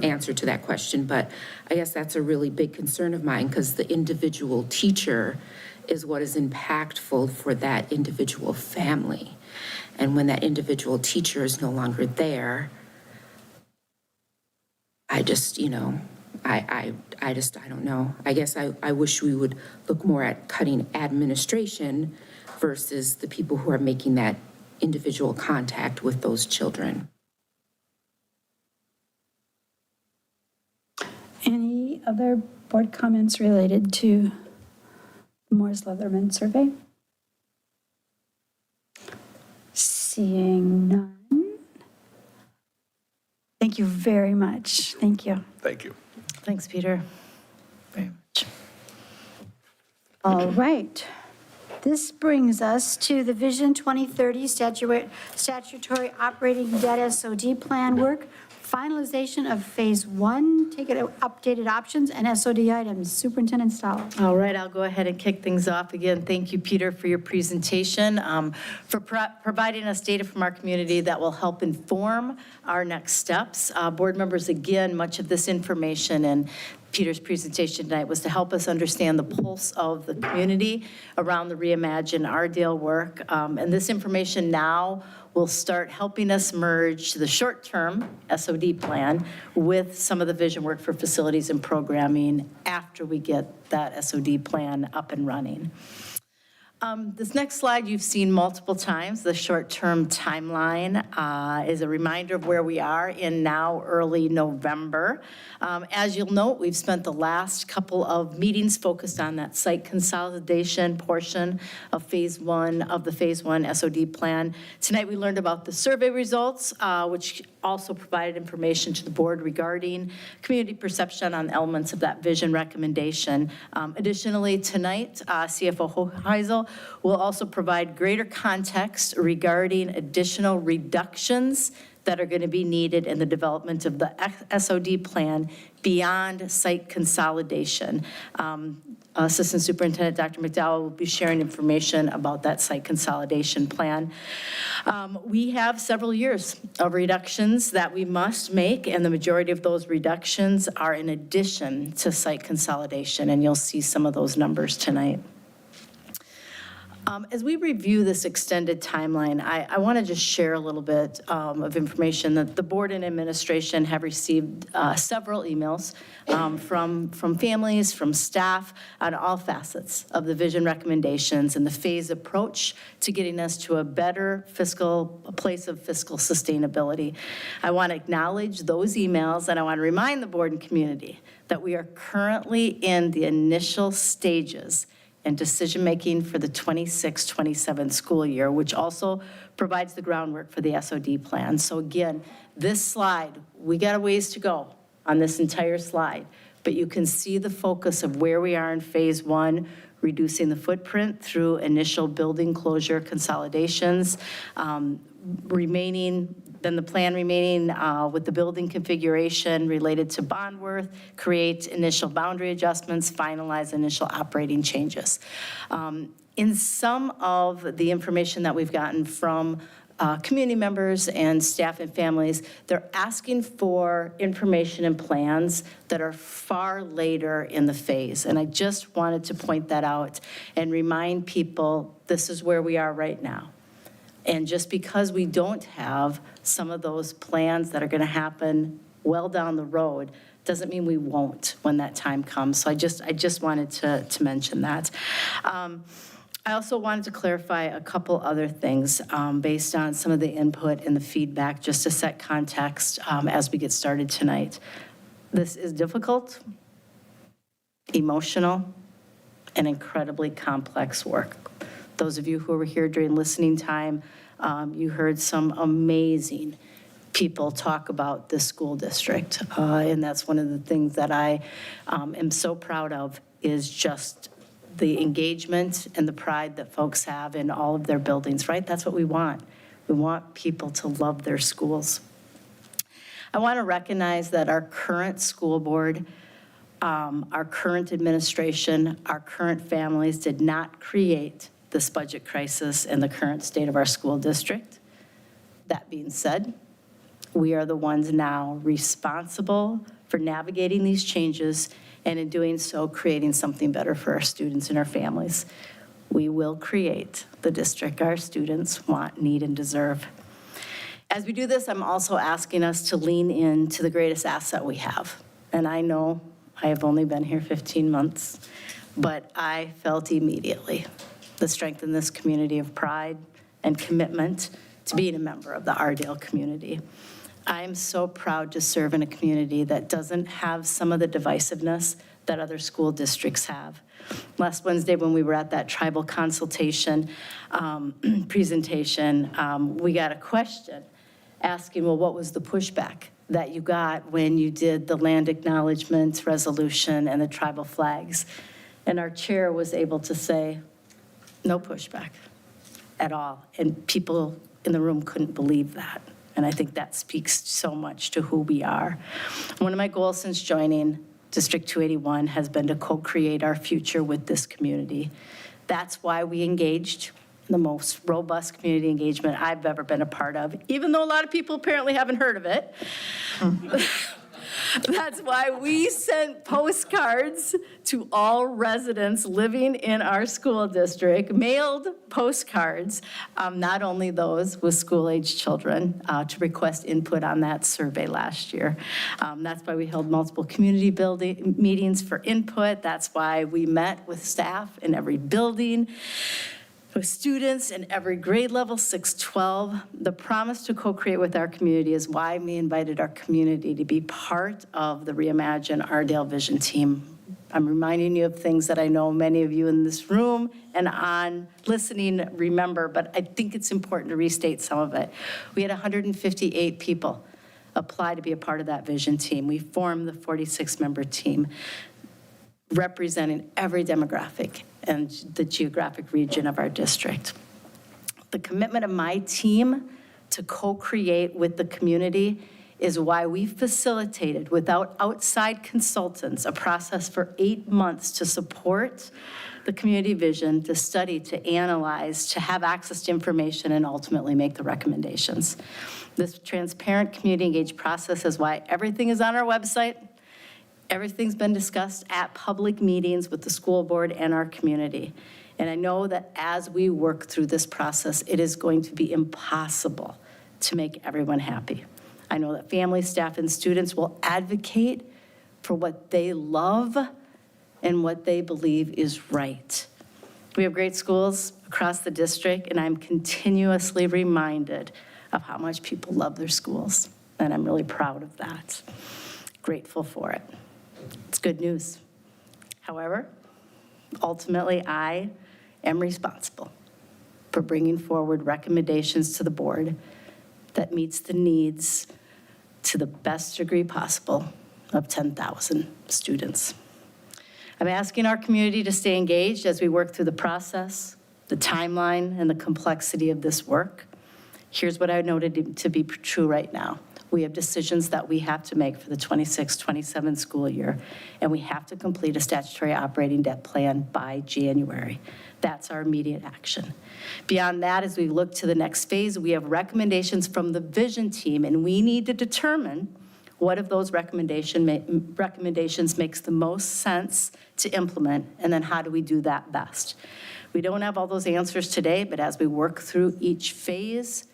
answer to that question, but I guess that's a really big concern of mine because the individual teacher is what is impactful for that individual family. And when that individual teacher is no longer there, I just, I don't know. I guess I wish we would look more at cutting administration versus the people who are making that individual contact with those children.
Any other board comments related to the Morris-Leatherman survey? Seeing none. Thank you very much. Thank you.
Thank you.
Thanks, Peter. Very much.
All right. This brings us to the Vision 2030 statutory operating debt SOD plan work, finalization of Phase 1, take it updated options, and SOD items. Superintendent Stahl.
All right, I'll go ahead and kick things off again. Thank you, Peter, for your presentation, for providing us data from our community that will help inform our next steps. Board members, again, much of this information and Peter's presentation tonight was to help us understand the pulse of the community around the Reimagine Ardale work. And this information now will start helping us merge the short-term SOD plan with some of the vision work for facilities and programming after we get that SOD plan up and running. This next slide you've seen multiple times. The short-term timeline is a reminder of where we are in now early November. As you'll note, we've spent the last couple of meetings focused on that site consolidation portion of Phase 1 of the Phase 1 SOD plan. Tonight we learned about the survey results, which also provided information to the board regarding community perception on elements of that vision recommendation. Additionally, tonight, CFO Hoheisel will also provide greater context regarding additional reductions that are going to be needed in the development of the SOD plan beyond site consolidation. Assistant Superintendent Dr. McDowell will be sharing information about that site consolidation plan. We have several years of reductions that we must make, and the majority of those reductions are in addition to site consolidation, and you'll see some of those numbers tonight. As we review this extended timeline, I want to just share a little bit of information that the board and administration have received several emails from families, from staff on all facets of the vision recommendations and the phase approach to getting us to a better place of fiscal sustainability. I want to acknowledge those emails, and I want to remind the board and community that we are currently in the initial stages and decision-making for the 26-27 school year, which also provides the groundwork for the SOD plan. So again, this slide, we got a ways to go on this entire slide, but you can see the focus of where we are in Phase 1, reducing the footprint through initial building closure consolidations, then the plan remaining with the building configuration related to Bondworth, create initial boundary adjustments, finalize initial operating changes. In some of the information that we've gotten from community members and staff and families, they're asking for information and plans that are far later in the phase. And I just wanted to point that out and remind people this is where we are right now. And just because we don't have some of those plans that are going to happen well down the road doesn't mean we won't when that time comes. So I just wanted to mention that. I also wanted to clarify a couple other things based on some of the input and the feedback, just to set context as we get started tonight. This is difficult, emotional, and incredibly complex work. Those of you who were here during listening time, you heard some amazing people talk about this school district. And that's one of the things that I am so proud of, is just the engagement and the pride that folks have in all of their buildings, right? That's what we want. We want people to love their schools. I want to recognize that our current school board, our current administration, our current families did not create this budget crisis and the current state of our school district. That being said, we are the ones now responsible for navigating these changes, and in doing so, creating something better for our students and our families. We will create the district our students want, need, and deserve. As we do this, I'm also asking us to lean into the greatest asset we have. And I know I have only been here 15 months, but I felt immediately the strength in this community of pride and commitment to being a member of the Ardale community. I am so proud to serve in a community that doesn't have some of the divisiveness that other school districts have. Last Wednesday, when we were at that tribal consultation presentation, we got a question asking, well, what was the pushback that you got when you did the land acknowledgement resolution and the tribal flags? And our chair was able to say, no pushback at all. And people in the room couldn't believe that. And I think that speaks so much to who we are. One of my goals since joining District 281 has been to co-create our future with this community. That's why we engaged in the most robust community engagement I've ever been a part of, even though a lot of people apparently haven't heard of it. That's why we sent postcards to all residents living in our school district, mailed postcards, not only those with school-age children, to request input on that survey last year. That's why we held multiple community building meetings for input. That's why we met with staff in every building, with students in every grade level, 6-12. The promise to co-create with our community is why we invited our community to be part of the Reimagine Ardale Vision team. I'm reminding you of things that I know many of you in this room and on listening remember, but I think it's important to restate some of it. We had 158 people apply to be a part of that vision team. We formed the 46-member team representing every demographic and the geographic region of our district. The commitment of my team to co-create with the community is why we facilitated, without outside consultants, a process for 8 months to support the community vision, to study, to analyze, to have access to information, and ultimately make the recommendations. This transparent, community-engaged process is why everything is on our website. Everything's been discussed at public meetings with the school board and our community. And I know that as we work through this process, it is going to be impossible to make everyone happy. I know that families, staff, and students will advocate for what they love and what they believe is right. We have great schools across the district, and I'm continuously reminded of how much people love their schools. And I'm really proud of that, grateful for it. It's good news. However, ultimately, I am responsible for bringing forward recommendations to the board that meets the needs to the best degree possible of 10,000 students. I'm asking our community to stay engaged as we work through the process, the timeline, and the complexity of this work. Here's what I noted to be true right now. We have decisions that we have to make for the 26-27 school year, and we have to complete a statutory operating debt plan by January. That's our immediate action. Beyond that, as we look to the next phase, we have recommendations from the vision team, and we need to determine what of those recommendations makes the most sense to implement, and then how do we do that best. We don't have all those answers today, but as we work through each phase,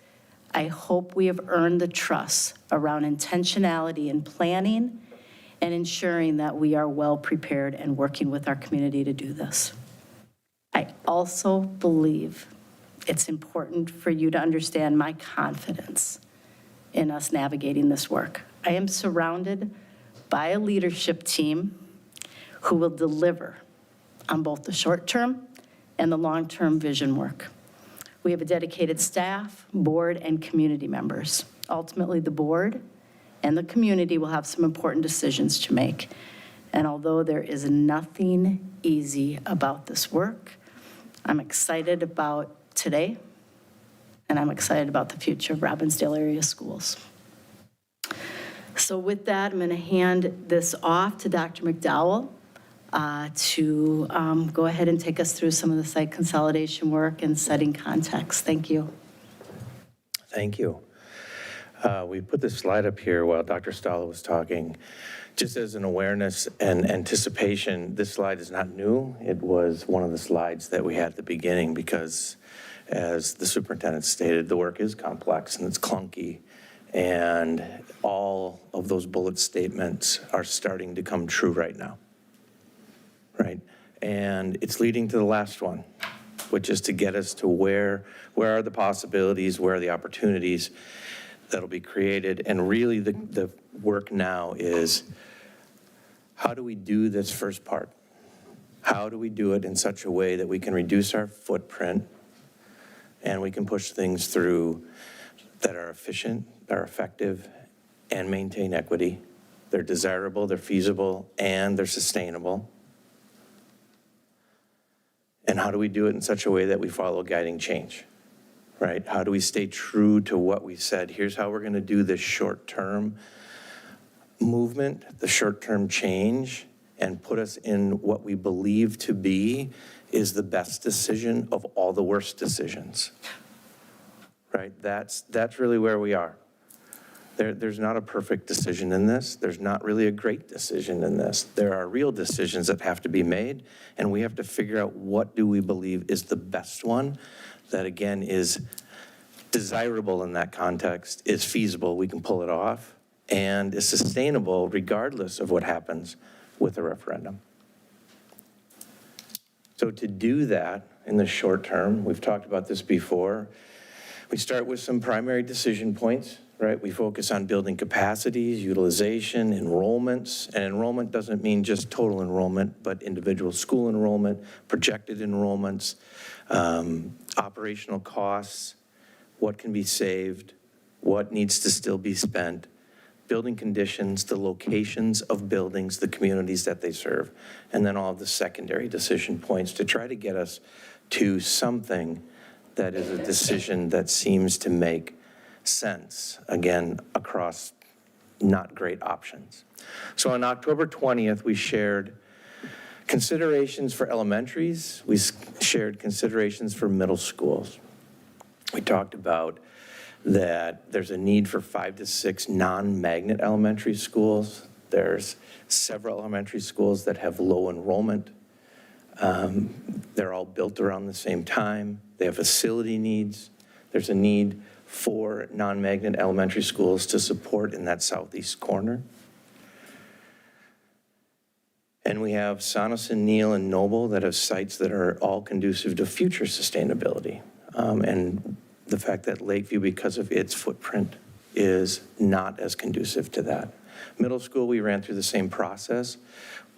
I hope we have earned the trust around intentionality in planning and ensuring that we are well prepared and working with our community to do this. I also believe it's important for you to understand my confidence in us navigating this work. I am surrounded by a leadership team who will deliver on both the short-term and the long-term vision work. We have a dedicated staff, board, and community members. Ultimately, the board and the community will have some important decisions to make. And although there is nothing easy about this work, I'm excited about today, and I'm excited about the future of Robbinsdale area schools. So with that, I'm going to hand this off to Dr. McDowell to go ahead and take us through some of the site consolidation work and setting context. Thank you.
Thank you. We put this slide up here while Dr. Stahlo was talking. Just as an awareness and anticipation, this slide is not new. It was one of the slides that we had at the beginning because, as the superintendent stated, the work is complex and it's clunky, and all of those bullet statements are starting to come true right now, right? And it's leading to the last one, which is to get us to where are the possibilities, where are the opportunities that'll be created. And really the work now is how do we do this first part? How do we do it in such a way that we can reduce our footprint and we can push things through that are efficient, are effective, and maintain equity? They're desirable, they're feasible, and they're sustainable. And how do we do it in such a way that we follow guiding change, right? How do we stay true to what we said? Here's how we're going to do this short-term movement, the short-term change, and put us in what we believe to be is the best decision of all the worst decisions, right? That's really where we are. There's not a perfect decision in this. There's not really a great decision in this. There are real decisions that have to be made, and we have to figure out what do we believe is the best one that, again, is desirable in that context, is feasible, we can pull it off, and is sustainable regardless of what happens with a referendum. So to do that in the short term, we've talked about this before, we start with some primary decision points, right? We focus on building capacities, utilization, enrollments, and enrollment doesn't mean just total enrollment, but individual school enrollment, projected enrollments, operational costs, what can be saved, what needs to still be spent, building conditions, the locations of buildings, the communities that they serve, and then all of the secondary decision points to try to get us to something that is a decision that seems to make sense, again, across not great options. So on October 20th, we shared considerations for elementaries. We shared considerations for middle schools. We talked about that there's a need for 5 to 6 non-magnet elementary schools. There's several elementary schools that have low enrollment. They're all built around the same time. They have facility needs. There's a need for non-magnet elementary schools to support in that southeast corner. And we have Sonneson, Neal, and Noble that have sites that are all conducive to future sustainability. And the fact that Lakeview, because of its footprint, is not as conducive to that. Middle school, we ran through the same process.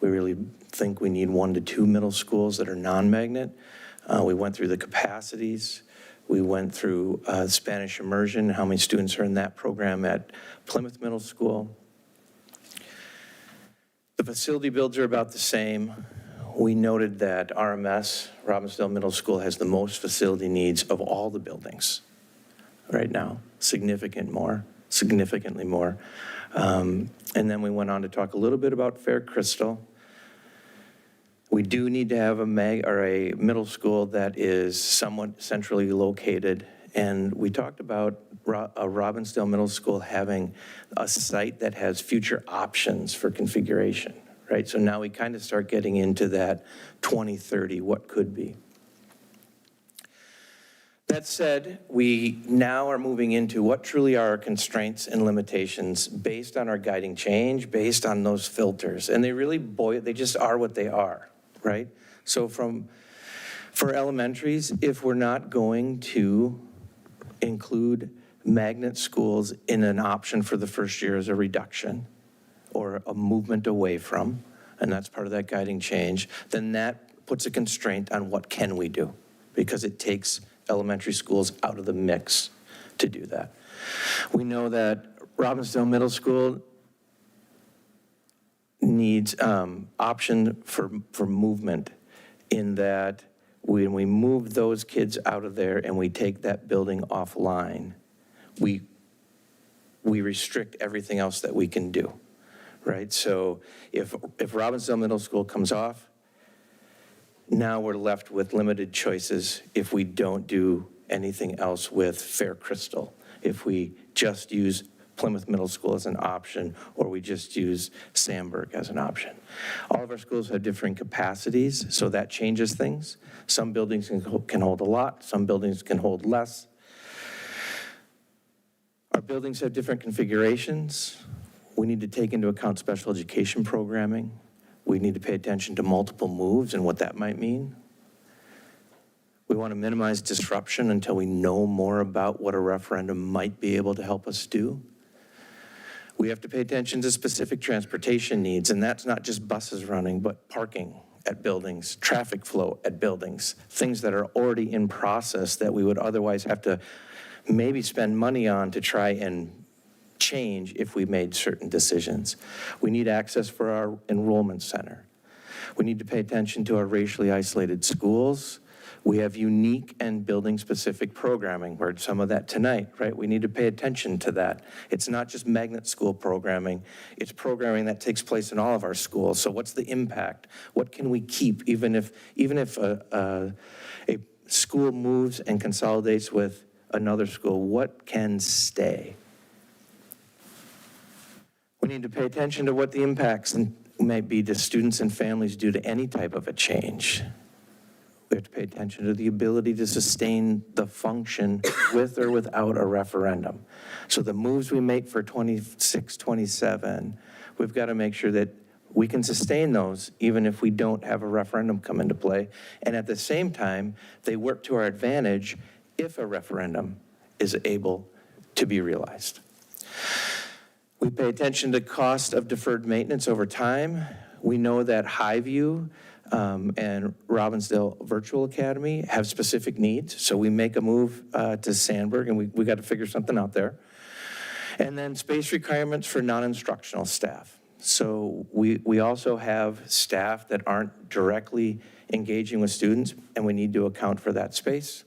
We really think we need 1 to 2 middle schools that are non-magnet. We went through the capacities. We went through Spanish immersion, how many students are in that program at Plymouth Middle School. The facility builds are about the same. We noted that RMS, Robbinsdale Middle School, has the most facility needs of all the buildings right now, significantly more. And then we went on to talk a little bit about Fair Crystal. We do need to have a middle school that is somewhat centrally located. And we talked about Robbinsdale Middle School having a site that has future options for configuration, right? So now we kind of start getting into that 2030, what could be. That said, we now are moving into what truly are our constraints and limitations based on our guiding change, based on those filters. And they really, they just are what they are, right? So for elementaries, if we're not going to include magnet schools in an option for the first year as a reduction or a movement away from, and that's part of that guiding change, then that puts a constraint on what can we do, because it takes elementary schools out of the mix to do that. We know that Robbinsdale Middle School needs option for movement, in that when we move those kids out of there and we take that building offline, we restrict everything else that we can do, right? So if Robbinsdale Middle School comes off, now we're left with limited choices if we don't do anything else with Fair Crystal, if we just use Plymouth Middle School as an option, or we just use Sandburg as an option. All of our schools have different capacities, so that changes things. Some buildings can hold a lot, some buildings can hold less. Our buildings have different configurations. We need to take into account special education programming. We need to pay attention to multiple moves and what that might mean. We want to minimize disruption until we know more about what a referendum might be able to help us do. We have to pay attention to specific transportation needs, and that's not just buses running, but parking at buildings, traffic flow at buildings, things that are already in process that we would otherwise have to maybe spend money on to try and change if we made certain decisions. We need access for our enrollment center. We need to pay attention to our racially isolated schools. We have unique and building-specific programming. We heard some of that tonight, right? We need to pay attention to that. It's not just magnet school programming. It's programming that takes place in all of our schools. So what's the impact? What can we keep, even if a school moves and consolidates with another school? What can stay? We need to pay attention to what the impacts might be to students and families due to any type of a change. We have to pay attention to the ability to sustain the function with or without a referendum. So the moves we make for 26, 27, we've got to make sure that we can sustain those even if we don't have a referendum come into play. And at the same time, they work to our advantage if a referendum is able to be realized. We pay attention to cost of deferred maintenance over time. We know that Highview and Robbinsdale Virtual Academy have specific needs, so we make a move to Sandburg, and we got to figure something out there. And then space requirements for non-instructional staff. So we also have staff that aren't directly engaging with students, and we need to account for that space.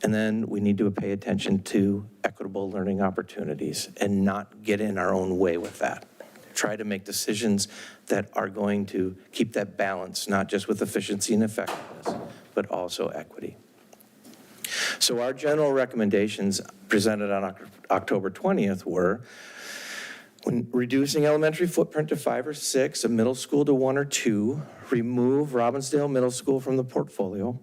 And then we need to pay attention to equitable learning opportunities and not get in our own way with that. Try to make decisions that are going to keep that balance, not just with efficiency and effectiveness, but also equity. So our general recommendations presented on October 20th were when reducing elementary footprint to 5 or 6, a middle school to 1 or 2, remove Robbinsdale Middle School from the portfolio,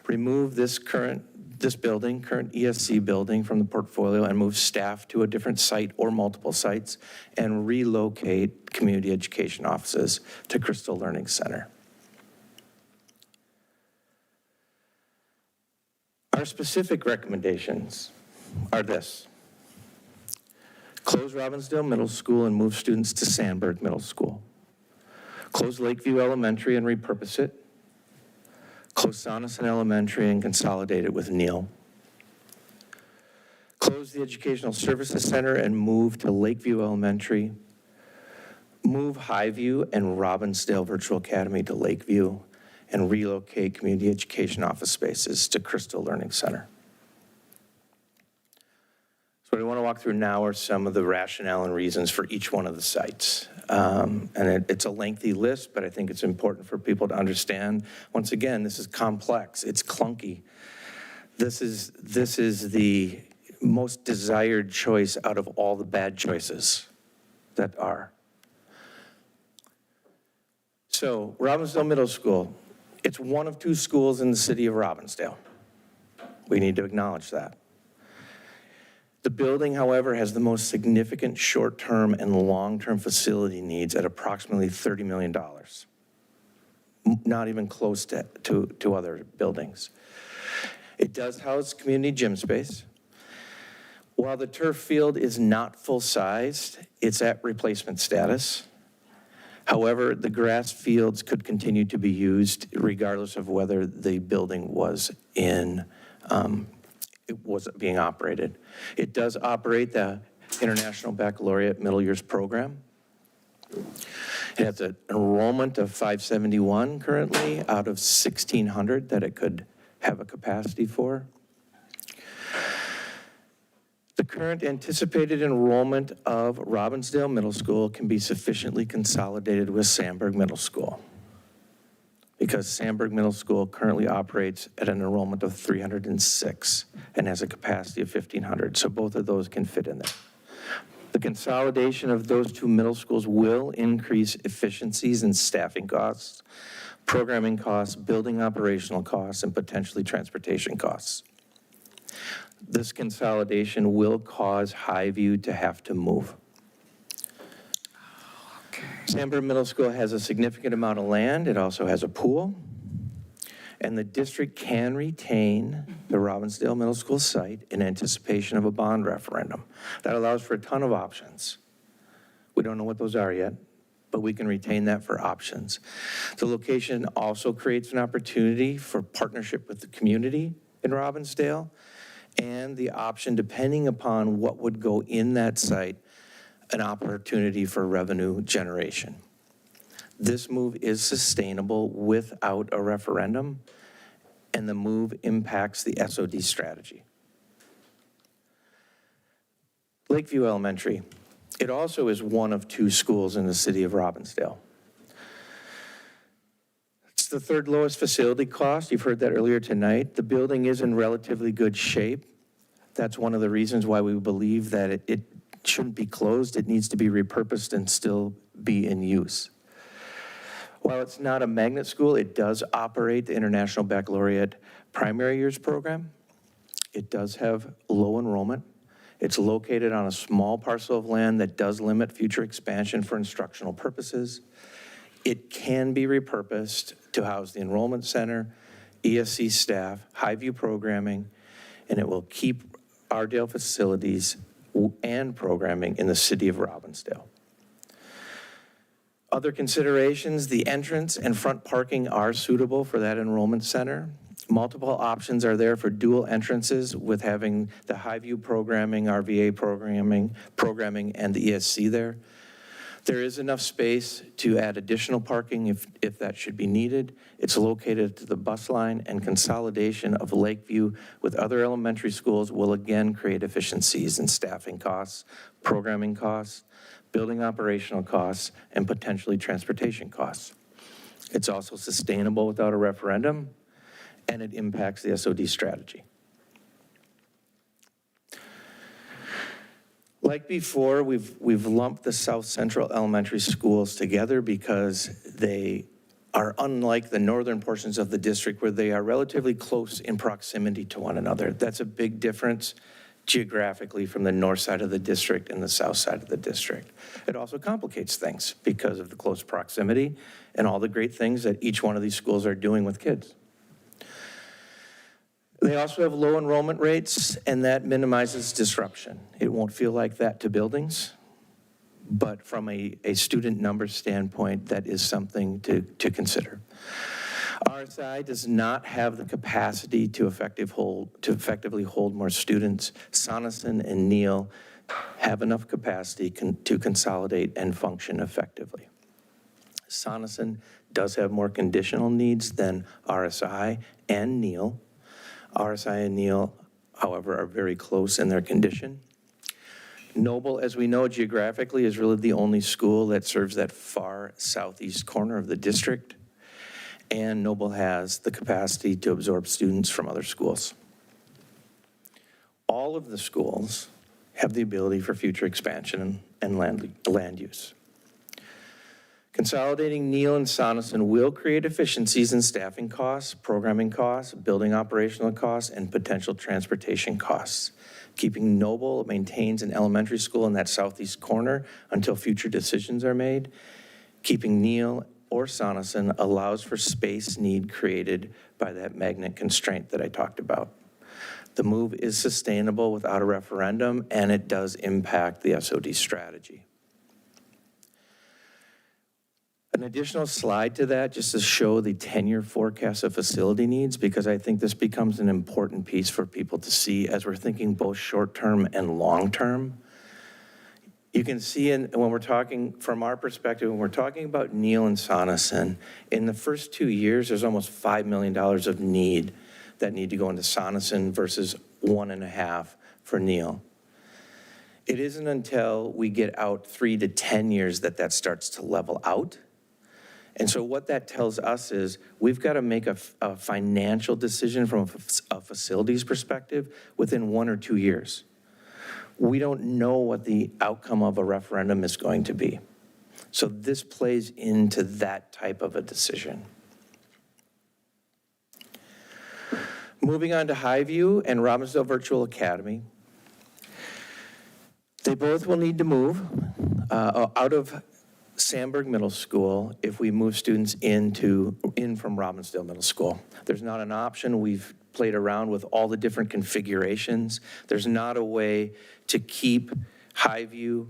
remove this current ESC building from the portfolio and move staff to a different site or multiple sites, and relocate community education offices to Crystal Learning Center. Our specific recommendations are this. Close Robbinsdale Middle School and move students to Sandburg Middle School. Close Lakeview Elementary and repurpose it. Close Sonneson Elementary and consolidate it with Neal. Close the Educational Services Center and move to Lakeview Elementary. Move Highview and Robbinsdale Virtual Academy to Lakeview, and relocate community education office spaces to Crystal Learning Center. So what I want to walk through now are some of the rationale and reasons for each one of the sites. And it's a lengthy list, but I think it's important for people to understand. Once again, this is complex, it's clunky. This is the most desired choice out of all the bad choices that are. So Robbinsdale Middle School, it's one of 2 schools in the city of Robbinsdale. We need to acknowledge that. The building, however, has the most significant short-term and long-term facility needs at approximately $30 million. Not even close to other buildings. It does house community gym space. While the turf field is not full-sized, it's at replacement status. However, the grass fields could continue to be used regardless of whether the building was being operated. It does operate the International Baccalaureate Middle Years Program. It has an enrollment of 571 currently out of 1,600 that it could have a capacity for. The current anticipated enrollment of Robbinsdale Middle School can be sufficiently consolidated with Sandburg Middle School, because Sandburg Middle School currently operates at an enrollment of 306 and has a capacity of 1,500. So both of those can fit in there. The consolidation of those 2 middle schools will increase efficiencies in staffing costs, programming costs, building operational costs, and potentially transportation costs. This consolidation will cause Highview to have to move. Sandburg Middle School has a significant amount of land. It also has a pool. And the district can retain the Robbinsdale Middle School site in anticipation of a bond referendum. That allows for a ton of options. We don't know what those are yet, but we can retain that for options. The location also creates an opportunity for partnership with the community in Robbinsdale, and the option, depending upon what would go in that site, an opportunity for revenue generation. This move is sustainable without a referendum, and the move impacts the SOD strategy. Lakeview Elementary. It also is one of 2 schools in the city of Robbinsdale. It's the 3rd lowest facility cost. You've heard that earlier tonight. The building is in relatively good shape. That's one of the reasons why we believe that it shouldn't be closed. It needs to be repurposed and still be in use. While it's not a magnet school, it does operate the International Baccalaureate Primary Years program. It does have low enrollment. It's located on a small parcel of land that does limit future expansion for instructional purposes. It can be repurposed to house the enrollment center, ESC staff, Highview programming, and it will keep Ardale facilities and programming in the city of Robbinsdale. Other considerations, the entrance and front parking are suitable for that enrollment center. Multiple options are there for dual entrances with having the Highview programming, RVA programming, and the ESC there. There is enough space to add additional parking if that should be needed. It's located to the bus line, and consolidation of Lakeview with other elementary schools will again create efficiencies in staffing costs, programming costs, building operational costs, and potentially transportation costs. It's also sustainable without a referendum, and it impacts the SOD strategy. Like before, we've lumped the South Central elementary schools together because they are unlike the northern portions of the district where they are relatively close in proximity to one another. That's a big difference geographically from the north side of the district and the south side of the district. It also complicates things because of the close proximity and all the great things that each one of these schools are doing with kids. They also have low enrollment rates, and that minimizes disruption. It won't feel like that to buildings, but from a student number standpoint, that is something to consider. RSI does not have the capacity to effectively hold more students. Sonneson and Neal have enough capacity to consolidate and function effectively. Sonneson does have more conditional needs than RSI and Neal. RSI and Neal, however, are very close in their condition. Noble, as we know geographically, is really the only school that serves that far southeast corner of the district, and Noble has the capacity to absorb students from other schools. All of the schools have the ability for future expansion and land use. Consolidating Neal and Sonneson will create efficiencies in staffing costs, programming costs, building operational costs, and potential transportation costs. Keeping Noble maintains an elementary school in that southeast corner until future decisions are made. Keeping Neal or Sonneson allows for space need created by that magnet constraint that I talked about. The move is sustainable without a referendum, and it does impact the SOD strategy. An additional slide to that, just to show the 10-year forecast of facility needs, because I think this becomes an important piece for people to see as we're thinking both short-term and long-term. You can see when we're talking, from our perspective, when we're talking about Neal and Sonneson, in the first 2 years, there's almost $5 million of need that need to go into Sonneson versus 1.5 for Neal. It isn't until we get out 3 to 10 years that starts to level out. And so what that tells us is we've got to make a financial decision from a facilities perspective within 1 or 2 years. We don't know what the outcome of a referendum is going to be. So this plays into that type of a decision. Moving on to Highview and Robbinsdale Virtual Academy. They both will need to move out of Sandburg Middle School if we move students in from Robbinsdale Middle School. There's not an option. We've played around with all the different configurations. There's not a way to keep Highview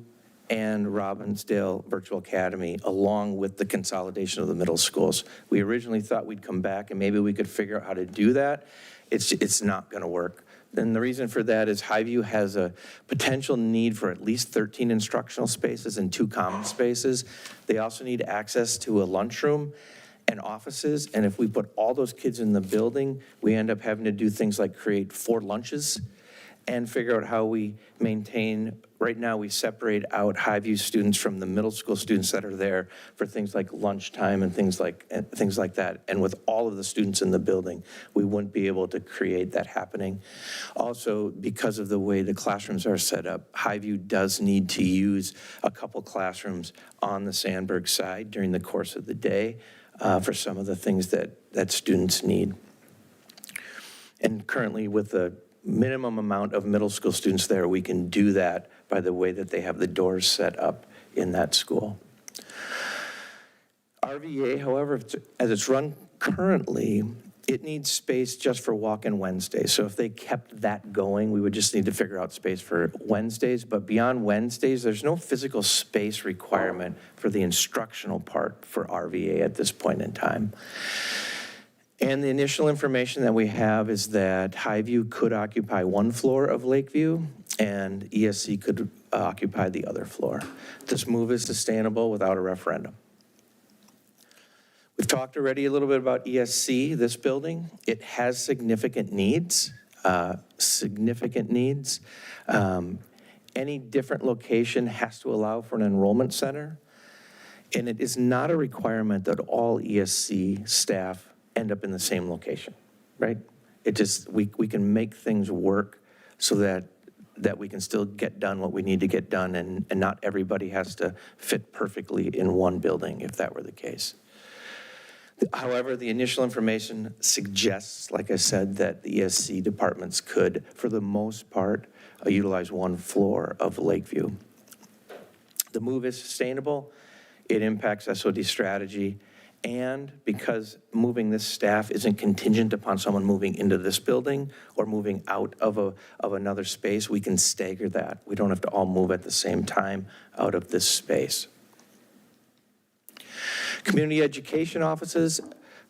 and Robbinsdale Virtual Academy along with the consolidation of the middle schools. We originally thought we'd come back and maybe we could figure out how to do that. It's not going to work. And the reason for that is Highview has a potential need for at least 13 instructional spaces and 2 common spaces. They also need access to a lunchroom and offices, and if we put all those kids in the building, we end up having to do things like create 4 lunches and figure out how we maintain. Right now, we separate out Highview students from the middle school students that are there for things like lunchtime and things like that. And with all of the students in the building, we wouldn't be able to create that happening. Also, because of the way the classrooms are set up, Highview does need to use a couple classrooms on the Sandburg side during the course of the day for some of the things that students need. And currently, with the minimum amount of middle school students there, we can do that by the way that they have the doors set up in that school. RVA, however, as it's run currently, it needs space just for walk-in Wednesdays. So if they kept that going, we would just need to figure out space for Wednesdays. But beyond Wednesdays, there's no physical space requirement for the instructional part for RVA at this point in time. And the initial information that we have is that Highview could occupy 1 floor of Lakeview and ESC could occupy the other floor. This move is sustainable without a referendum. We've talked already a little bit about ESC, this building. It has significant needs, Any different location has to allow for an enrollment center. And it is not a requirement that all ESC staff end up in the same location, right? It just, we can make things work so that we can still get done what we need to get done, and not everybody has to fit perfectly in one building if that were the case. However, the initial information suggests, like I said, that the ESC departments could, for the most part, utilize 1 floor of Lakeview. The move is sustainable. It impacts SOD strategy. And because moving this staff isn't contingent upon someone moving into this building or moving out of another space, we can stagger that. We don't have to all move at the same time out of this space. Community education offices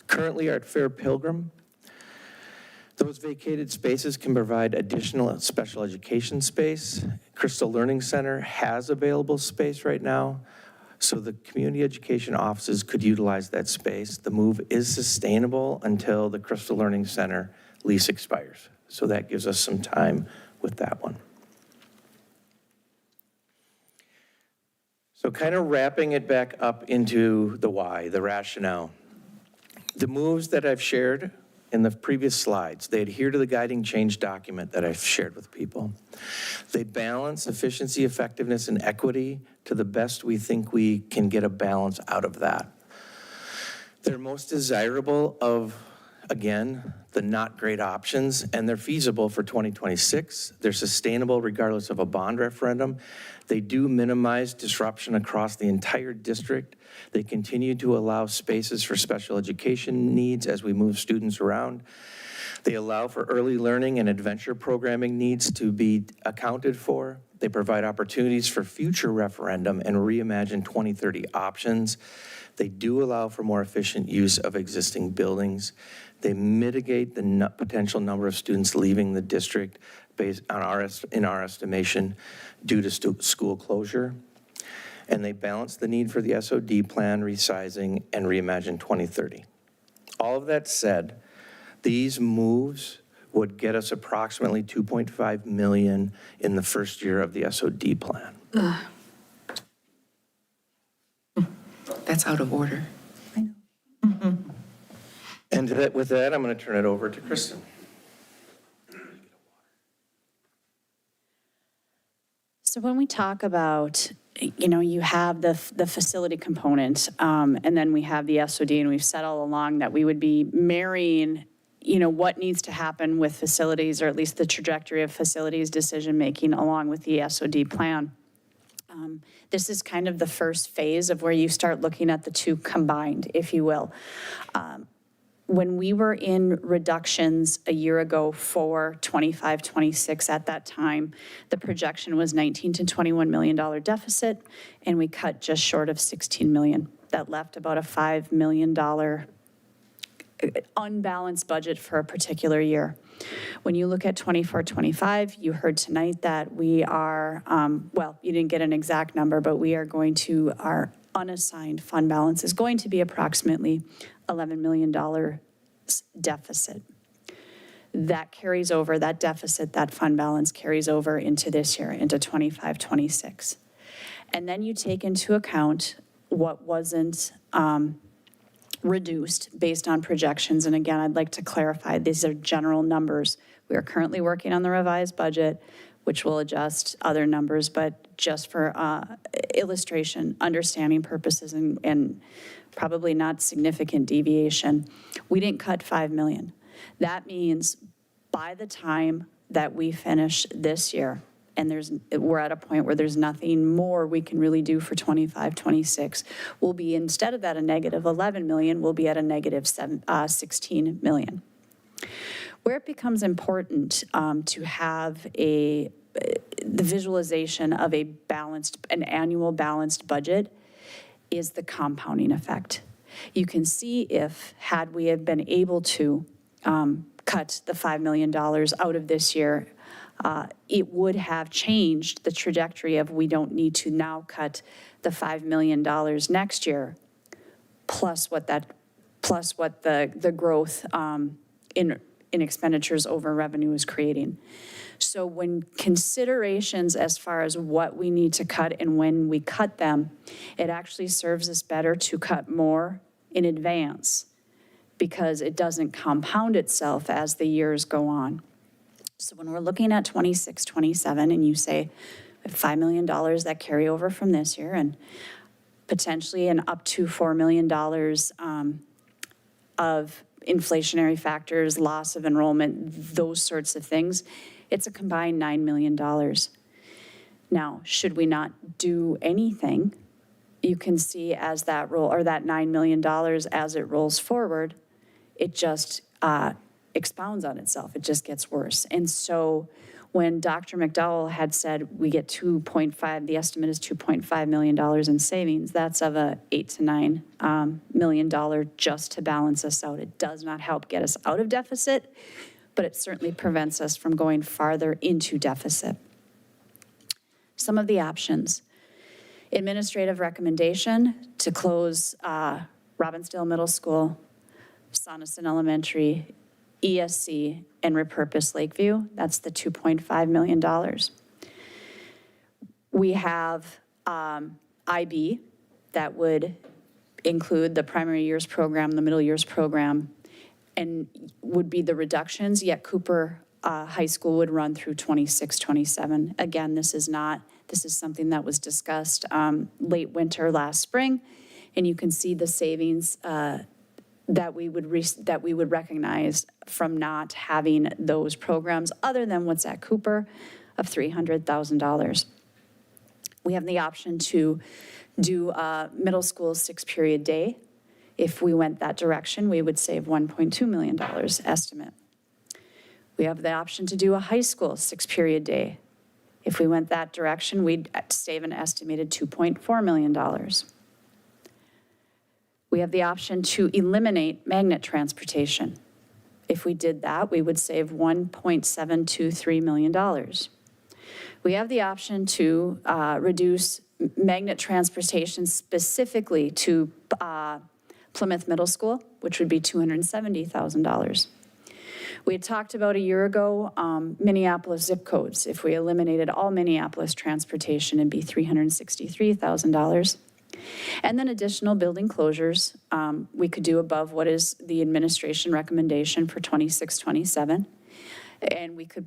currently are at Fair Pilgrim. Those vacated spaces can provide additional special education space. Crystal Learning Center has available space right now, so the community education offices could utilize that space. The move is sustainable until the Crystal Learning Center lease expires. So that gives us some time with that one. So kind of wrapping it back up into the why, the rationale. The moves that I've shared in the previous slides, they adhere to the guiding change document that I've shared with people. They balance efficiency, effectiveness, and equity to the best we think we can get a balance out of that. They're most desirable of, again, the not great options, and they're feasible for 2026. They're sustainable regardless of a bond referendum. They do minimize disruption across the entire district. They continue to allow spaces for special education needs as we move students around. They allow for early learning and adventure programming needs to be accounted for. They provide opportunities for future referendum and reimagine 2030 options. They do allow for more efficient use of existing buildings. They mitigate the potential number of students leaving the district based on in our estimation due to school closure. And they balance the need for the SOD plan, resizing, and reimagine 2030. All of that said, these moves would get us approximately $2.5 million in the first year of the SOD plan.
That's out of order.
And with that, I'm going to turn it over to Kristen.
So when we talk about, you have the facility component, and then we have the SOD, and we've said all along that we would be marrying, what needs to happen with facilities, or at least the trajectory of facilities decision-making along with the SOD plan. This is kind of the first phase of where you start looking at the two combined, if you will. When we were in reductions a year ago for 25, 26, at that time, the projection was $19 to $21 million deficit, and we cut just short of $16 million. That left about a $5 million unbalanced budget for a particular year. When you look at 24, 25, you heard tonight that we are, well, you didn't get an exact number, but we are going to, our unassigned fund balance is going to be approximately $11 million deficit. That carries over, that deficit, that fund balance carries over into this year, into 25, 26. And then you take into account what wasn't reduced based on projections. And again, I'd like to clarify, these are general numbers. We are currently working on the revised budget, which will adjust other numbers, but just for illustration, understanding purposes, and probably not significant deviation, we didn't cut $5 million. That means by the time that we finish this year, and we're at a point where there's nothing more we can really do for 25, 26, we'll be, instead of that a negative 11 million, we'll be at a negative 16 million. Where it becomes important to have the visualization of an annual balanced budget is the compounding effect. You can see if, had we have been able to cut the $5 million out of this year, it would have changed the trajectory of we don't need to now cut the $5 million next year, plus what the growth in expenditures over revenue is creating. So when considerations as far as what we need to cut and when we cut them, it actually serves us better to cut more in advance because it doesn't compound itself as the years go on. So when we're looking at 26, 27, and you say $5 million that carry over from this year and potentially an up to $4 million of inflationary factors, loss of enrollment, those sorts of things, it's a combined $9 million. Now, should we not do anything, you can see as that that $9 million as it rolls forward, it just expounds on itself. It just gets worse. And so when Dr. McDowell had said we get the estimate is $2.5 million in savings, that's of a $8 to $9 million just to balance us out. It does not help get us out of deficit, but it certainly prevents us from going farther into deficit. Some of the options: administrative recommendation to close Robbinsdale Middle School, Sonneson Elementary, ESC, and repurpose Lakeview. That's the $2.5 million. We have IB that would include the primary years program, the middle years program, and would be the reductions, yet Cooper High School would run through 26, 27. Again, this is something that was discussed late winter last spring, and you can see the savings that we would recognize from not having those programs other than what's at Cooper of $300,000. We have the option to do middle school 6-period day. If we went that direction, we would save $1.2 million estimate. We have the option to do a high school 6-period day. If we went that direction, we'd save an estimated $2.4 million. We have the option to eliminate magnet transportation. If we did that, we would save $1.723 million. We have the option to reduce magnet transportation specifically to Plymouth Middle School, which would be $270,000. We had talked about a year ago Minneapolis zip codes. If we eliminated all Minneapolis transportation, it'd be $363,000. And then additional building closures, we could do above what is the administration recommendation for 26, 27. And we could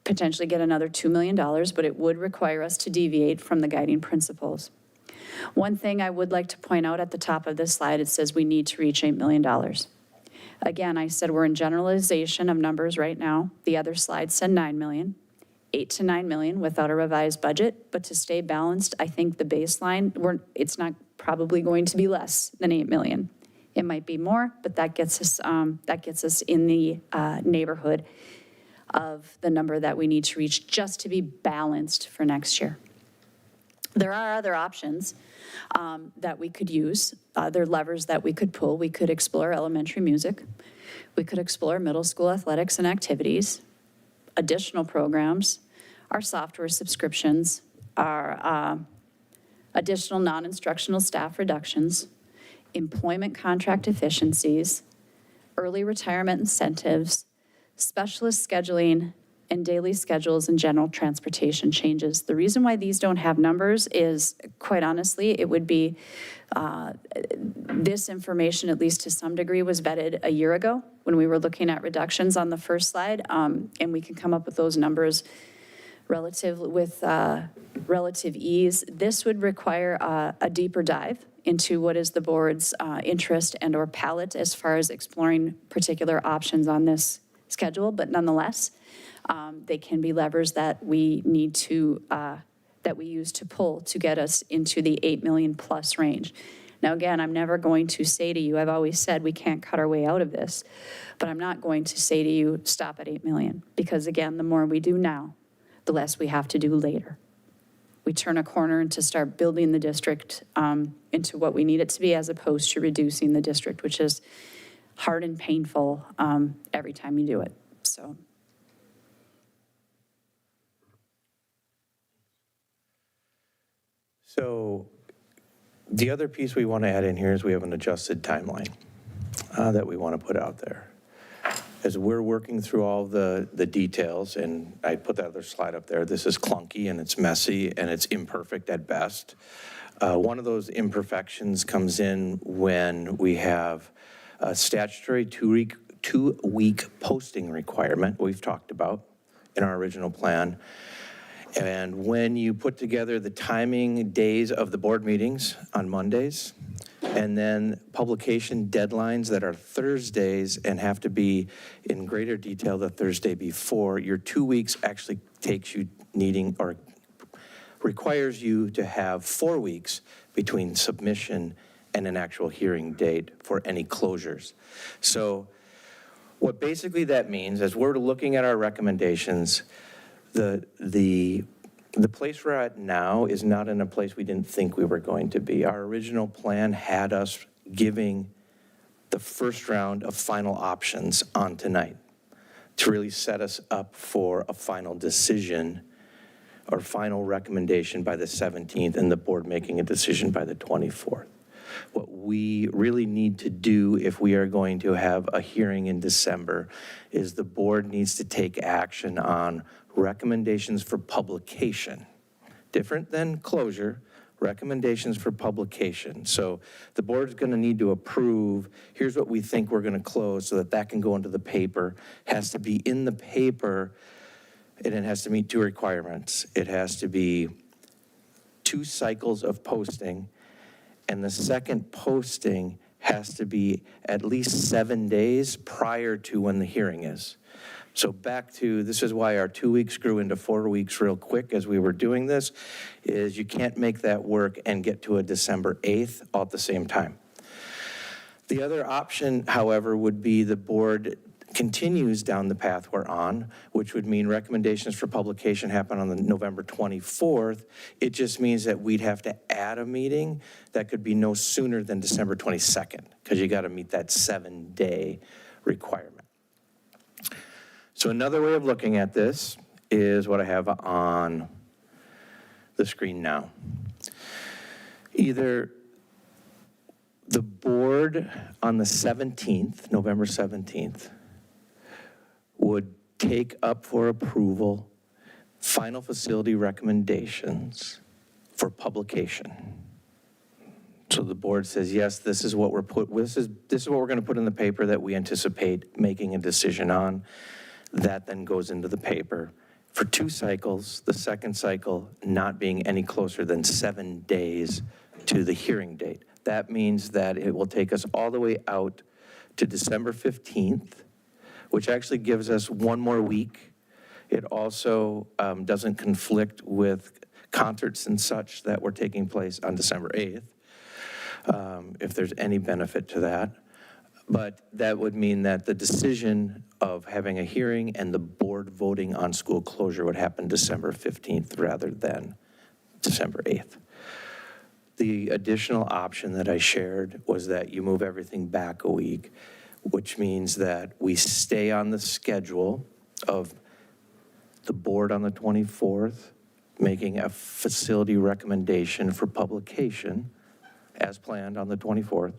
potentially get another $2 million, but it would require us to deviate from the guiding principles. One thing I would like to point out at the top of this slide, it says we need to reach $8 million. Again, I said we're in generalization of numbers right now. The other slide said $9 million. 8 to 9 million without a revised budget, but to stay balanced, I think the baseline, it's not probably going to be less than 8 million. It might be more, but that gets us in the neighborhood of the number that we need to reach just to be balanced for next year. There are other options that we could use, other levers that we could pull. We could explore elementary music. We could explore middle school athletics and activities, additional programs, our software subscriptions, our additional non-instructional staff reductions, employment contract efficiencies, early retirement incentives, specialist scheduling, and daily schedules and general transportation changes. The reason why these don't have numbers is, quite honestly, it would be, this information, at least to some degree, was vetted a year ago when we were looking at reductions on the first slide, and we can come up with those numbers with relative ease. This would require a deeper dive into what is the board's interest and or palette as far as exploring particular options on this schedule, but nonetheless, they can be levers that we need to, that we use to pull to get us into the 8 million plus range. Now, again, I'm never going to say to you, I've always said we can't cut our way out of this, but I'm not going to say to you, stop at 8 million, because again, the more we do now, the less we have to do later. We turn a corner and to start building the district into what we need it to be, as opposed to reducing the district, which is hard and painful every time you do it, so.
So the other piece we want to add in here is we have an adjusted timeline that we want to put out there. As we're working through all the details, and I put that other slide up there, this is clunky and it's messy and it's imperfect at best. One of those imperfections comes in when we have a statutory two-week posting requirement we've talked about in our original plan. And when you put together the timing days of the board meetings on Mondays, and then publication deadlines that are Thursdays and have to be in greater detail the Thursday before, your 2 weeks actually takes you needing or requires you to have 4 weeks between submission and an actual hearing date for any closures. So what basically that means, as we're looking at our recommendations, the place we're at now is not in a place we didn't think we were going to be. Our original plan had us giving the first round of final options on tonight to really set us up for a final decision or final recommendation by the 17th and the board making a decision by the 24th. What we really need to do if we are going to have a hearing in December is the board needs to take action on recommendations for publication. Different than closure, recommendations for publication. So the board's gonna need to approve, here's what we think we're gonna close so that that can go into the paper, has to be in the paper, and it has to meet 2 requirements. It has to be 2 cycles of posting, and the second posting has to be at least 7 days prior to when the hearing is. So back to, this is why our 2 weeks grew into 4 weeks real quick as we were doing this, is you can't make that work and get to a December 8th all at the same time. The other option, however, would be the board continues down the path we're on, which would mean recommendations for publication happen on the November 24th. It just means that we'd have to add a meeting that could be no sooner than December 22nd, because you got to meet that 7-day requirement. So another way of looking at this is what I have on the screen now. Either the board on the 17th, November 17th, would take up for approval final facility recommendations for publication. So the board says, yes, this is what we're this is what we're going to put in the paper that we anticipate making a decision on. That then goes into the paper for 2 cycles, the second cycle not being any closer than 7 days to the hearing date. That means that it will take us all the way out to December 15th, which actually gives us 1 more week It also doesn't conflict with concerts and such that were taking place on December 8th, if there's any benefit to that. But that would mean that the decision of having a hearing and the board voting on school closure would happen December 15th rather than December 8th. The additional option that I shared was that you move everything back a week, which means that we stay on the schedule of the board on the 24th, making a facility recommendation for publication as planned on the 24th,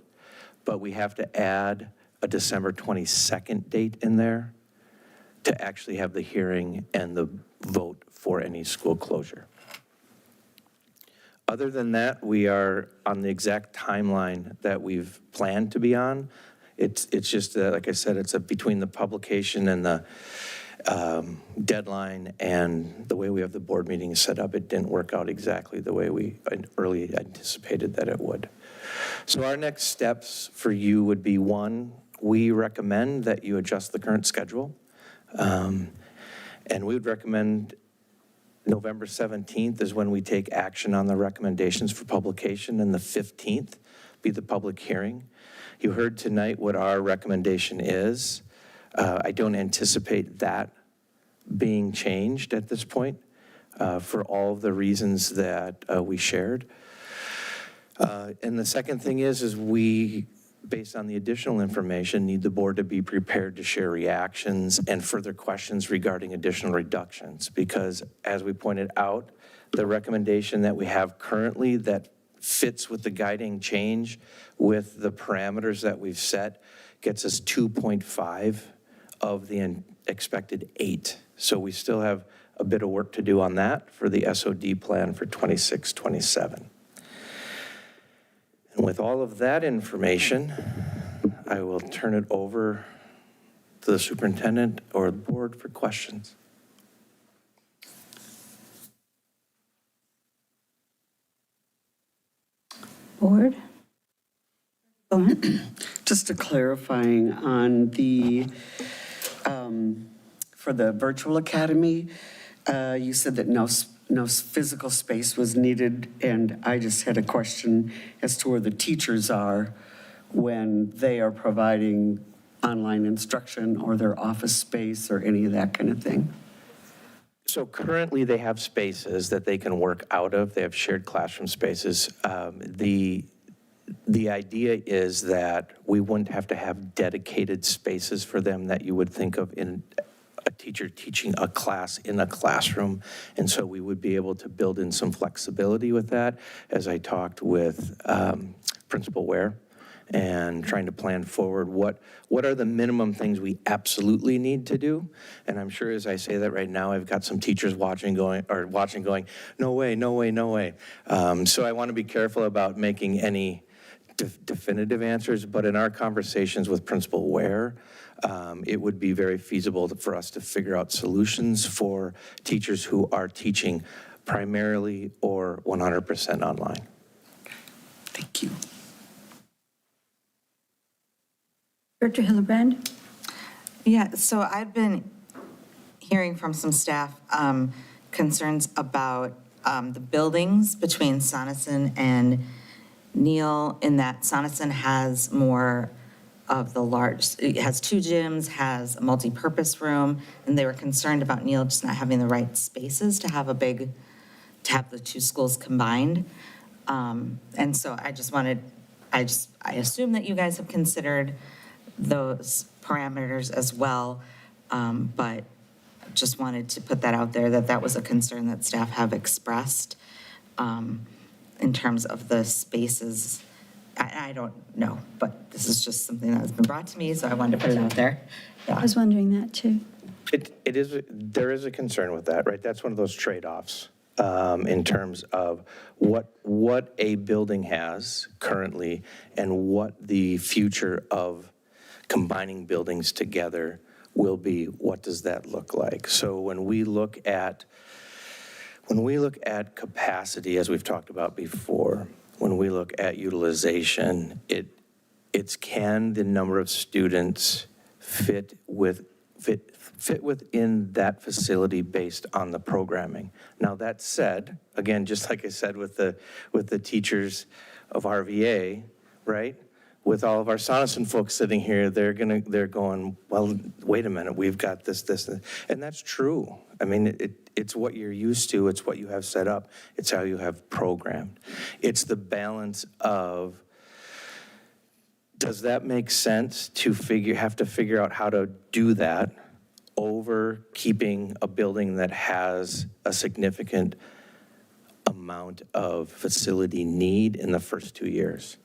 but we have to add a December 22nd date in there to actually have the hearing and the vote for any school closure. Other than that, we are on the exact timeline that we've planned to be on. It's just, like I said, it's between the publication and the deadline and the way we have the board meeting set up, it didn't work out exactly the way we early anticipated that it would. So our next steps for you would be, one, we recommend that you adjust the current schedule. And we would recommend November 17th is when we take action on the recommendations for publication, and the 15th be the public hearing. You heard tonight what our recommendation is. I don't anticipate that being changed at this point for all of the reasons that we shared. And the second thing is we, based on the additional information, need the board to be prepared to share reactions and further questions regarding additional reductions. Because as we pointed out, the recommendation that we have currently that fits with the guiding change with the parameters that we've set gets us 2.5 of the expected 8. So we still have a bit of work to do on that for the SOD plan for 26-27. And with all of that information, I will turn it over to the superintendent or the board for questions.
Board? Go ahead.
Just a clarifying on the, for the virtual academy, you said that no physical space was needed, and I just had a question as to where the teachers are when they are providing online instruction or their office space or any of that kind of thing.
So currently they have spaces that they can work out of. They have shared classroom spaces. The idea is that we wouldn't have to have dedicated spaces for them that you would think of in a teacher teaching a class in a classroom. And so we would be able to build in some flexibility with that as I talked with Principal Ware and trying to plan forward what are the minimum things we absolutely need to do. And I'm sure as I say that right now, I've got some teachers watching going, no way, no way, no way. So I want to be careful about making any definitive answers, but in our conversations with Principal Ware, it would be very feasible for us to figure out solutions for teachers who are teaching primarily or 100% online.
Thank you.
Director Hillebrand?
Yeah, so I've been hearing from some staff concerns about the buildings between Sonneson and Neal, in that Sonneson has more of the large, it has 2 gyms, has a multi-purpose room, and they were concerned about Neal just not having the right spaces to have to have the 2 schools combined. And so I just wanted, I assume that you guys have considered those parameters as well, but just wanted to put that out there, that was a concern that staff have expressed in terms of the spaces. I don't know, but this is just something that has been brought to me, so I wanted to put it out there.
I was wondering that too.
There is a concern with that, right? That's one of those trade-offs in terms of what a building has currently and what the future of combining buildings together will be. What does that look like? So when we look at capacity, as we've talked about before, when we look at utilization, it's can the number of students fit with fit within that facility based on the programming. Now, that said, again, just like I said with the teachers of RVA, right? With all of our Sonneson folks sitting here, they're going, well, wait a minute, we've got this, and that's true. I mean, it's what you're used to, it's what you have set up, it's how you have programmed. It's the balance of, does that make sense to have to figure out how to do that over keeping a building that has a significant amount of facility need in the first 2 years?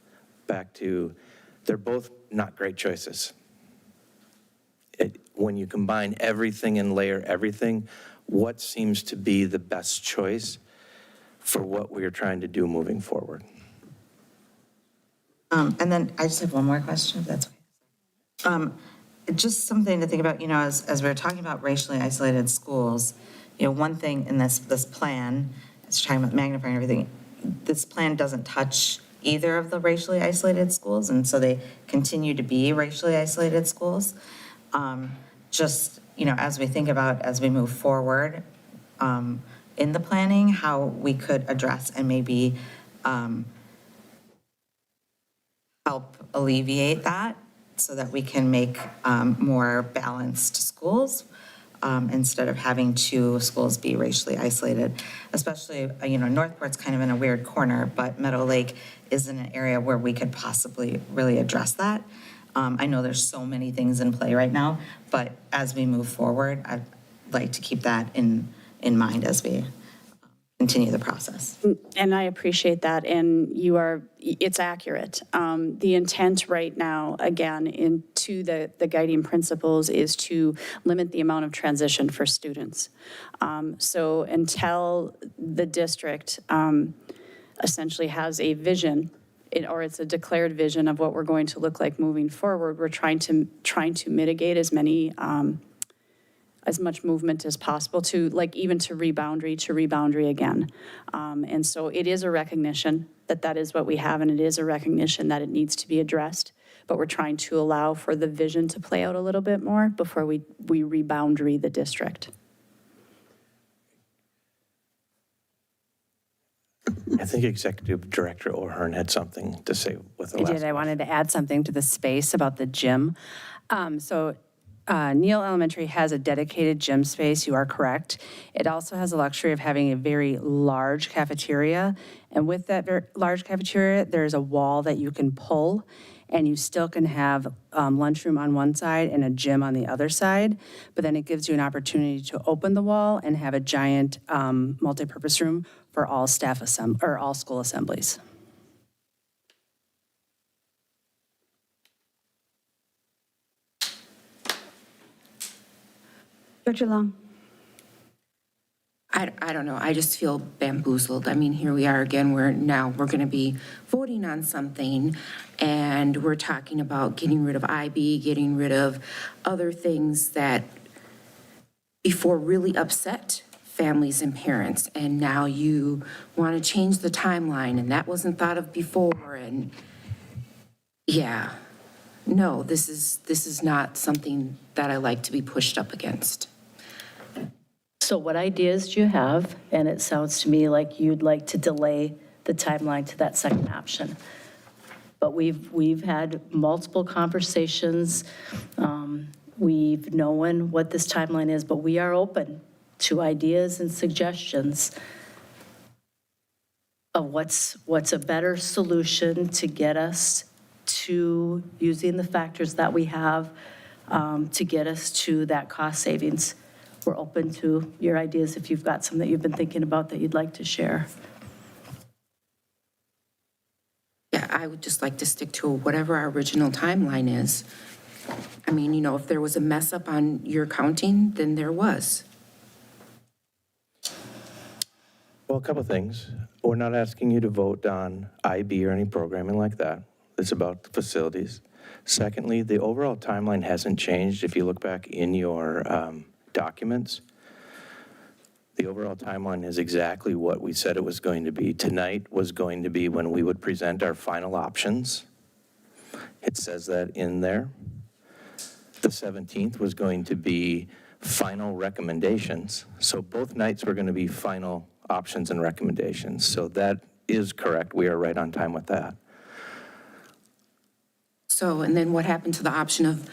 Back to, they're both not great choices. When you combine everything and layer everything, what seems to be the best choice for what we're trying to do moving forward?
And then I just have one more question, if that's okay. Just something to think about, as we're talking about racially isolated schools, one thing in this plan, it's talking about magnifying everything, this plan doesn't touch either of the racially isolated schools, and so they continue to be racially isolated schools. As we think about, as we move forward in the planning, how we could address and maybe help alleviate that so that we can make more balanced schools instead of having two schools be racially isolated. Especially, Northport's kind of in a weird corner, but Meadow Lake is in an area where we could possibly really address that. I know there's so many things in play right now, but as we move forward, I'd like to keep that in mind as we continue the process.
And I appreciate that, and it's accurate. The intent right now, again, into the guiding principles is to limit the amount of transition for students. So until the district essentially has a vision, or it's a declared vision of what we're going to look like moving forward, we're trying to mitigate as much movement as possible to reboundary again. And so it is a recognition that is what we have, and it is a recognition that it needs to be addressed, but we're trying to allow for the vision to play out a little bit more before we reboundary the district.
I think Executive Director O'Hearn had something to say with the last.
I did. I wanted to add something to the space about the gym. Neal Elementary has a dedicated gym space, you are correct. It also has the luxury of having a very large cafeteria. And with that very large cafeteria, there's a wall that you can pull, and you still can have lunchroom on one side and a gym on the other side. But then it gives you an opportunity to open the wall and have a giant multipurpose room for all all school assemblies.
Dr. Long.
I don't know, I just feel bamboozled. I mean, here we are again, we're going to be voting on something, and we're talking about getting rid of IB, getting rid of other things that before really upset families and parents, and now you want to change the timeline, and that wasn't thought of before, and yeah. No, this is not something that I like to be pushed up against.
So what ideas do you have? And it sounds to me like you'd like to delay the timeline to that second option. But we've had multiple conversations. We've known what this timeline is, but we are open to ideas and suggestions of what's a better solution to get us to using the factors that we have to get us to that cost savings. We're open to your ideas if you've got some that you've been thinking about that you'd like to share.
Yeah, I would just like to stick to whatever our original timeline is. I mean, if there was a mess up on your counting, then there was.
Well, a couple of things. We're not asking you to vote on IB or any programming like that. It's about the facilities. Secondly, the overall timeline hasn't changed. If you look back in your documents, the overall timeline is exactly what we said it was going to be. Tonight was going to be when we would present our final options. It says that in there. The 17th was going to be final recommendations. So both nights were going to be final options and recommendations. So that is correct. We are right on time with that.
So, and then what happened to the option of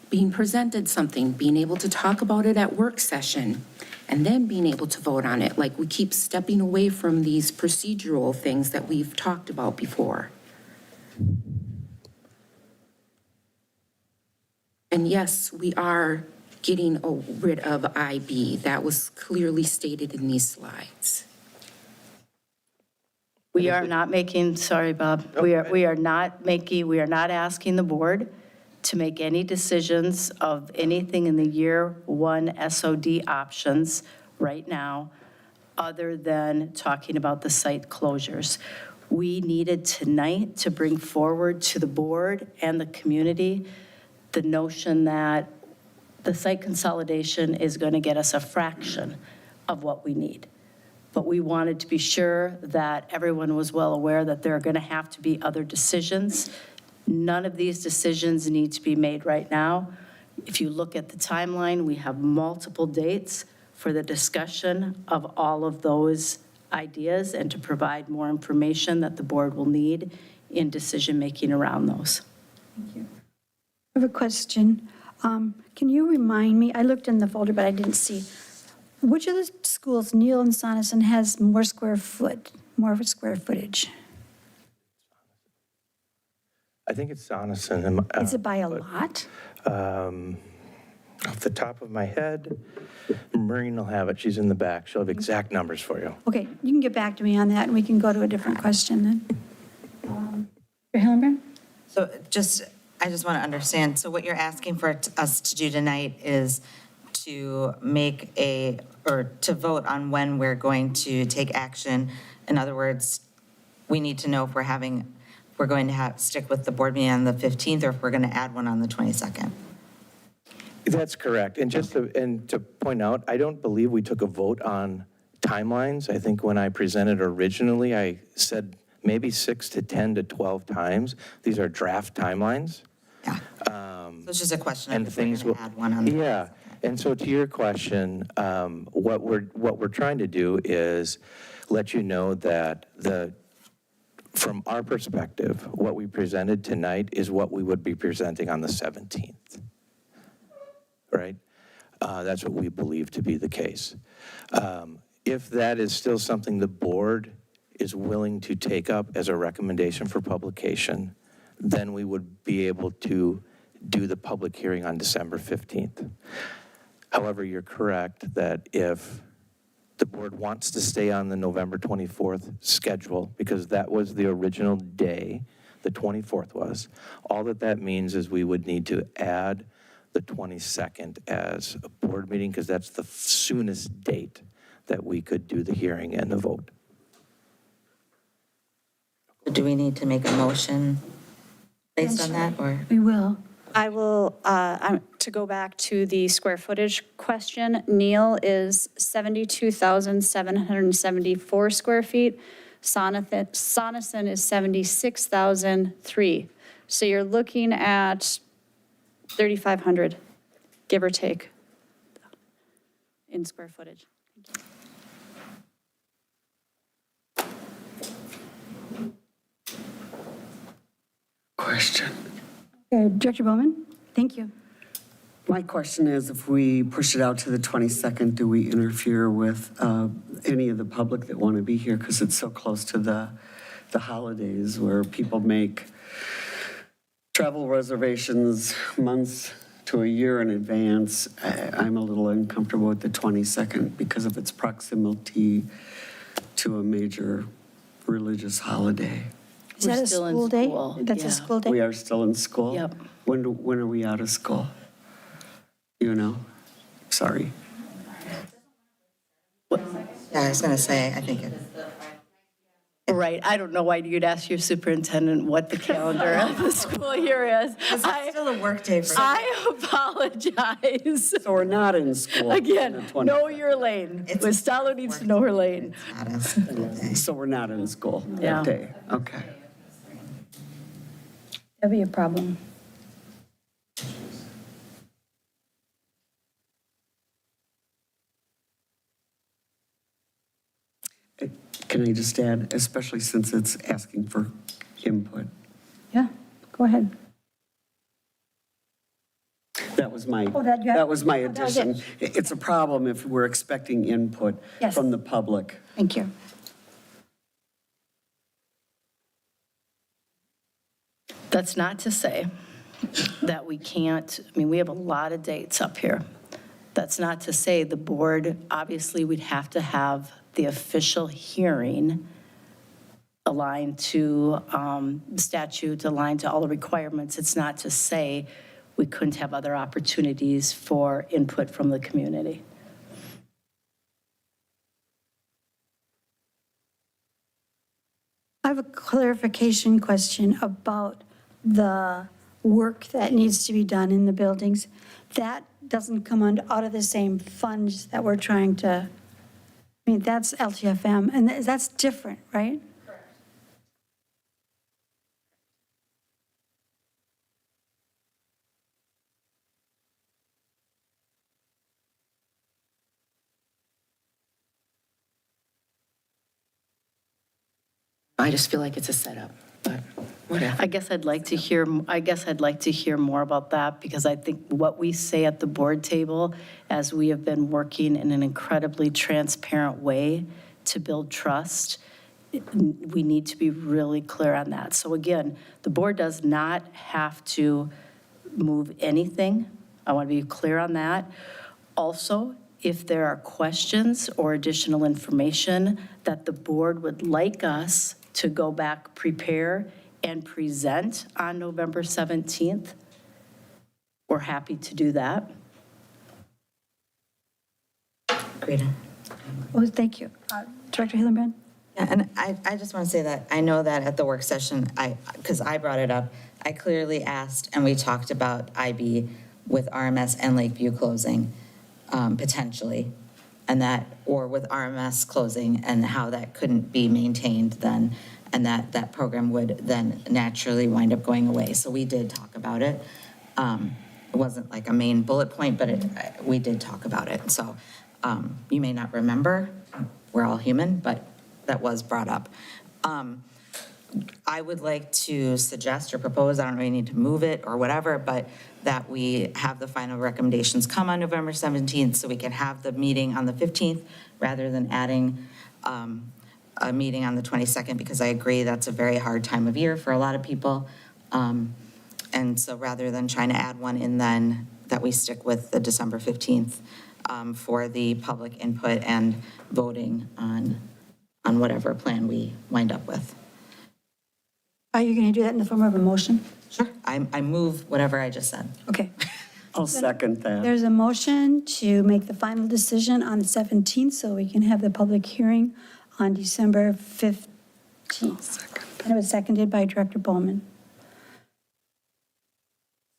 being presented something, being able to talk about it at work session, and then being able to vote on it? Like, we keep stepping away from these procedural things that we've talked about before. And yes, we are getting rid of IB. That was clearly stated in these slides.
We are not making, sorry, Bob, we are not asking the board to make any decisions of anything in the year one SOD options right now, other than talking about the site closures. We needed tonight to bring forward to the board and the community the notion that the site consolidation is going to get us a fraction of what we need. But we wanted to be sure that everyone was well aware that there are going to have to be other decisions. None of these decisions need to be made right now. If you look at the timeline, we have multiple dates for the discussion of all of those ideas and to provide more information that the board will need in decision-making around those.
Thank you. I have a question. Can you remind me, I looked in the folder, but I didn't see, which of the schools, Neal and Sonneson, has more square footage?
I think it's Sonneson.
Is it by a lot?
Off the top of my head, Maureen will have it. She's in the back. She'll have exact numbers for you.
Okay, you can get back to me on that, and we can go to a different question then. Mr. Hillenbrand?
So I just want to understand, so what you're asking for us to do tonight is to to vote on when we're going to take action. In other words, we need to know if we're going to stick with the board meeting on the 15th, or if we're going to add one on the 22nd.
That's correct. And just to point out, I don't believe we took a vote on timelines. I think when I presented originally, I said maybe 6 to 10 to 12 times. These are draft timelines.
Yeah. So it's just a question
And
of if we're going to add one on the 22nd.
Yeah. And so to your question, what we're trying to do is let you know that from our perspective, what we presented tonight is what we would be presenting on the 17th. Right? That's what we believe to be the case. If that is still something the board is willing to take up as a recommendation for publication, then we would be able to do the public hearing on December 15th. However, you're correct that if the board wants to stay on the November 24th schedule, because that was the original day, the 24th was, all that means is we would need to add the 22nd as a board meeting, because that's the soonest date that we could do the hearing and the vote.
Do we need to make a motion based on that, or?
We will.
I will, to go back to the square footage question, Neal is 72,774 square feet. Sonneson is 76,003. So you're looking at 3,500, give or take, in square footage.
Question.
Okay, Director Bowman? Thank you.
My question is, if we push it out to the 22nd, do we interfere with any of the public that want to be here? Because it's so close to the holidays where people make travel reservations months to a year in advance. I'm a little uncomfortable with the 22nd because of its proximity to a major religious holiday.
Is that a school day? That's a school day?
We are still in school?
Yep.
When are we out of school? You know? Sorry.
Yeah, I was going to say, I think
Right, I don't know why you'd ask your superintendent what the calendar of the school year is.
It's still a work day for me.
I apologize.
So we're not in school.
Again, know your lane. Stalo needs to know her lane.
Not a school day.
So we're not in school
Yeah.
that day? Okay.
That'd be a problem.
Can I just add, especially since it's asking for input?
Yeah, go ahead.
That was my,
Oh, that you have-
that was my
oh, that was it.
addition. It's a problem if we're expecting input
Yes.
from the public.
Thank you.
That's not to say that we can't, I mean, we have a lot of dates up here. That's not to say the board, obviously, we'd have to have the official hearing aligned to statute, aligned to all the requirements. It's not to say we couldn't have other opportunities for input from the community.
I have a clarification question about the work that needs to be done in the buildings. That doesn't come out of the same funds that we're trying to, I mean, that's LTFM, and that's different, right?
I just feel like it's a setup, but whatever.
I guess I'd like to hear more about that, because I think what we say at the board table, as we have been working in an incredibly transparent way to build trust, we need to be really clear on that. So again, the board does not have to move anything. I want to be clear on that. Also, if there are questions or additional information that the board would like us to go back, prepare, and present on November 17th, we're happy to do that.
Great.
Oh, thank you. Director Hillenbrand?
Yeah, and I just want to say that I know that at the work session, because I brought it up, I clearly asked, and we talked about IB with RMS and Lakeview closing, potentially, and that, or with RMS closing, and how that couldn't be maintained then, and that program would then naturally wind up going away. So we did talk about it. It wasn't like a main bullet point, but we did talk about it. So you may not remember, we're all human, but that was brought up. I would like to suggest or propose, I don't really need to move it or whatever, but that we have the final recommendations come on November 17th so we can have the meeting on the 15th rather than adding a meeting on the 22nd, because I agree that's a very hard time of year for a lot of people. And so rather than trying to add one in then, that we stick with the December 15th for the public input and voting on whatever plan we wind up with.
Are you going to do that in the form of a motion?
Sure. I move whatever I just said.
Okay.
I'll second that.
There's a motion to make the final decision on the 17th so we can have the public hearing on December 15th. And it was seconded by Director Bowman.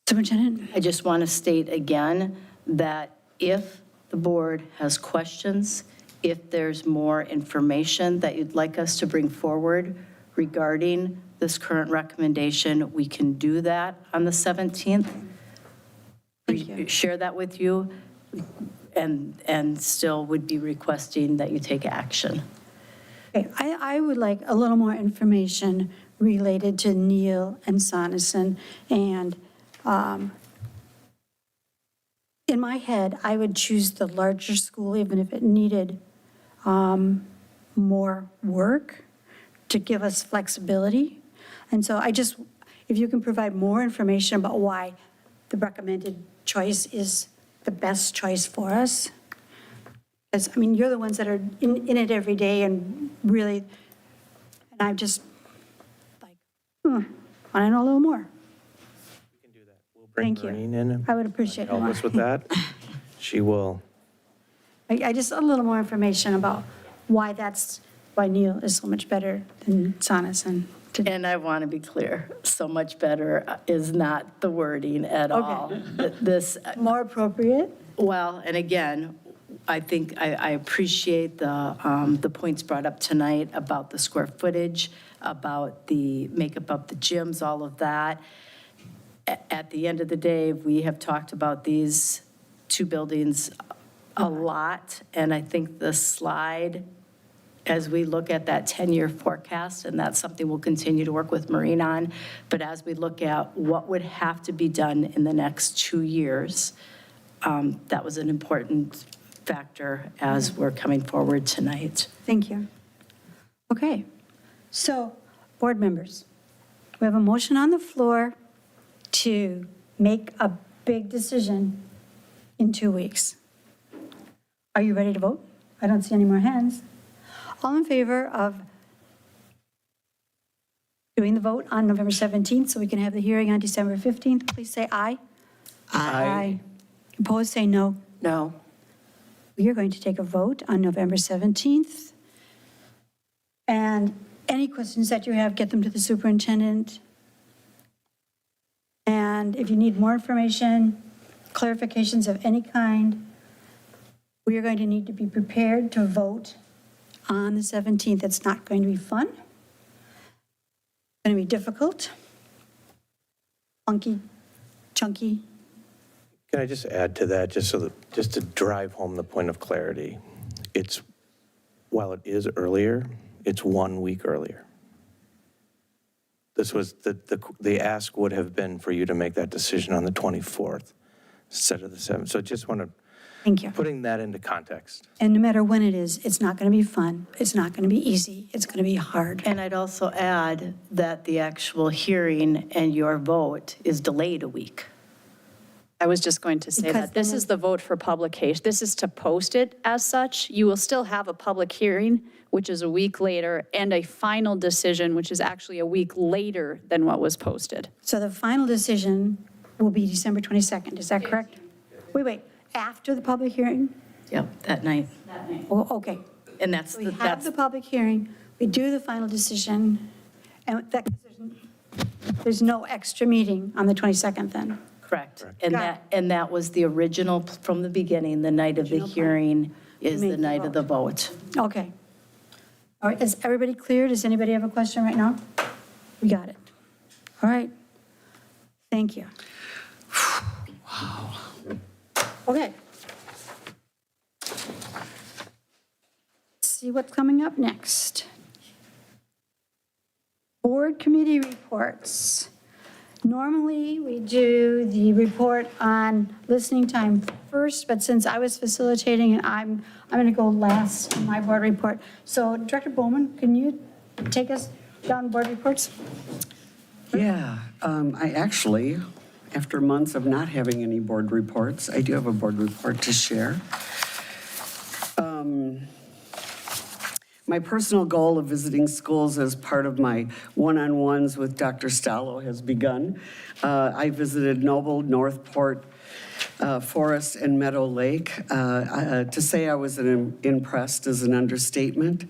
Superintendent?
I just want to state again that if the board has questions, if there's more information that you'd like us to bring forward regarding this current recommendation, we can do that on the 17th. We share that with you, and still would be requesting that you take action.
Okay, I would like a little more information related to Neil and Sonneson. And in my head, I would choose the larger school, even if it needed more work to give us flexibility. And so if you can provide more information about why the recommended choice is the best choice for us. Because, I mean, you're the ones that are in it every day and really, and I'm just like, want to know a little more. Thank you.
Maureen in.
I would appreciate it
Help
more.
us with that. She will.
I just, a little more information about why Neil is so much better than Sonneson.
And I want to be clear, so much better is not the wording at all. This
more appropriate?
Well, and again, I think I appreciate the points brought up tonight about the square footage, about the makeup of the gyms, all of that. At the end of the day, we have talked about these two buildings a lot, and I think the slide as we look at that 10-year forecast, and that's something we'll continue to work with Maureen on, but as we look at what would have to be done in the next 2 years, that was an important factor as we're coming forward tonight.
Thank you. Okay, so, board members, we have a motion on the floor to make a big decision in 2 weeks. Are you ready to vote? I don't see any more hands. All in favor of doing the vote on November 17th so we can have the hearing on December 15th, please say aye. Aye. Opposed, say no.
No.
We are going to take a vote on November 17th. And any questions that you have, get them to the superintendent. And if you need more information, clarifications of any kind, we are going to need to be prepared to vote on the 17th. It's not going to be fun. It's going to be difficult, funky, chunky.
Can I just add to that, just to drive home the point of clarity? While it is earlier, it's 1 week earlier. This was, the ask would have been for you to make that decision on the 24th instead of the 7th. So just want to,
Thank you.
putting that into context.
And no matter when it is, it's not going to be fun. It's not going to be easy. It's going to be hard.
And I'd also add that the actual hearing and your vote is delayed a week.
I was just going to say
Because
that this
then
is the vote for publication. This is to post it as such. You will still have a public hearing, which is a week later, and a final decision, which is actually a week later than what was posted.
So the final decision will be December 22nd. Is that correct? Wait. After the public hearing?
Yep, that night.
Oh, okay.
And that's,
We have the public hearing, we do the final decision, and there's no extra meeting on the 22nd then?
correct. And
Got
that was the original, from the beginning, the night of the hearing is
Make
the
the
night of the vote.
Okay. All right, is everybody clear? Does anybody have a question right now? We got it. All right. Thank you. Wow. Okay. Let's see what's coming up next. Board committee reports. Normally, we do the report on listening time first, but since I was facilitating and I'm going to go last in my board report. So Director Bowman, can you take us down board reports?
Yeah, I actually, after months of not having any board reports, I do have a board report to share. My personal goal of visiting schools as part of my one-on-ones with Dr. Stallo has begun. I visited Noble, Northport, Forest, and Meadow Lake. To say I was impressed is an understatement.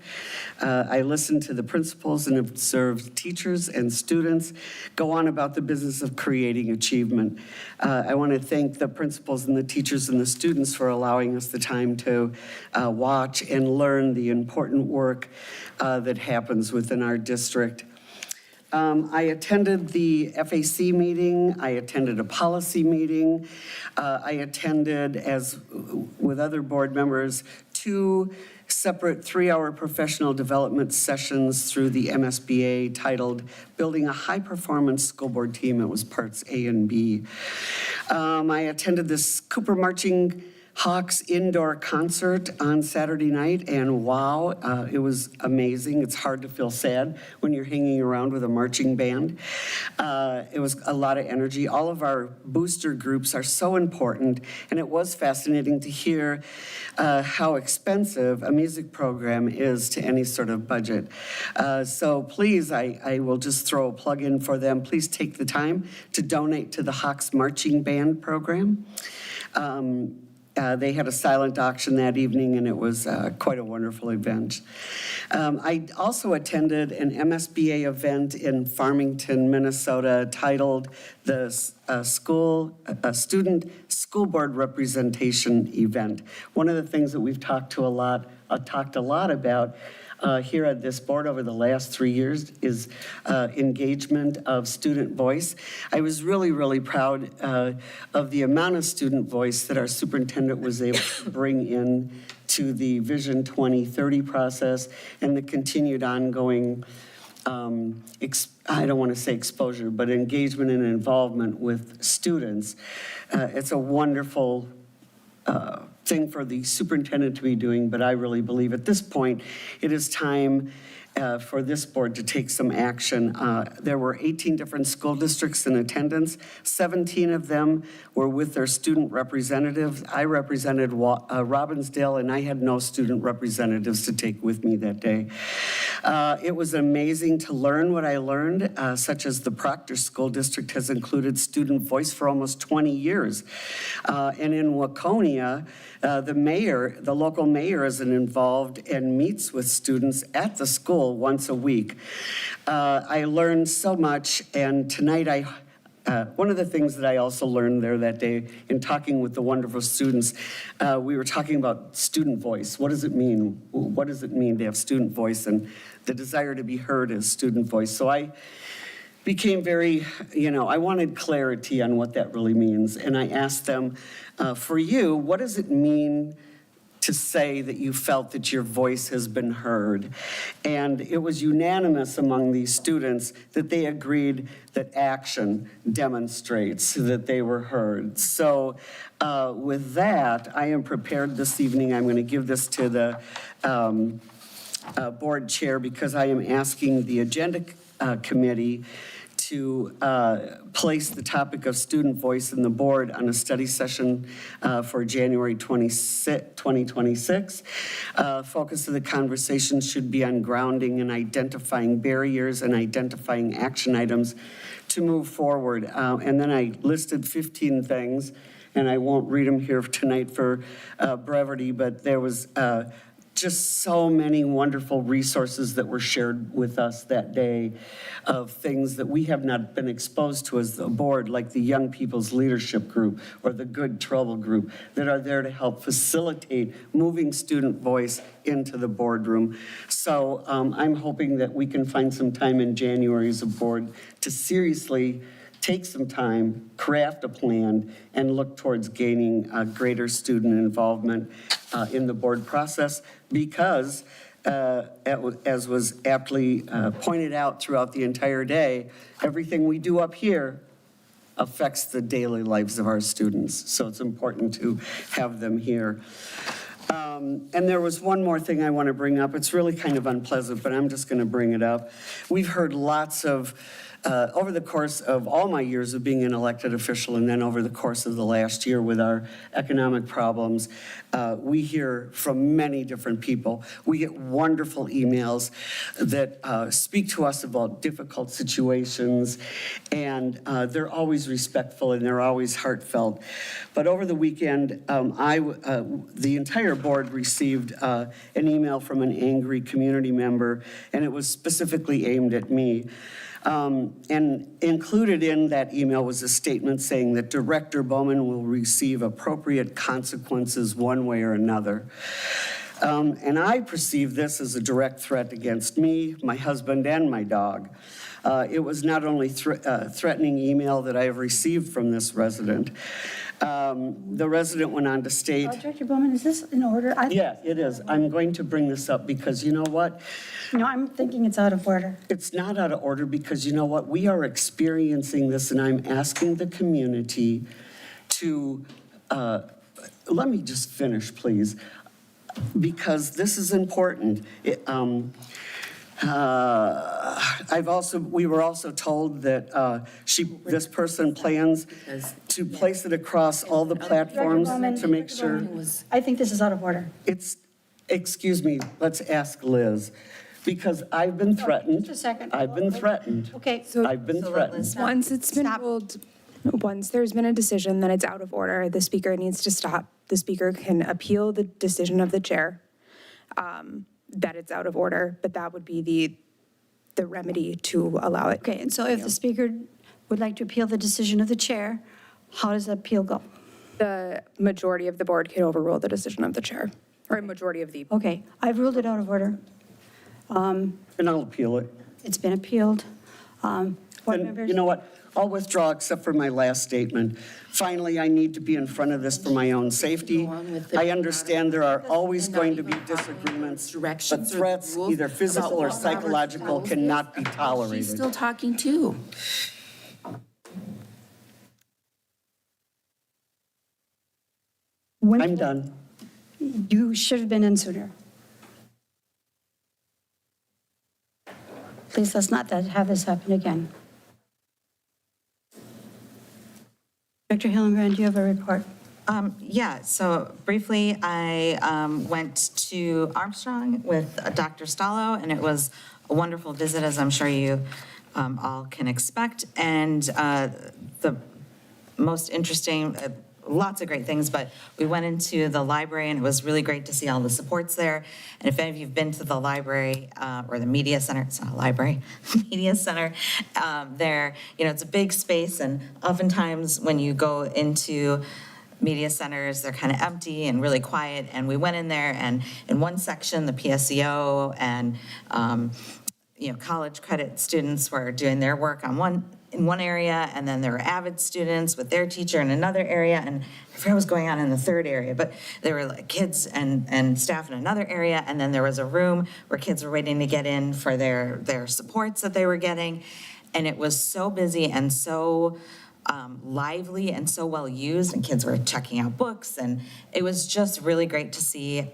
I listened to the principals and observed teachers and students go on about the business of creating achievement. I want to thank the principals and the teachers and the students for allowing us the time to watch and learn the important work that happens within our district. I attended the FAC meeting, I attended a policy meeting, I attended, as with other board members, 2 separate 3-hour professional development sessions through the MSBA titled Building a High-Performance School Board Team. It was parts A and B. I attended this Cooper Marching Hawks indoor concert on Saturday night, and wow, it was amazing. It's hard to feel sad when you're hanging around with a marching band. It was a lot of energy. All of our booster groups are so important, and it was fascinating to hear how expensive a music program is to any sort of budget. So please, I will just throw a plug in for them. Please take the time to donate to the Hawks Marching Band program. They had a silent auction that evening, and it was quite a wonderful event. I also attended an MSBA event in Farmington, Minnesota, titled the Student School Board Representation Event. One of the things that we've talked a lot about here at this board over the last 3 years is engagement of student voice. I was really, really proud of the amount of student voice that our superintendent was able to bring in to the Vision 2030 process and the continued ongoing, I don't want to say exposure, but engagement and involvement with students. It's a wonderful thing for the superintendent to be doing, but I really believe at this point, it is time for this board to take some action. There were 18 different school districts in attendance. 17 of them were with their student representatives. I represented Robbinsdale, and I had no student representatives to take with me that day. It was amazing to learn what I learned, such as the Proctor School District has included student voice for almost 20 years. And in Waconia, the local mayor is involved and meets with students at the school once a week. I learned so much, and tonight one of the things that I also learned there that day in talking with the wonderful students, we were talking about student voice. What does it mean? What does it mean to have student voice and the desire to be heard as student voice? So I became very, I wanted clarity on what that really means. And I asked them, for you, what does it mean to say that you felt that your voice has been heard? And it was unanimous among these students that they agreed that action demonstrates that they were heard. So with that, I am prepared this evening. I'm going to give this to the board chair because I am asking the agenda committee to place the topic of student voice in the board on a study session for January 2026. Focus of the conversation should be on grounding and identifying barriers and identifying action items to move forward. And then I listed 15 things, and I won't read them here tonight for brevity, but there was just so many wonderful resources that were shared with us that day of things that we have not been exposed to as a board, like the Young People's Leadership Group or the Good Trouble Group, that are there to help facilitate moving student voice into the boardroom. So I'm hoping that we can find some time in January as a board to seriously take some time, craft a plan, and look towards gaining greater student involvement in the board process because, as was aptly pointed out throughout the entire day, everything we do up here affects the daily lives of our students. So it's important to have them here. And there was one more thing I want to bring up. It's really kind of unpleasant, but I'm just going to bring it up. We've heard lots of over the course of all my years of being an elected official and then over the course of the last year with our economic problems, we hear from many different people. We get wonderful emails that speak to us about difficult situations, and they're always respectful and they're always heartfelt. But over the weekend, the entire board received an email from an angry community member, and it was specifically aimed at me. And included in that email was a statement saying that Director Bowman will receive appropriate consequences one way or another. And I perceive this as a direct threat against me, my husband, and my dog. It was not only threatening email that I have received from this resident. The resident went on to state...
Director Bowman, is this in order?
Yeah, it is. I'm going to bring this up because you know what?
No, I'm thinking it's out of order.
It's not out of order because you know what? We are experiencing this, and I'm asking the community to, let me just finish, please, because this is important. We were also told that this person plans to place it across all the platforms to make sure.
I think this is out of order.
Excuse me, let's ask Liz. Because I've been threatened.
Just a second.
I've been threatened.
Okay.
I've been threatened.
Once it's been ruled, once there's been a decision that it's out of order, the speaker needs to stop. The speaker can appeal the decision of the chair that it's out of order, but that would be the remedy to allow it.
Okay, and so if the speaker would like to appeal the decision of the chair, how does the appeal go?
The majority of the board can overrule the decision of the chair, or a majority of the.
Okay, I've ruled it out of order.
And I'll appeal it.
It's been appealed. Board
And
members?
you know what? I'll withdraw except for my last statement. Finally, I need to be in front of this for my own safety. I understand there are always going to be disagreements, but threats, either physical or psychological, cannot be
She's
tolerated.
still talking too.
I'm done.
You should have been in sooner. Please, let's not have this happen again. Dr. Hillenbrand, do you have a report?
Yeah, so briefly, I went to Armstrong with Dr. Stallo, and it was a wonderful visit, as I'm sure you all can expect. And the most interesting, lots of great things, but we went into the library, and it was really great to see all the supports there. And if any of you've been to the library or the media center, it's not a library, media center, there, it's a big space, and oftentimes when you go into media centers, they're kind of empty and really quiet. And we went in there, and in one section, the PSEO and college credit students were doing their work in one area, and then there were avid students with their teacher in another area, and I forget what was going on in the third area, but there were like kids and staff in another area, and then there was a room where kids were waiting to get in for their supports that they were getting, and it was so busy and so lively and so well used, and kids were checking out books, and it was just really great to see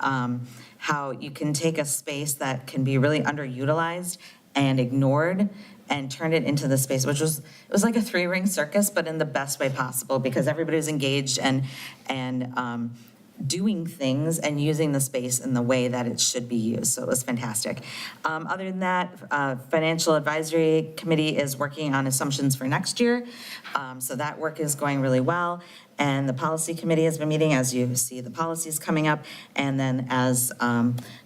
how you can take a space that can be really underutilized and ignored and turn it into the space, it was like a three-ring circus, but in the best way possible, because everybody was engaged and doing things and using the space in the way that it should be used. So it was fantastic. Other than that, Financial Advisory Committee is working on assumptions for next year. So that work is going really well. And the Policy Committee has been meeting, as you see the policies coming up. And then as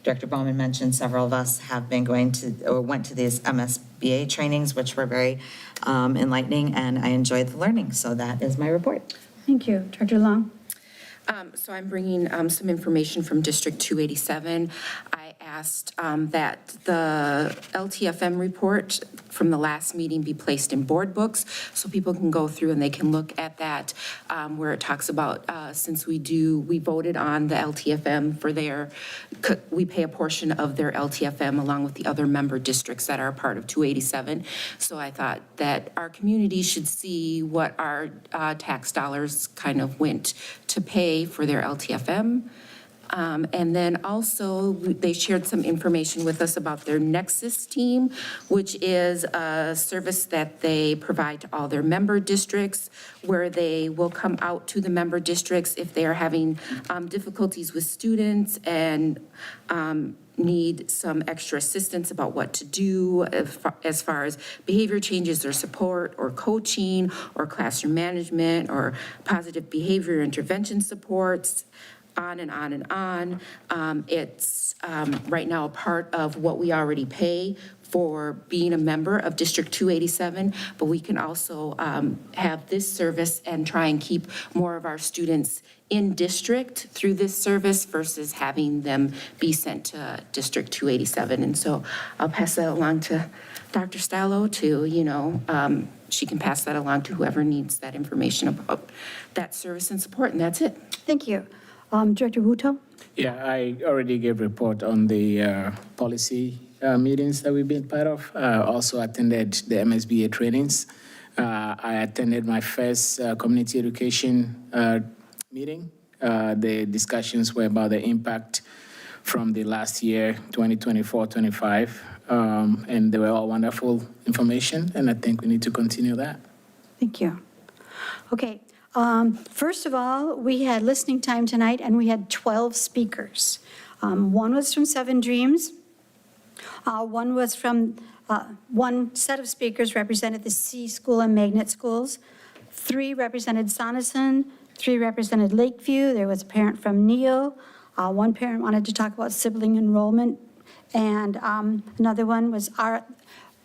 Director Bowman mentioned, several of us have been going to, or went to these MSBA trainings, which were very enlightening, and I enjoyed the learning. So that is my report.
Thank you. Dr. Long?
So I'm bringing some information from District 287. I asked that the LTFM report from the last meeting be placed in board books so people can go through and they can look at that, where it talks about, since we voted on the LTFM for we pay a portion of their LTFM along with the other member districts that are a part of 287. So I thought that our community should see what our tax dollars kind of went to pay for their LTFM. And then also, they shared some information with us about their Nexus team, which is a service that they provide to all their member districts, where they will come out to the member districts if they are having difficulties with students and need some extra assistance about what to do as far as behavior changes or support or coaching or classroom management or positive behavior intervention supports, on and on and on. It's right now a part of what we already pay for being a member of District 287, but we can also have this service and try and keep more of our students in district through this service versus having them be sent to District 287. And so I'll pass that along to Dr. Stallo to, she can pass that along to whoever needs that information about that service and support, and that's it.
Thank you. Director Wuto?
Yeah, I already gave a report on the policy meetings that we've been part of. Also attended the MSBA trainings. I attended my first community education meeting. The discussions were about the impact from the last year, 2024-25, and they were all wonderful information, and I think we need to continue that.
Thank you. Okay. First of all, we had listening time tonight, and we had 12 speakers. One was from Seven Dreams. One was from, one set of speakers represented the C School and Magnet Schools. 3 represented Sonneson. 3 represented Lakeview. There was a parent from Neal. One parent wanted to talk about sibling enrollment. And another one was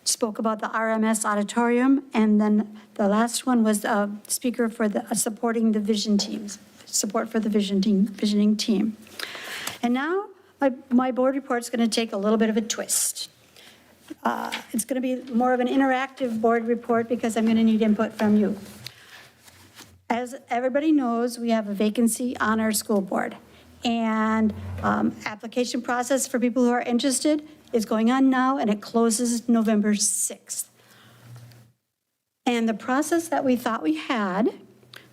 spoke about the RMS auditorium, and then the last one was a speaker for the supporting the vision teams, support for the visioning team. And now my board report is going to take a little bit of a twist. It's going to be more of an interactive board report because I'm going to need input from you. As everybody knows, we have a vacancy on our school board. And application process for people who are interested is going on now, and it closes November 6th. And the process that we thought we had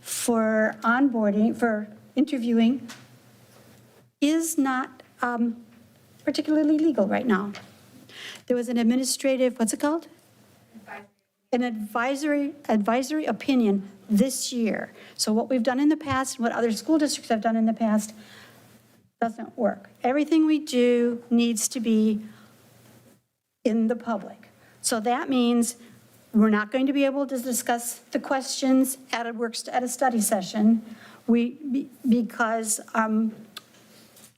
for onboarding, for interviewing, is not particularly legal right now. There was an administrative, what's it called? An advisory opinion this year. So what we've done in the past, what other school districts have done in the past, doesn't work. Everything we do needs to be in the public. So that means we're not going to be able to discuss the questions at a study session. Because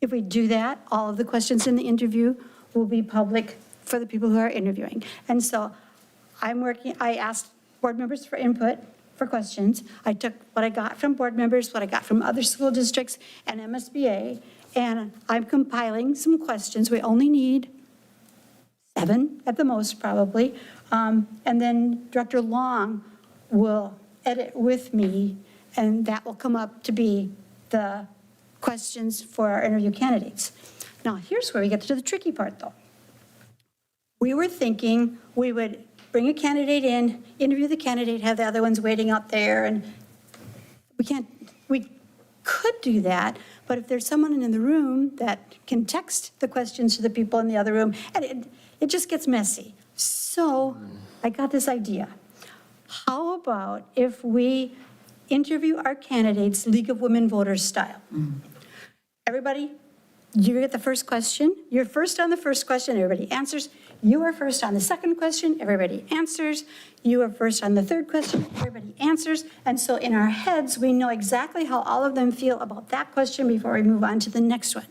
if we do that, all of the questions in the interview will be public for the people who are interviewing. And so I asked board members for input, for questions. I took what I got from board members, what I got from other school districts and MSBA, and I'm compiling some questions. We only need 7 at the most, probably. And then Director Long will edit with me, and that will come up to be the questions for our interview candidates. Now, here's where we get to the tricky part, though. We were thinking we would bring a candidate in, interview the candidate, have the other ones waiting out there, and we could do that, but if there's someone in the room that can text the questions to the people in the other room, and it just gets messy. So I got this idea. How about if we interview our candidates League of Women Voters style? Everybody, you get the first question. You're first on the first question, everybody answers. You are first on the second question, everybody answers. You are first on the third question, everybody answers. And so in our heads, we know exactly how all of them feel about that question before we move on to the next one.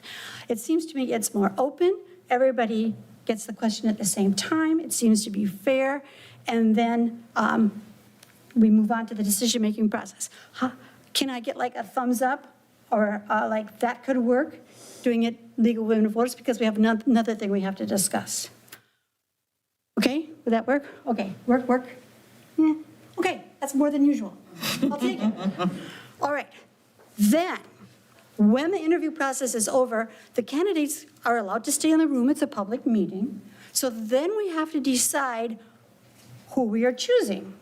It seems to me it's more open. Everybody gets the question at the same time. It seems to be fair. And then we move on to the decision-making process. Can I get like a thumbs up or like that could work? Doing it Legal Women Voters, because we have another thing we have to discuss. Okay, would that work? Okay, work. Yeah. Okay, that's more than usual. I'll take it. All right, then, when the interview process is over, the candidates are allowed to stay in the room. It's a public meeting. So then we have to decide who we are choosing.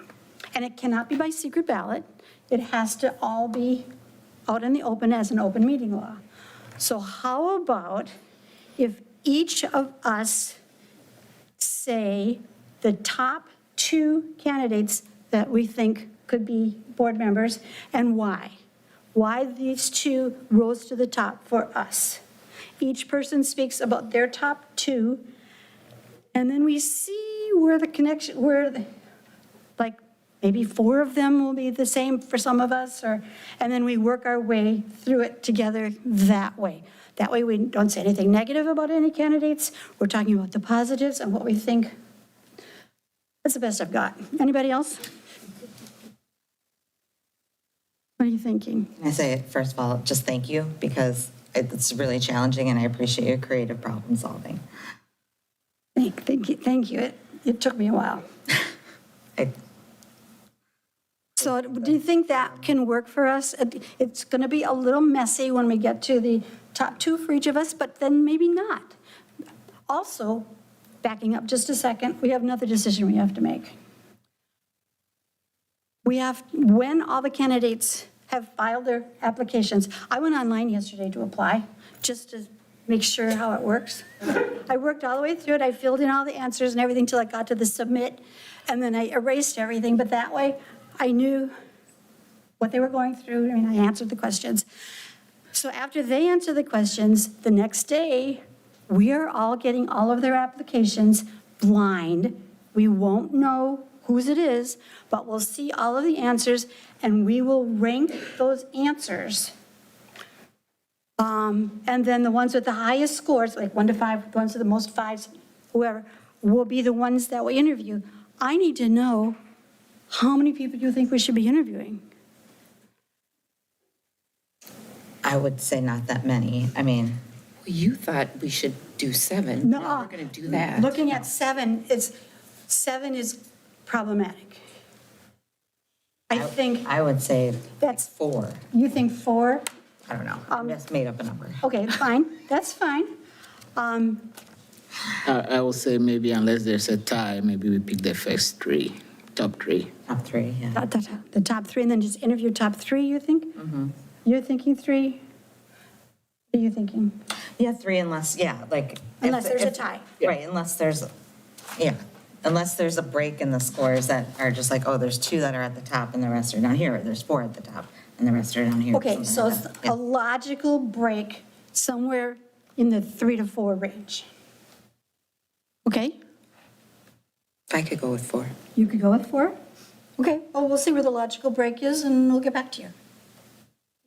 And it cannot be by secret ballot. It has to all be out in the open as an open meeting law. So how about if each of us say the top 2 candidates that we think could be board members and why? Why these 2 rose to the top for us. Each person speaks about their top 2, and then we see where the connection, like maybe 4 of them will be the same for some of us, and then we work our way through it together that way. That way we don't say anything negative about any candidates. We're talking about the positives and what we think. That's the best I've got. Anybody else? What are you thinking?
Can I say, first of all, just thank you, because it's really challenging, and I appreciate your creative problem solving.
Thank you. It took me a while. So do you think that can work for us? It's going to be a little messy when we get to the top 2 for each of us, but then maybe not. Also, backing up just a second, we have another decision we have to make. When all the candidates have filed their applications, I went online yesterday to apply, just to make sure how it works. I worked all the way through it. I filled in all the answers and everything till I got to the submit, and then I erased everything, but that way I knew what they were going through. I mean, I answered the questions. So after they answer the questions, the next day, we are all getting all of their applications blind. We won't know whose it is, but we'll see all of the answers, and we will rank those answers. And then the ones with the highest scores, like 1 to 5, the ones with the most 5s, whoever, will be the ones that we interview. I need to know, how many people do you think we should be interviewing?
I would say not that many. I mean,
You thought we should do 7.
No.
We're going to do that.
Looking at 7, seven is problematic. I think,
I would say
that's,
4.
you think 4?
I don't know. I just made up a number.
Okay, fine, that's fine.
I will say maybe unless there's a tie, maybe we pick the first 3, top 3.
Top 3, yeah.
The top 3, and then just interview top 3, you think? You're thinking 3? What are you thinking?
Yeah, 3 unless, like.
Unless there's a tie.
Right, unless there's a break in the scores that are just like, oh, there's 2 that are at the top and the rest are down here, or there's 4 at the top and the rest are down here.
Okay, so it's a logical break somewhere in the 3 to 4 range. Okay,
I could go with 4.
you could go with 4? Okay, well, we'll see where the logical break is and we'll get back to you.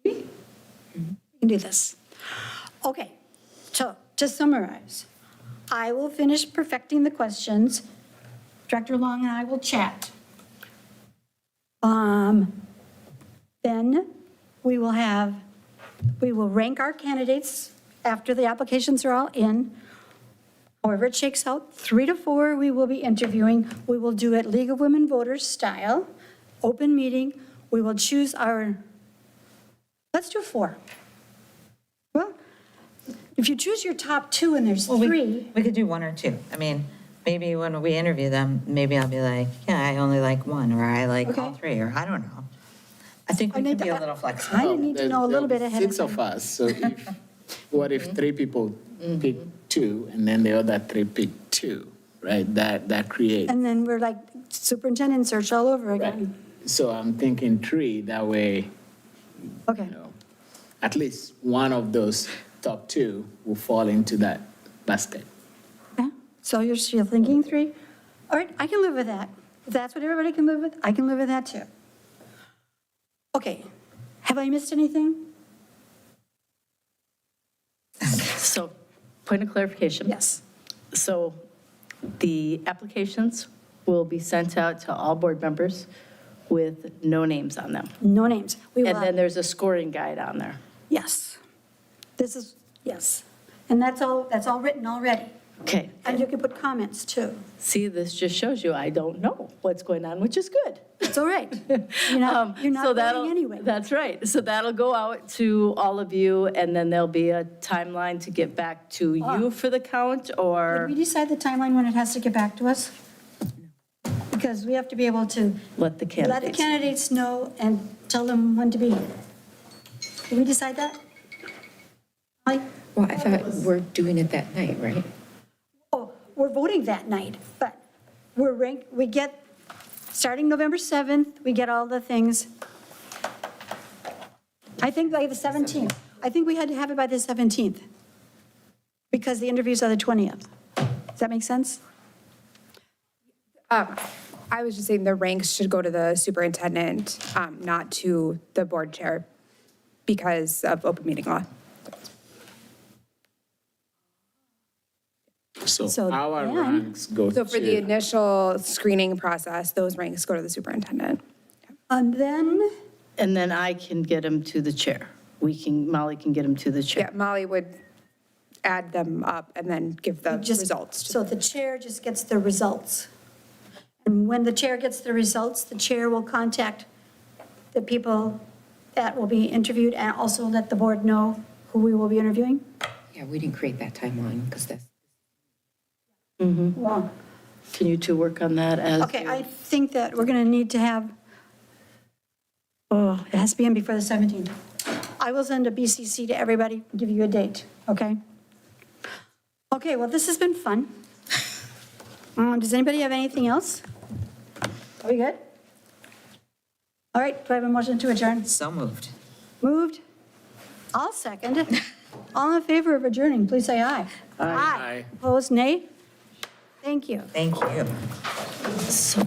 We can do this. Okay, so to summarize, I will finish perfecting the questions. Director Long and I will chat. Then we will rank our candidates after the applications are all in. However it shakes out, 3 to 4 we will be interviewing. We will do it League of Women Voters style, open meeting. We will choose let's do 4. Well, if you choose your top 2 and there's 3.
We could do 1 or 2. I mean, maybe when we interview them, maybe I'll be like, yeah, I only like 1, or I like all 3, or I don't know. I think we can be a little flexible.
I need to know a little bit ahead of
6
time.
of us, so what if 3 people pick 2 and then the other 3 pick 2, right? That creates.
And then we're like superintendent search all over again.
So I'm thinking 3, that way,
Okay.
at least one of those top 2 will fall into that basket.
Okay, so you're still thinking 3? All right, I can live with that. If that's what everybody can live with, I can live with that too. Okay, have I missed anything?
So, point of clarification.
Yes.
So the applications will be sent out to all board members with no names on them.
No names. We will
And then there's a scoring guide on there.
Yes. Yes. And that's all written already.
Okay.
And you can put comments too.
See, this just shows you I don't know what's going on, which is good.
It's all right. You're not
So that'll-
voting anyway.
That's right. So that'll go out to all of you, and then there'll be a timeline to get back to you for the count,
Did
or
we decide the timeline when it has to get back to us? Because we have to be able to
let the candidates.
let the candidates know and tell them when to be here. Did we decide that? Mike?
Well, I thought we're doing it that night, right?
Oh, we're voting that night, but we get, starting November 7th, we get all the things. I think by the 17th. I think we had to have it by the 17th because the interviews are the 20th. Does that make sense?
I was just saying the ranks should go to the superintendent, not to the board chair because of open meeting law.
So our
then-
ranks go to.
So for the initial screening process, those ranks go to the superintendent.
And then,
And then I can get them to the chair. Molly can get them to the
Yeah,
chair.
Molly would add them up and then give the
just,
results.
so the chair just gets the results. And when the chair gets the results, the chair will contact the people that will be interviewed and also let the board know who we will be interviewing.
Yeah, we didn't create that timeline because that's.
Well,
Can you two work on that as?
okay, I think that we're going to need to have, it has to be in before the 17th. I will send a BCC to everybody, give you a date, okay? Okay, well, this has been fun. Does anybody have anything else? Are we good? All right, do I have a motion to adjourn?
So moved.
Moved? I'll second. All in favor of adjourning, please say aye.
Aye.
Opposed, nay? Thank you.
Thank you.
So